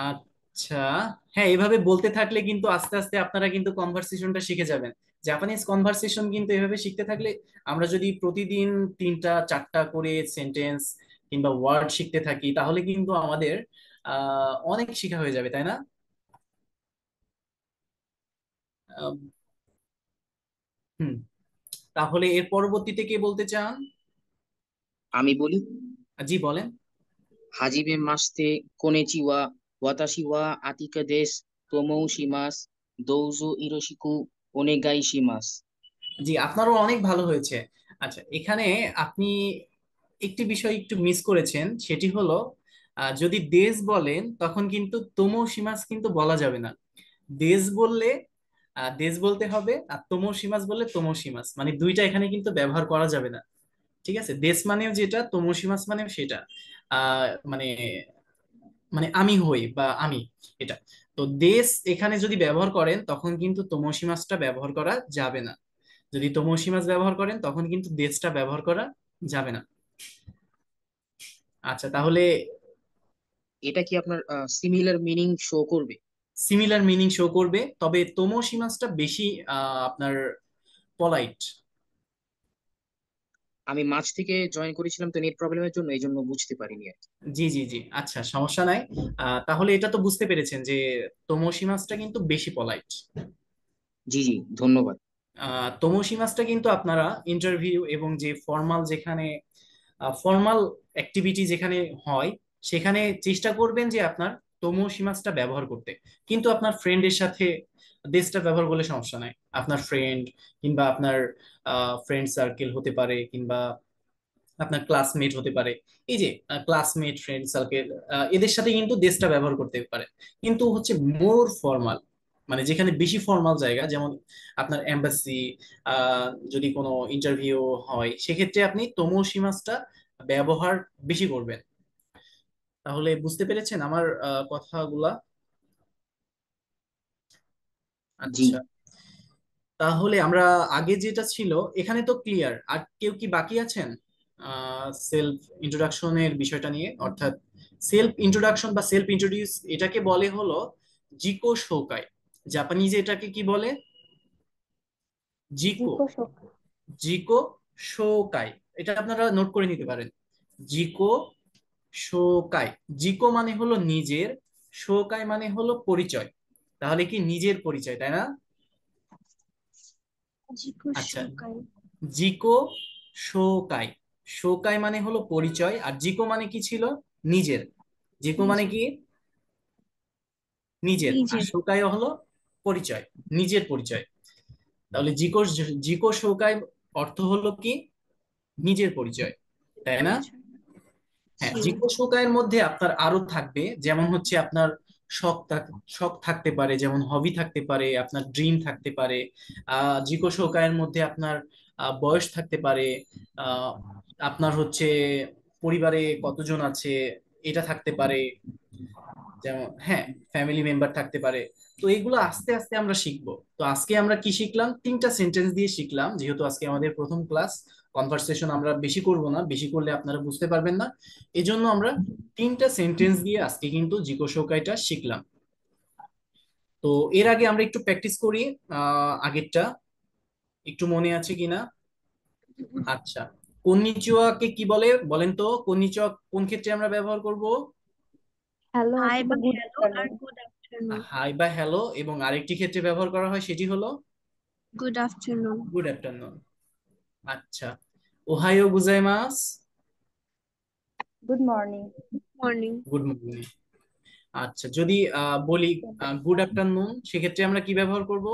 S1: আচ্ছা, হ্যাঁ, এভাবে বলতে থাকলে কিন্তু আস্তে আস্তে আপনারা কিন্তু কনভারসেশনটা শিখে যাবেন। জাপানিজ কনভারসেশন কিন্তু এভাবে শিখতে থাকলে, আমরা যদি প্রতিদিন 3টা 4টা করে সেন্টেন্স কিংবা ওয়ার্ড শিখতে থাকি, তাহলে কিন্তু আমাদের অনেক শেখা হয়ে যাবে, তাই না? আহ, হুম। তাহলে এর পরবর্তীতে কে বলতে চান?
S7: আমি বলি।
S1: জি, বলেন।
S7: হাজিবে মাস্তে কোনেচিওয়া ওয়াতাশি ওয়া আতিকা দেশ তোমোশিমাস দৌজো ইরোশিকু ওনেগাইশিমাস।
S1: জি, আপনারও অনেক ভালো হয়েছে। আচ্ছা, এখানে আপনি একটি বিষয় একটু মিস করেছেন, সেটি হলো যদি দেশ বলেন তখন কিন্তু তোমোশিমাস কিন্তু বলা যাবে না। দেশ বললে দেশ বলতে হবে, আর তোমোশিমাস বললে তোমোশিমাস, মানে দুইটা এখানে কিন্তু ব্যবহার করা যাবে না। ঠিক আছে, দেশ মানেও যেটা, তোমোশিমাস মানেও সেটা। মানে মানে আমি হই বা আমি, এটা। তো দেশ এখানে যদি ব্যবহার করেন তখন কিন্তু তোমোশিমাসটা ব্যবহার করা যাবে না। যদি তোমোশিমাস ব্যবহার করেন তখন কিন্তু দেশটা ব্যবহার করা যাবে না। আচ্ছা, তাহলে
S7: এটা কি আপনার সিমিলার মিনিং শো করবে?
S1: সিমিলার মিনিং শো করবে, তবে তোমোশিমাসটা বেশি আপনার পলাইট।
S7: আমি মাঝ থেকে জয়েন করেছিলাম তো নেট প্রবলেমের জন্য, এই জন্য বুঝতে পারিনি আর কি।
S1: জি, জি, জি, আচ্ছা, সমস্যা নাই। তাহলে এটা তো বুঝতে পেরেছেন যে তোমোশিমাসটা কিন্তু বেশি পলাইট।
S7: জি জি, ধন্যবাদ।
S1: তোমোশিমাসটা কিন্তু আপনারা ইন্টারভিউ এবং যে ফর্মাল, যেখানে ফর্মাল অ্যাক্টিভিটি যেখানে হয়, সেখানে চেষ্টা করবেন যে আপনার তোমোশিমাসটা ব্যবহার করতে। কিন্তু আপনার ফ্রেন্ডের সাথে দেশটা ব্যবহার করলে সমস্যা নাই। আপনার ফ্রেন্ড কিংবা আপনার ফ্রেন্ড সার্কেল হতে পারে, কিংবা আপনার ক্লাসমেট হতে পারে। এই যে ক্লাসমেট, ফ্রেন্ড সার্কেল, এদের সাথে কিন্তু দেশটা ব্যবহার করতে পারে। কিন্তু হচ্ছে মোর ফর্মাল, মানে যেখানে বেশি ফর্মাল জায়গা, যেমন আপনার এম্বাসি, যদি কোনো ইন্টারভিউ হয়, সেক্ষেত্রে আপনি তোমোশিমাসটা ব্যবহার বেশি করবেন। তাহলে বুঝতে পেরেছেন আমার কথাগুলা?
S7: জি।
S1: আচ্ছা, তাহলে আমরা আগে যেটা ছিল এখানে তো ক্লিয়ার। আর কেউ কি বাকি আছেন সেলফ ইন্ট্রোডাকশনের বিষয়টা নিয়ে? অর্থাৎ সেলফ ইন্ট্রোডাকশন বা সেলফ ইন্ট্রোডিউস, এটাকে বলে হলো জিকো শোকাই। জাপানিজে এটাকে কি বলে? জিকো
S2: জিকো শোক।
S1: জিকো শোকাই। এটা আপনারা নোট করে নিতে পারেন। জিকো শোকাই। জিকো মানে হলো নিজের, শোকাই মানে হলো পরিচয়। তাহলে কি নিজের পরিচয়, তাই না?
S4: জিকু
S1: আচ্ছা,
S4: শোকাই।
S1: জিকো শোকাই। শোকাই মানে হলো পরিচয়, আর জিকো মানে কি ছিল? নিজের। জিকো মানে
S4: নিজের।
S1: কি? নিজের। আর
S4: নিজের
S1: শোকাই হলো পরিচয়, নিজের পরিচয়। তাহলে জিকো জিকো শোকাই অর্থ হলো কি? নিজের পরিচয়, তাই না?
S4: পরিচয়।
S1: হ্যাঁ,
S4: জি।
S1: জিজ্ঞাসা শৌকায়ের মধ্যে আপনার আরো থাকবে, যেমন হচ্ছে আপনার শখ থাকতে পারে, যেমন হবি থাকতে পারে, আপনার ড্রিম থাকতে পারে। জিজ্ঞাসা শৌকায়ের মধ্যে আপনার বয়স থাকতে পারে। আহ, আপনার হচ্ছে পরিবারে কতজন আছে, এটা থাকতে পারে। যেমন, হ্যাঁ, ফ্যামিলি মেম্বার থাকতে পারে। তো এগুলো আস্তে আস্তে আমরা শিখবো। তো আজকে আমরা কি শিখলাম? 3টা সেন্টেন্স দিয়ে শিখলাম, যেহেতু আজকে আমাদের প্রথম ক্লাস। কনভারসেশন আমরা বেশি করব না, বেশি করলে আপনারা বুঝতে পারবেন না। এজন্য আমরা 3টা সেন্টেন্স দিয়ে আজকে কিন্তু জিকো শোকাইটা শিখলাম। তো এর আগে আমরা একটু প্র্যাকটিস করি আগেরটা, একটু মনে আছে কিনা? আচ্ছা, কন্নিচিওয়াকে কি বলে বলেন তো? কন্নিচিওয়া কোন ক্ষেত্রে আমরা ব্যবহার করব?
S2: হ্যালো
S4: হাই
S2: হচ্ছে তো
S4: বা
S2: গুড
S4: হ্যালো আর
S2: আফটারনুন।
S4: Good afternoon.
S1: হাই বা হ্যালো, এবং আরেকটি ক্ষেত্রে ব্যবহার করা হয়, সেটি হলো
S4: গুড আফটারনুন।
S1: Good afternoon. আচ্ছা, ওহাইও গুজাইমাস।
S2: Good morning.
S4: Morning.
S1: Good morning. আচ্ছা, যদি বলি গুড আফটারনুন, সেক্ষেত্রে আমরা কি ব্যবহার করব?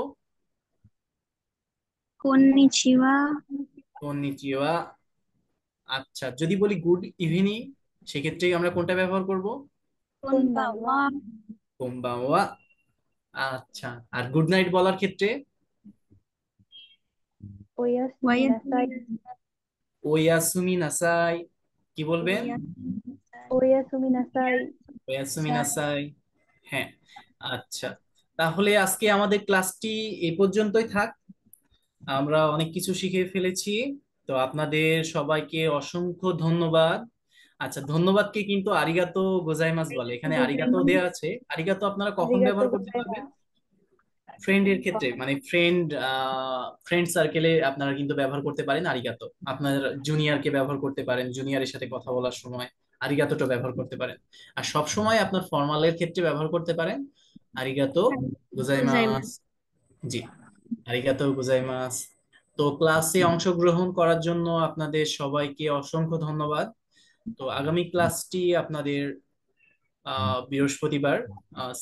S4: কন্নিচিওয়া।
S1: কন্নিচিওয়া। আচ্ছা, যদি বলি গুড ইভিনিং, সেক্ষেত্রে আমরা কোনটা ব্যবহার করব?
S2: কোনবানওয়া।
S4: কোনবাওয়া।
S1: কোম্বাওয়া। আচ্ছা, আর গুড নাইট বলার ক্ষেত্রে?
S2: ওয়াসুমি নাসাই।
S4: ওয়াইয়াসুমি।
S1: ওয়াসুমি নাসাই। কি বলবেন?
S4: ওয়াইয়াসুমি।
S2: ওয়াসুমি নাসাই।
S1: ওয়াসুমি নাসাই। হ্যাঁ। আচ্ছা, তাহলে আজকে আমাদের ক্লাসটি এই পর্যন্তই থাক। আমরা অনেক কিছু শিখে ফেলেছি। তো আপনাদের সবাইকে অসংখ্য ধন্যবাদ। আচ্ছা, ধন্যবাদকে কিন্তু আরিগাতো গোজাইমাস বলে, এখানে আরিগাতো দেয়া আছে। আরিগাতো আপনারা কখন
S2: আরিগাতো
S1: ব্যবহার করতে পারবেন?
S2: গোজাইমাস।
S1: ফ্রেন্ডের ক্ষেত্রে, মানে ফ্রেন্ড সার্কেলে আপনারা কিন্তু ব্যবহার করতে পারেন আরিগাতো। আপনার জুনিয়রকে ব্যবহার করতে পারেন, জুনিয়রের সাথে কথা বলার সময় আরিগাতোটা ব্যবহার করতে পারেন। আর সব সময় আপনার ফর্মালের ক্ষেত্রে ব্যবহার করতে পারেন আরিগাতো গোজাইমাস।
S4: গোজাইমাস।
S1: জি, আরিগাতো গোজাইমাস। তো ক্লাসে অংশগ্রহণ করার জন্য আপনাদের সবাইকে অসংখ্য ধন্যবাদ। তো আগামী ক্লাসটি আপনাদের বৃহস্পতিবার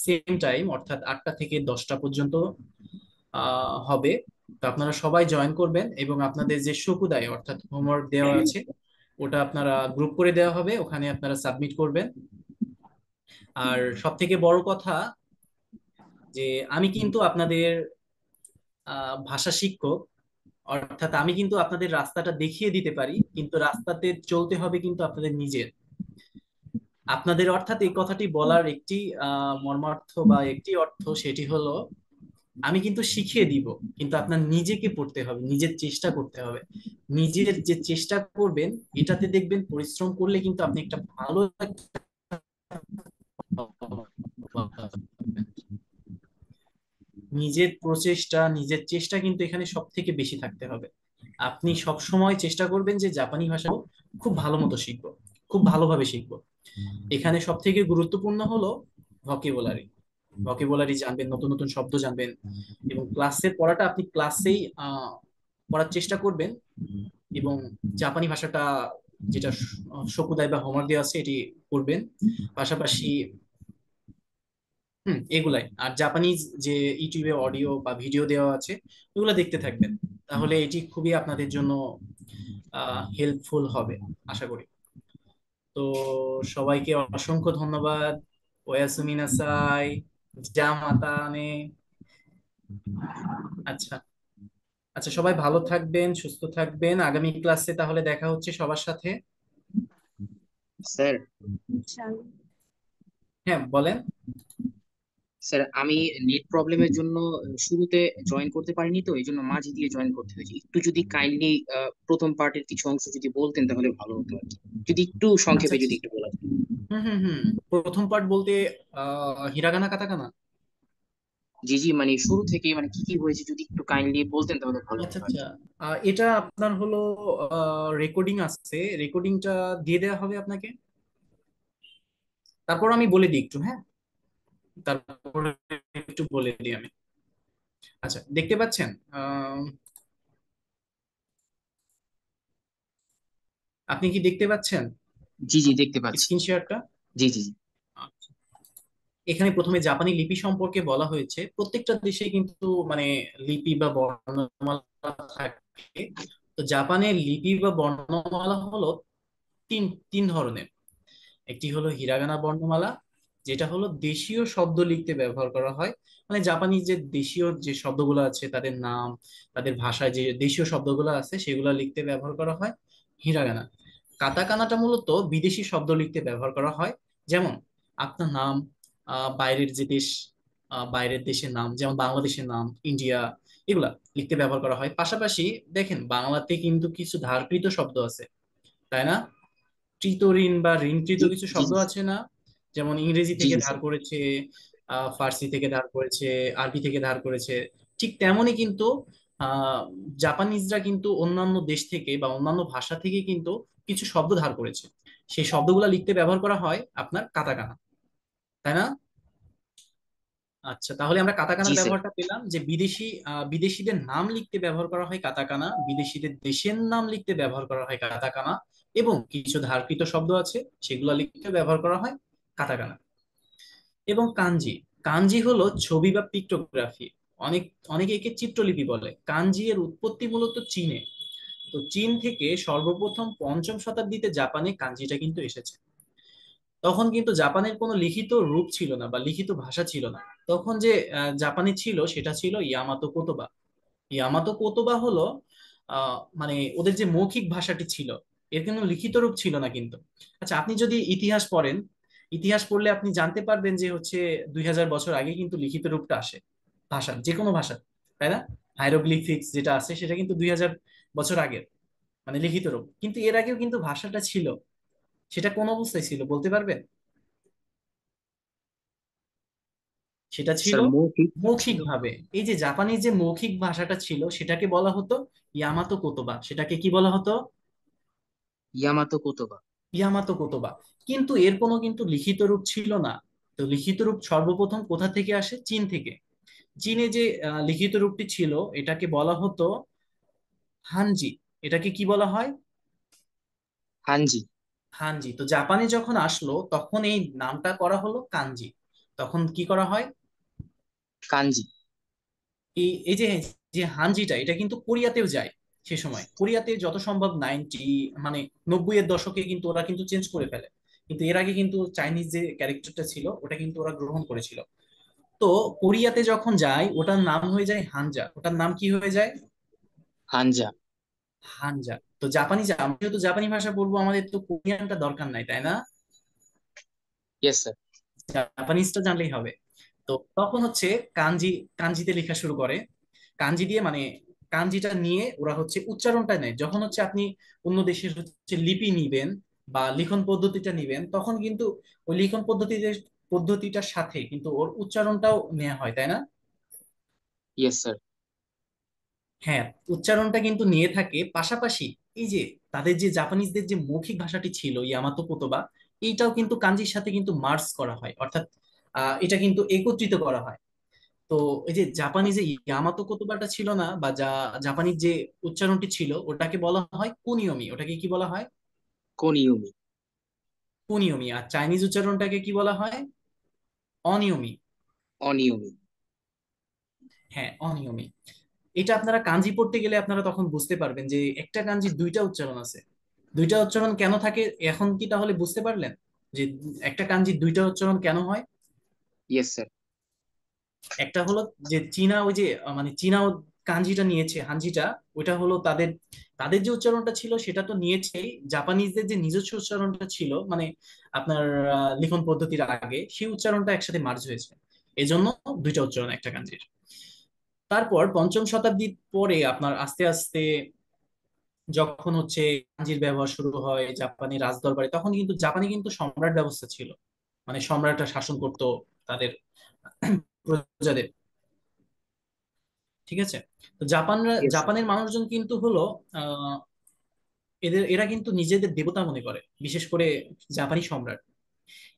S1: সেম টাইম, অর্থাৎ 8টা থেকে 10টা পর্যন্ত হবে। তো আপনারা সবাই জয়েন করবেন এবং আপনাদের যে শকুদায় অর্থাৎ হোমওয়ার্ক দেওয়া আছে ওটা আপনারা গ্রুপ করে দেওয়া হবে, ওখানে আপনারা সাবমিট করবেন। আর সব থেকে বড় কথা যে আমি কিন্তু আপনাদের ভাষা শিক্ষক, অর্থাৎ আমি কিন্তু আপনাদের রাস্তাটা দেখিয়ে দিতে পারি, কিন্তু রাস্তাতে চলতে হবে কিন্তু আপনাদের নিজের। আপনাদের অর্থাৎ এই কথাটি বলার একটি মর্মার্থ বা একটি অর্থ, সেটি হলো আমি কিন্তু শিখিয়ে দিব, কিন্তু আপনার নিজেকে পড়তে হবে, নিজের চেষ্টা করতে হবে। নিজের যে চেষ্টা করবেন এটাতে দেখবেন পরিশ্রম করলে কিন্তু আপনি একটা ভালো নিজের প্রচেষ্টা, নিজের চেষ্টা কিন্তু এখানে সব থেকে বেশি থাকতে হবে। আপনি সব সময় চেষ্টা করবেন যে জাপানি ভাষা খুব ভালো মতো শিখবো, খুব ভালোভাবে শিখবো। এখানে সব থেকে গুরুত্বপূর্ণ হলো ভকেবুলারি। ভকেবুলারি জানবেন, নতুন নতুন শব্দ জানবেন, এবং ক্লাসের পড়াটা আপনি ক্লাসেই পড়ার চেষ্টা করবেন। এবং জাপানি ভাষাটা যেটা শকুদাই বা হোমওয়ার্ক দেওয়া আছে এটি করবেন। পাশাপাশি এগুলাই, আর জাপানিজ যে ইউটিউবে অডিও বা ভিডিও দেওয়া আছে এগুলো দেখতে থাকবেন। তাহলে এটি খুবই আপনাদের জন্য হেল্পফুল হবে আশা করি। তো সবাইকে অসংখ্য ধন্যবাদ। ওয়াসুমি নাসাই, যা মাতানে। আচ্ছা, আচ্ছা, সবাই ভালো থাকবেন, সুস্থ থাকবেন। আগামী ক্লাসে তাহলে দেখা হচ্ছে সবার সাথে।
S7: স্যার
S4: ইনশাআল্লাহ।
S1: হ্যাঁ, বলেন।
S7: স্যার আমি নেট প্রবলেমের জন্য শুরুতে জয়েন করতে পারিনি, তো এই জন্য মাঝে দিয়ে জয়েন করতে হয়েছে। একটু যদি কাইন্ডলি প্রথম পার্টের কিছু অংশ যদি বলতেন তাহলে ভালো হতো আর কি। যদি একটু
S1: আচ্ছা,
S7: সংক্ষেপে
S1: আচ্ছা।
S7: যদি একটু বলা যেত।
S1: হুম, হুম, হুম। প্রথম পার্ট বলতে হিরাগানা কাতাকানা?
S7: জি জি, মানে শুরু থেকে মানে কি কি হয়েছে যদি একটু কাইন্ডলি বলতেন তাহলে ভালো
S1: আচ্ছা,
S7: হতো আর
S1: আচ্ছা।
S7: কি।
S1: এটা আপনার হলো রেকর্ডিং আছে, রেকর্ডিংটা দিয়ে দেওয়া হবে আপনাকে। তারপর আমি বলে দিই একটু, হ্যাঁ, তারপর একটু বলে দিই আমি। আচ্ছা, দেখতে পাচ্ছেন? আপনি কি দেখতে পাচ্ছেন
S7: জি জি, দেখতে পাচ্ছি।
S1: স্ক্রিন শেয়ারটা?
S7: জি জি জি।
S1: এখানে প্রথমে জাপানি লিপি সম্পর্কে বলা হয়েছে। প্রত্যেকটা দেশে কিন্তু মানে লিপি বা বর্ণমালা থাকে। তো জাপানের লিপি বা বর্ণমালা হলো তিন তিন ধরনের। একটি হলো হিরাগানা বর্ণমালা, যেটা হলো দেশীয় শব্দ লিখতে ব্যবহার করা হয়। মানে জাপানি যে দেশীয় যে শব্দগুলো আছে তাদের নাম, তাদের ভাষায় যে দেশীয় শব্দগুলো আছে সেগুলো লিখতে ব্যবহার করা হয় হিরাগানা। কাতাকানাটা মূলত বিদেশি শব্দ লিখতে ব্যবহার করা হয়। যেমন আপনার নাম, বাইরের যে দেশ, বাইরের দেশের নাম, যেমন বাংলাদেশের নাম, ইন্ডিয়া, এগুলা লিখতে ব্যবহার করা হয়। পাশাপাশি দেখেন বাংলাতে কিন্তু কিছু ধারকৃত শব্দ আছে, তাই না? কৃত ঋণ বা ঋণকৃত
S7: জি
S1: কিছু
S7: জি
S1: শব্দ
S7: জি
S1: আছে না? যেমন ইংরেজি
S7: জি
S1: থেকে
S7: জি
S1: ধার
S7: স্যার।
S1: করেছে, ফার্সি থেকে ধার করেছে, আরবি থেকে ধার করেছে। ঠিক তেমনই কিন্তু আহ জাপানিজরা কিন্তু অন্যান্য দেশ থেকে বা অন্যান্য ভাষা থেকে কিন্তু কিছু শব্দ ধার করেছে। সেই শব্দগুলো লিখতে ব্যবহার করা হয় আপনার কাতাকানা, তাই না? আচ্ছা, তাহলে আমরা
S7: জি
S1: কাতাকানার
S7: স্যার।
S1: ব্যবহারটা পেলাম যে বিদেশিদের নাম লিখতে ব্যবহার করা হয় কাতাকানা, বিদেশিদের দেশের নাম লিখতে ব্যবহার করা হয় কাতাকানা, এবং কিছু ধারকৃত শব্দ আছে সেগুলো লিখতে ব্যবহার করা হয় কাতাকানা। এবং কাঞ্জি, কাঞ্জি হলো ছবি বা পিক্টোগ্রাফি। অনেক অনেকে একে চিত্রলিপি বলে। কাঞ্জি এর উৎপত্তি মূলত চীনে। তো চীন থেকে সর্বপ্রথম 5ম শতাব্দীতে জাপানে কাঞ্জিটা কিন্তু এসেছে। তখন কিন্তু জাপানের কোনো লিখিত রূপ ছিল না বা লিখিত ভাষা ছিল না। তখন যে জাপানে ছিল সেটা ছিল ইয়ামাতো কোতোবা। ইয়ামাতো কোতোবা হলো মানে ওদের যে মৌখিক ভাষাটি ছিল, এর কোনো লিখিত রূপ ছিল না কিন্তু। আচ্ছা, আপনি যদি ইতিহাস পড়েন, ইতিহাস পড়লে আপনি জানতে পারবেন যে হচ্ছে 2000 বছর আগে কিন্তু লিখিত রূপটা আসে ভাষার, যে কোনো ভাষা, তাই না? হাইরোগ্লিফিক্স যেটা আছে সেটা কিন্তু 2000 বছর আগের। মানে লিখিত রূপ। কিন্তু এর আগেও কিন্তু ভাষাটা ছিল, সেটা কোন অবস্থায় ছিল বলতে পারবেন? সেটা ছিল
S7: স্যার মৌখিক
S1: মৌখিক
S7: ছিল।
S1: ভাবে। এই যে জাপানিজ যে মৌখিক ভাষাটা ছিল সেটাকে বলা হতো ইয়ামাতো কোতোবা। সেটাকে কি বলা হতো?
S7: ইয়ামাতো কোতোবা।
S1: ইয়ামাতো কোতোবা। কিন্তু এর কোনো কিন্তু লিখিত রূপ ছিল না। তো লিখিত রূপ সর্বপ্রথম কোথা থেকে আসে? চীন থেকে। চীনে যে লিখিত রূপটি ছিল এটাকে বলা হতো হানজি। এটাকে কি বলা হয়?
S7: হানজি।
S1: হানজি। তো জাপানে যখন আসলো তখন এই নামটা করা হলো কাঞ্জি। তখন কি করা হয়?
S7: কাঞ্জি।
S1: এই এই যে যে হানজিটা এটা কিন্তু কোরিয়াতেও যায়। সে সময় কোরিয়াতে যত সম্ভব মানে 90-এর দশকে কিন্তু ওরা কিন্তু চেঞ্জ করে ফেলে। কিন্তু এর আগে কিন্তু চাইনিজ যে ক্যারেক্টারটা ছিল ওটা কিন্তু ওরা গ্রহণ করেছিল। তো কোরিয়াতে যখন যায় ওটার নাম হয়ে যায় হানজা। ওটার নাম কি হয়ে যায়?
S7: হানজা।
S1: হানজা। তো জাপানি, আমরা যেহেতু জাপানি ভাষা বলবো আমাদের তো কোরিয়ানটা দরকার নাই, তাই না?
S7: Yes sir.
S1: জাপানিজটা জানলেই হবে। তো তখন হচ্ছে কাঞ্জি, কাঞ্জিতে লেখা শুরু করে। কাঞ্জি দিয়ে মানে কাঞ্জিটা নিয়ে ওরা হচ্ছে উচ্চারণটা নেয়। যখন হচ্ছে আপনি অন্য দেশের হচ্ছে লিপি নিবেন বা লিখন পদ্ধতিটা নিবেন তখন কিন্তু ওই লিখন পদ্ধতিটার সাথে কিন্তু ওর উচ্চারণটাও নেওয়া হয়, তাই না?
S7: Yes sir.
S1: হ্যাঁ, উচ্চারণটা কিন্তু নিয়ে থাকে পাশাপাশি। এই যে তাদের যে জাপানিজদের যে মৌখিক ভাষাটি ছিল ইয়ামাতো কোতোবা, এইটাও কিন্তু কাঞ্জির সাথে কিন্তু মার্জ করা হয়, অর্থাৎ এটা কিন্তু একত্রিত করা হয়। তো এই যে জাপানি যে ইয়ামাতো কোতোবাটা ছিল না বা জাপানিজ যে উচ্চারণটি ছিল ওটাকে বলা হয় কুনিয়মি। ওটাকে কি বলা হয়?
S7: কোনিয়মি।
S1: কুনিয়মি। আর চাইনিজ উচ্চারণটাকে কি বলা হয়? অনিয়মি।
S7: অনিয়মি।
S1: হ্যাঁ, অনিয়মি। এটা আপনারা কাঞ্জি পড়তে গেলে আপনারা তখন বুঝতে পারবেন যে একটা কাঞ্জির দুইটা উচ্চারণ আছে। দুইটা উচ্চারণ কেন থাকে এখন কি তাহলে বুঝতে পারলেন যে একটা কাঞ্জির দুইটা উচ্চারণ কেন হয়?
S7: Yes sir.
S1: একটা হলো যে চীনা ওই যে মানে চীনা কাঞ্জিটা নিয়েছে হাঞ্জিটা, ওইটা হলো তাদের তাদের যে উচ্চারণটা ছিল সেটা তো নিয়েছেই, জাপানিজদের যে নিজস্ব উচ্চারণটা ছিল মানে আপনার লিখন পদ্ধতির আগে সেই উচ্চারণটা একসাথে মার্জ হয়েছে। এজন্য দুইটা উচ্চারণ একটা কাঞ্জির। তারপর পঞ্চম শতাব্দীর পরে আপনার আস্তে আস্তে যখন হচ্ছে কাঞ্জির ব্যবহার শুরু হয় জাপানি রাজদরবারে, তখন কিন্তু জাপানি কিন্তু সম্রাট ব্যবস্থা ছিল। মানে সম্রাটরা শাসন করতো তাদের প্রজাদের। ঠিক আছে? তো
S7: ইয়েস স্যার।
S1: জাপানের মানুষজন কিন্তু হলো আহ এরা কিন্তু নিজেদের দেবতা মনে করে, বিশেষ করে জাপানি সম্রাট।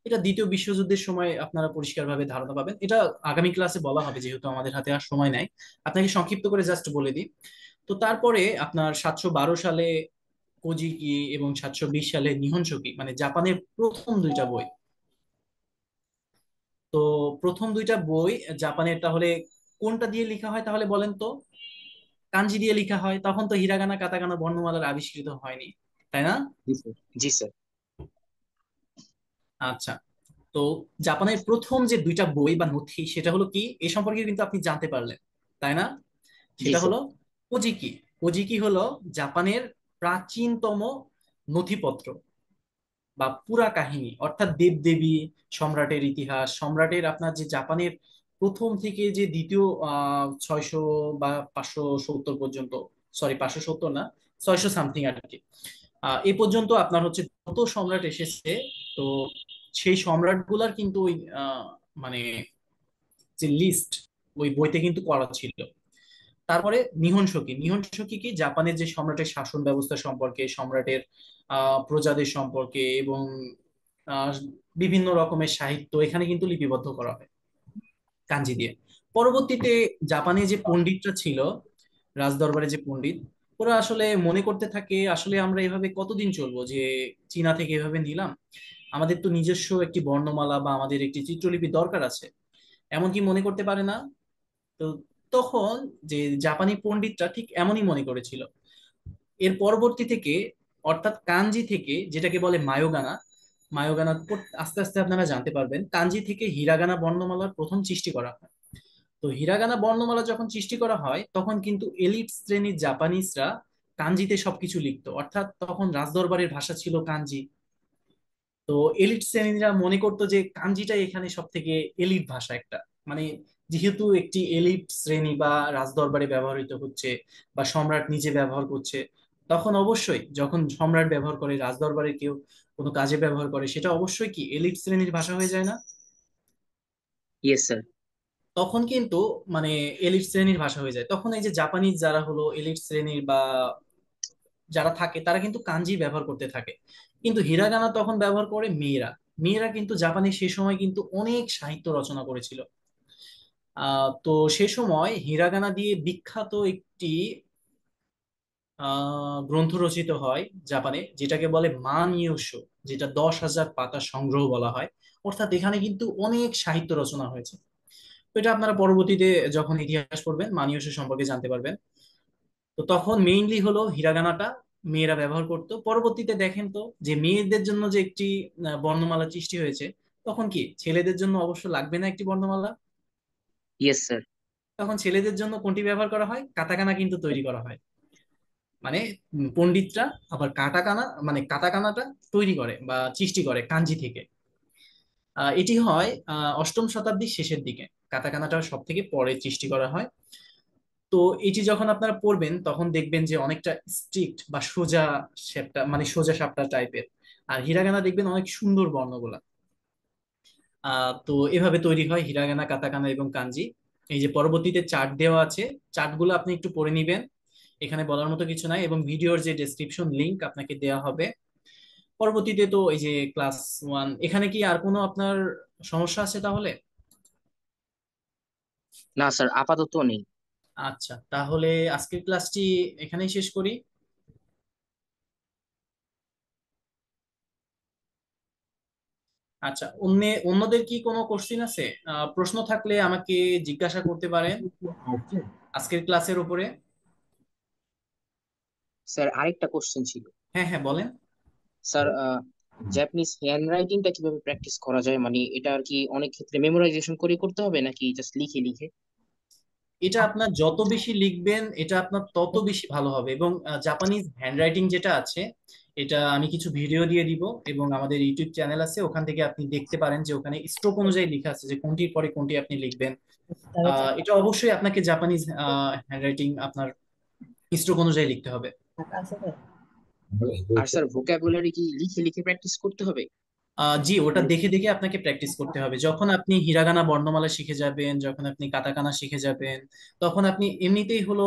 S1: এটা দ্বিতীয় বিশ্বযুদ্ধের সময় আপনারা পরিষ্কারভাবে ধারণা পাবেন। এটা আগামী ক্লাসে বলা হবে যেহেতু আমাদের হাতে আর সময় নাই। আপনাকে সংক্ষিপ্ত করে জাস্ট বলে দিই। তো তারপরে আপনার 712 সালে কোজিকি এবং 720 সালে নিহনসোকি, মানে জাপানের প্রথম দুইটা বই। তো প্রথম দুইটা বই জাপানের তাহলে কোনটা দিয়ে লেখা হয় তাহলে বলেন তো? কাঞ্জি দিয়ে লেখা হয়। তখন তো হিরাগানা কাতাকানা বর্ণমালার আবিষ্কৃত হয়নি, তাই না?
S7: জি স্যার। জি স্যার।
S1: আচ্ছা। তো জাপানের প্রথম যে দুইটা বই বা নথি সেটা হলো কি এ সম্পর্কে কিন্তু আপনি জানতে পারলেন, তাই না?
S7: জি
S1: সেটা
S7: স্যার।
S1: হলো কোজিকি। কোজিকি হলো জাপানের প্রাচীনতম নথিপত্র বা পুরা কাহিনী, অর্থাৎ দেবদেবী, সম্রাটের ইতিহাস, সম্রাটের আপনার যে জাপানের প্রথম থেকে যে দ্বিতীয় 600 বা 570 পর্যন্ত, সরি 570 না, 600 সামথিং আর কি, এই পর্যন্ত আপনার হচ্ছে যত সম্রাট এসেছে। তো সেই সম্রাট গুলার কিন্তু ওই মানে যে লিস্ট ওই বইতে কিন্তু করা ছিল। তারপরে নিহন শকি কি জাপানের যে সম্রাটের শাসন ব্যবস্থা সম্পর্কে, সম্রাটের প্রজাদের সম্পর্কে এবং আহ, বিভিন্ন রকমের সাহিত্য এখানে কিন্তু লিপিবদ্ধ করা হয় কাঞ্জি দিয়ে। পরবর্তীতে জাপানে যে পণ্ডিতরা ছিল, রাজদরবারে যে পণ্ডিত, ওরা আসলে মনে করতে থাকে আসলে আমরা এভাবে কতদিন চলবো যে চীনা থেকে এভাবে নিলাম, আমাদের তো নিজস্ব একটি বর্ণমালা বা আমাদের একটি চিত্রলিপি দরকার আছে। এমনকি মনে করতে পারে না? তো তখন যে জাপানি পণ্ডিতরা ঠিক এমনই মনে করেছিল। এর পরবর্তী থেকে অর্থাৎ কাঞ্জি থেকে যেটাকে বলে মায়োগানা, মায়োগানা আস্তে আস্তে আপনারা জানতে পারবেন কাঞ্জি থেকে হিরাগানা বর্ণমালার প্রথম সৃষ্টি করা হয়। তো হিরাগানা বর্ণমালা যখন সৃষ্টি করা হয় তখন কিন্তু এলিট শ্রেণীর জাপানিজরা কাঞ্জিতে সবকিছু লিখতো, অর্থাৎ তখন রাজদরবারের ভাষা ছিল কাঞ্জি। তো এলিট শ্রেণীরা মনে করতো যে কাঞ্জিটাই এখানে সব থেকে এলিট ভাষা একটা, মানে যেহেতু একটি এলিট শ্রেণী বা রাজদরবারে ব্যবহৃত হচ্ছে বা সম্রাট নিজে ব্যবহার করছে, তখন অবশ্যই যখন সম্রাট ব্যবহার করে, রাজদরবারে কেউ কোনো কাজে ব্যবহার করে, সেটা অবশ্যই কি এলিট শ্রেণীর ভাষা হয়ে যায় না?
S7: Yes sir.
S1: তখন কিন্তু মানে এলিট শ্রেণীর ভাষা হয়ে যায়। তখন এই যে জাপানিজ যারা হলো এলিট শ্রেণীর বা যারা থাকে, তারা কিন্তু কাঞ্জি ব্যবহার করতে থাকে। কিন্তু হিরাগানা তখন ব্যবহার করে মেয়েরা। মেয়েরা কিন্তু জাপানে সে সময় কিন্তু অনেক সাহিত্য রচনা করেছিল। তো সে সময় হিরাগানা দিয়ে বিখ্যাত একটি গ্রন্থ রচিত হয় জাপানে, যেটাকে বলে মান ইউশো, যেটা 10,000 পাতা সংগ্রহ বলা হয়। অর্থাৎ এখানে কিন্তু অনেক সাহিত্য রচনা হয়েছে। তো এটা আপনারা পরবর্তীতে যখন ইতিহাস পড়বেন মান ইউশো সম্পর্কে জানতে পারবেন। তো তখন মেইনলি হলো হিরাগানাটা মেয়েরা ব্যবহার করতো। পরবর্তীতে দেখেন তো যে মেয়েদের জন্য যে একটি বর্ণমালা সৃষ্টি হয়েছে, তখন কি ছেলেদের জন্য অবশ্য লাগবে না একটি বর্ণমালা?
S7: Yes sir.
S1: তখন ছেলেদের জন্য কোনটি ব্যবহার করা হয়? কাতাকানা কিন্তু তৈরি করা হয়। মানে পণ্ডিতরা আবার কাটাকানা মানে কাতাকানাটা তৈরি করে বা সৃষ্টি করে কাঞ্জি থেকে। এটি হয় অষ্টম শতাব্দীর শেষের দিকে। কাতাকানাটা সব থেকে পরে সৃষ্টি করা হয়। তো এটি যখন আপনারা পড়বেন তখন দেখবেন যে অনেকটা স্ট্রিক্ট বা সোজা শেপটা, মানে সোজা সাপটা টাইপের। আর হিরাগানা দেখবেন অনেক সুন্দর বর্ণগুলা। তো এভাবে তৈরি হয় হিরাগানা, কাতাকানা এবং কাঞ্জি। এই যে পরবর্তীতে চার্ট দেওয়া আছে, চার্টগুলো আপনি একটু পড়ে নিবেন। এখানে বলার মতো কিছু নাই, এবং ভিডিওর যে ডেসক্রিপশন লিংক আপনাকে দেওয়া হবে পরবর্তীতে। তো এই যে ক্লাস 1, এখানে কি আর কোনো আপনার সমস্যা আছে তাহলে?
S7: না স্যার, আপাতত নেই।
S1: আচ্ছা, তাহলে আজকের ক্লাসটি এখানেই শেষ করি। আচ্ছা, অন্যদের কি কোনো কোশ্চিন আছে? প্রশ্ন থাকলে আমাকে জিজ্ঞাসা করতে পারেন আজকের ক্লাসের উপরে।
S7: স্যার আরেকটা কোশ্চেন ছিল।
S1: হ্যাঁ হ্যাঁ, বলেন।
S7: স্যার, জাপানিজ হ্যান্ড রাইটিংটা কিভাবে প্র্যাকটিস করা যায়? মানে এটা আর কি অনেক ক্ষেত্রে মেমোরাইজেশন করে করতে হবে নাকি জাস্ট লিখে লিখে?
S1: এটা আপনার যত বেশি লিখবেন এটা আপনার তত বেশি ভালো হবে। এবং জাপানিজ হ্যান্ডরাইটিং যেটা আছে, এটা আমি কিছু ভিডিও দিয়ে দিব, এবং আমাদের ইউটিউব চ্যানেল আছে, ওখান থেকে আপনি দেখতে পারেন যে ওখানে স্ট্রোক অনুযায়ী লেখা আছে যে কোনটির পরে কোনটি আপনি লিখবেন। এটা অবশ্যই আপনাকে জাপানিজ হ্যান্ডরাইটিং আপনার স্ট্রোক অনুযায়ী লিখতে হবে।
S7: আর স্যার ভোকাবুলারি কি লিখে লিখে প্র্যাকটিস করতে হবে?
S1: জি, ওটা দেখে দেখে আপনাকে প্র্যাকটিস করতে হবে। যখন আপনি হিরাগানা বর্ণমালা শিখে যাবেন, যখন আপনি কাতাকানা শিখে যাবেন, তখন আপনি এমনিতেই হলো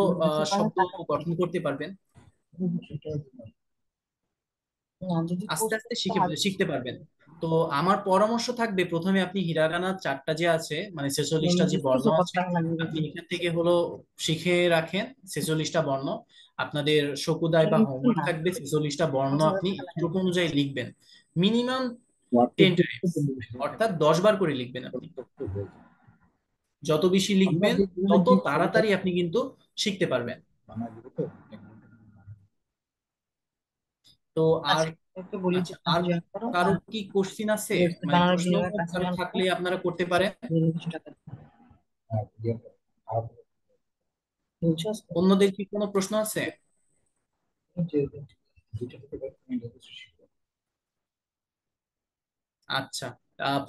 S1: শব্দ গঠন করতে পারবেন। আস্তে আস্তে শিখতে পারবেন। তো আমার পরামর্শ থাকবে, প্রথমে আপনি হিরাগানা চারটা যে আছে, মানে 46টা যে বর্ণ আছে, আপনি এখান থেকে হলো শিখে রাখেন 46টা বর্ণ। আপনাদের শকুদায় বা হোমওয়ার্ক থাকবে 46টা বর্ণ আপনি স্ট্রোক অনুযায়ী লিখবেন। মিনিমাম 10 টাইমস, অর্থাৎ 10 বার করে লিখবেন আপনি। যত বেশি লিখবেন তত তাড়াতাড়ি আপনি কিন্তু শিখতে পারবেন। তো আর আচ্ছা, আর কারো কি কোশ্চিন আছে? মানে প্রশ্ন কারো থাকলে আপনারা করতে পারেন। অন্যদের কি কোনো প্রশ্ন আছে? আচ্ছা,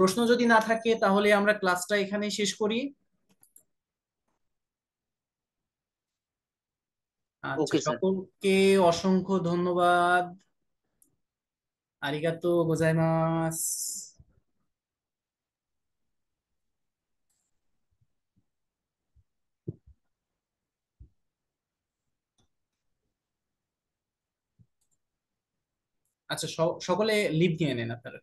S1: প্রশ্ন যদি না থাকে তাহলে আমরা ক্লাসটা এখানেই শেষ করি। আচ্ছা,
S7: ওকে স্যার।
S1: সকলকে অসংখ্য ধন্যবাদ। আরিগাতো গোজাইমাস। আচ্ছা, সকলে লিভ নিয়ে নেন আপনারা।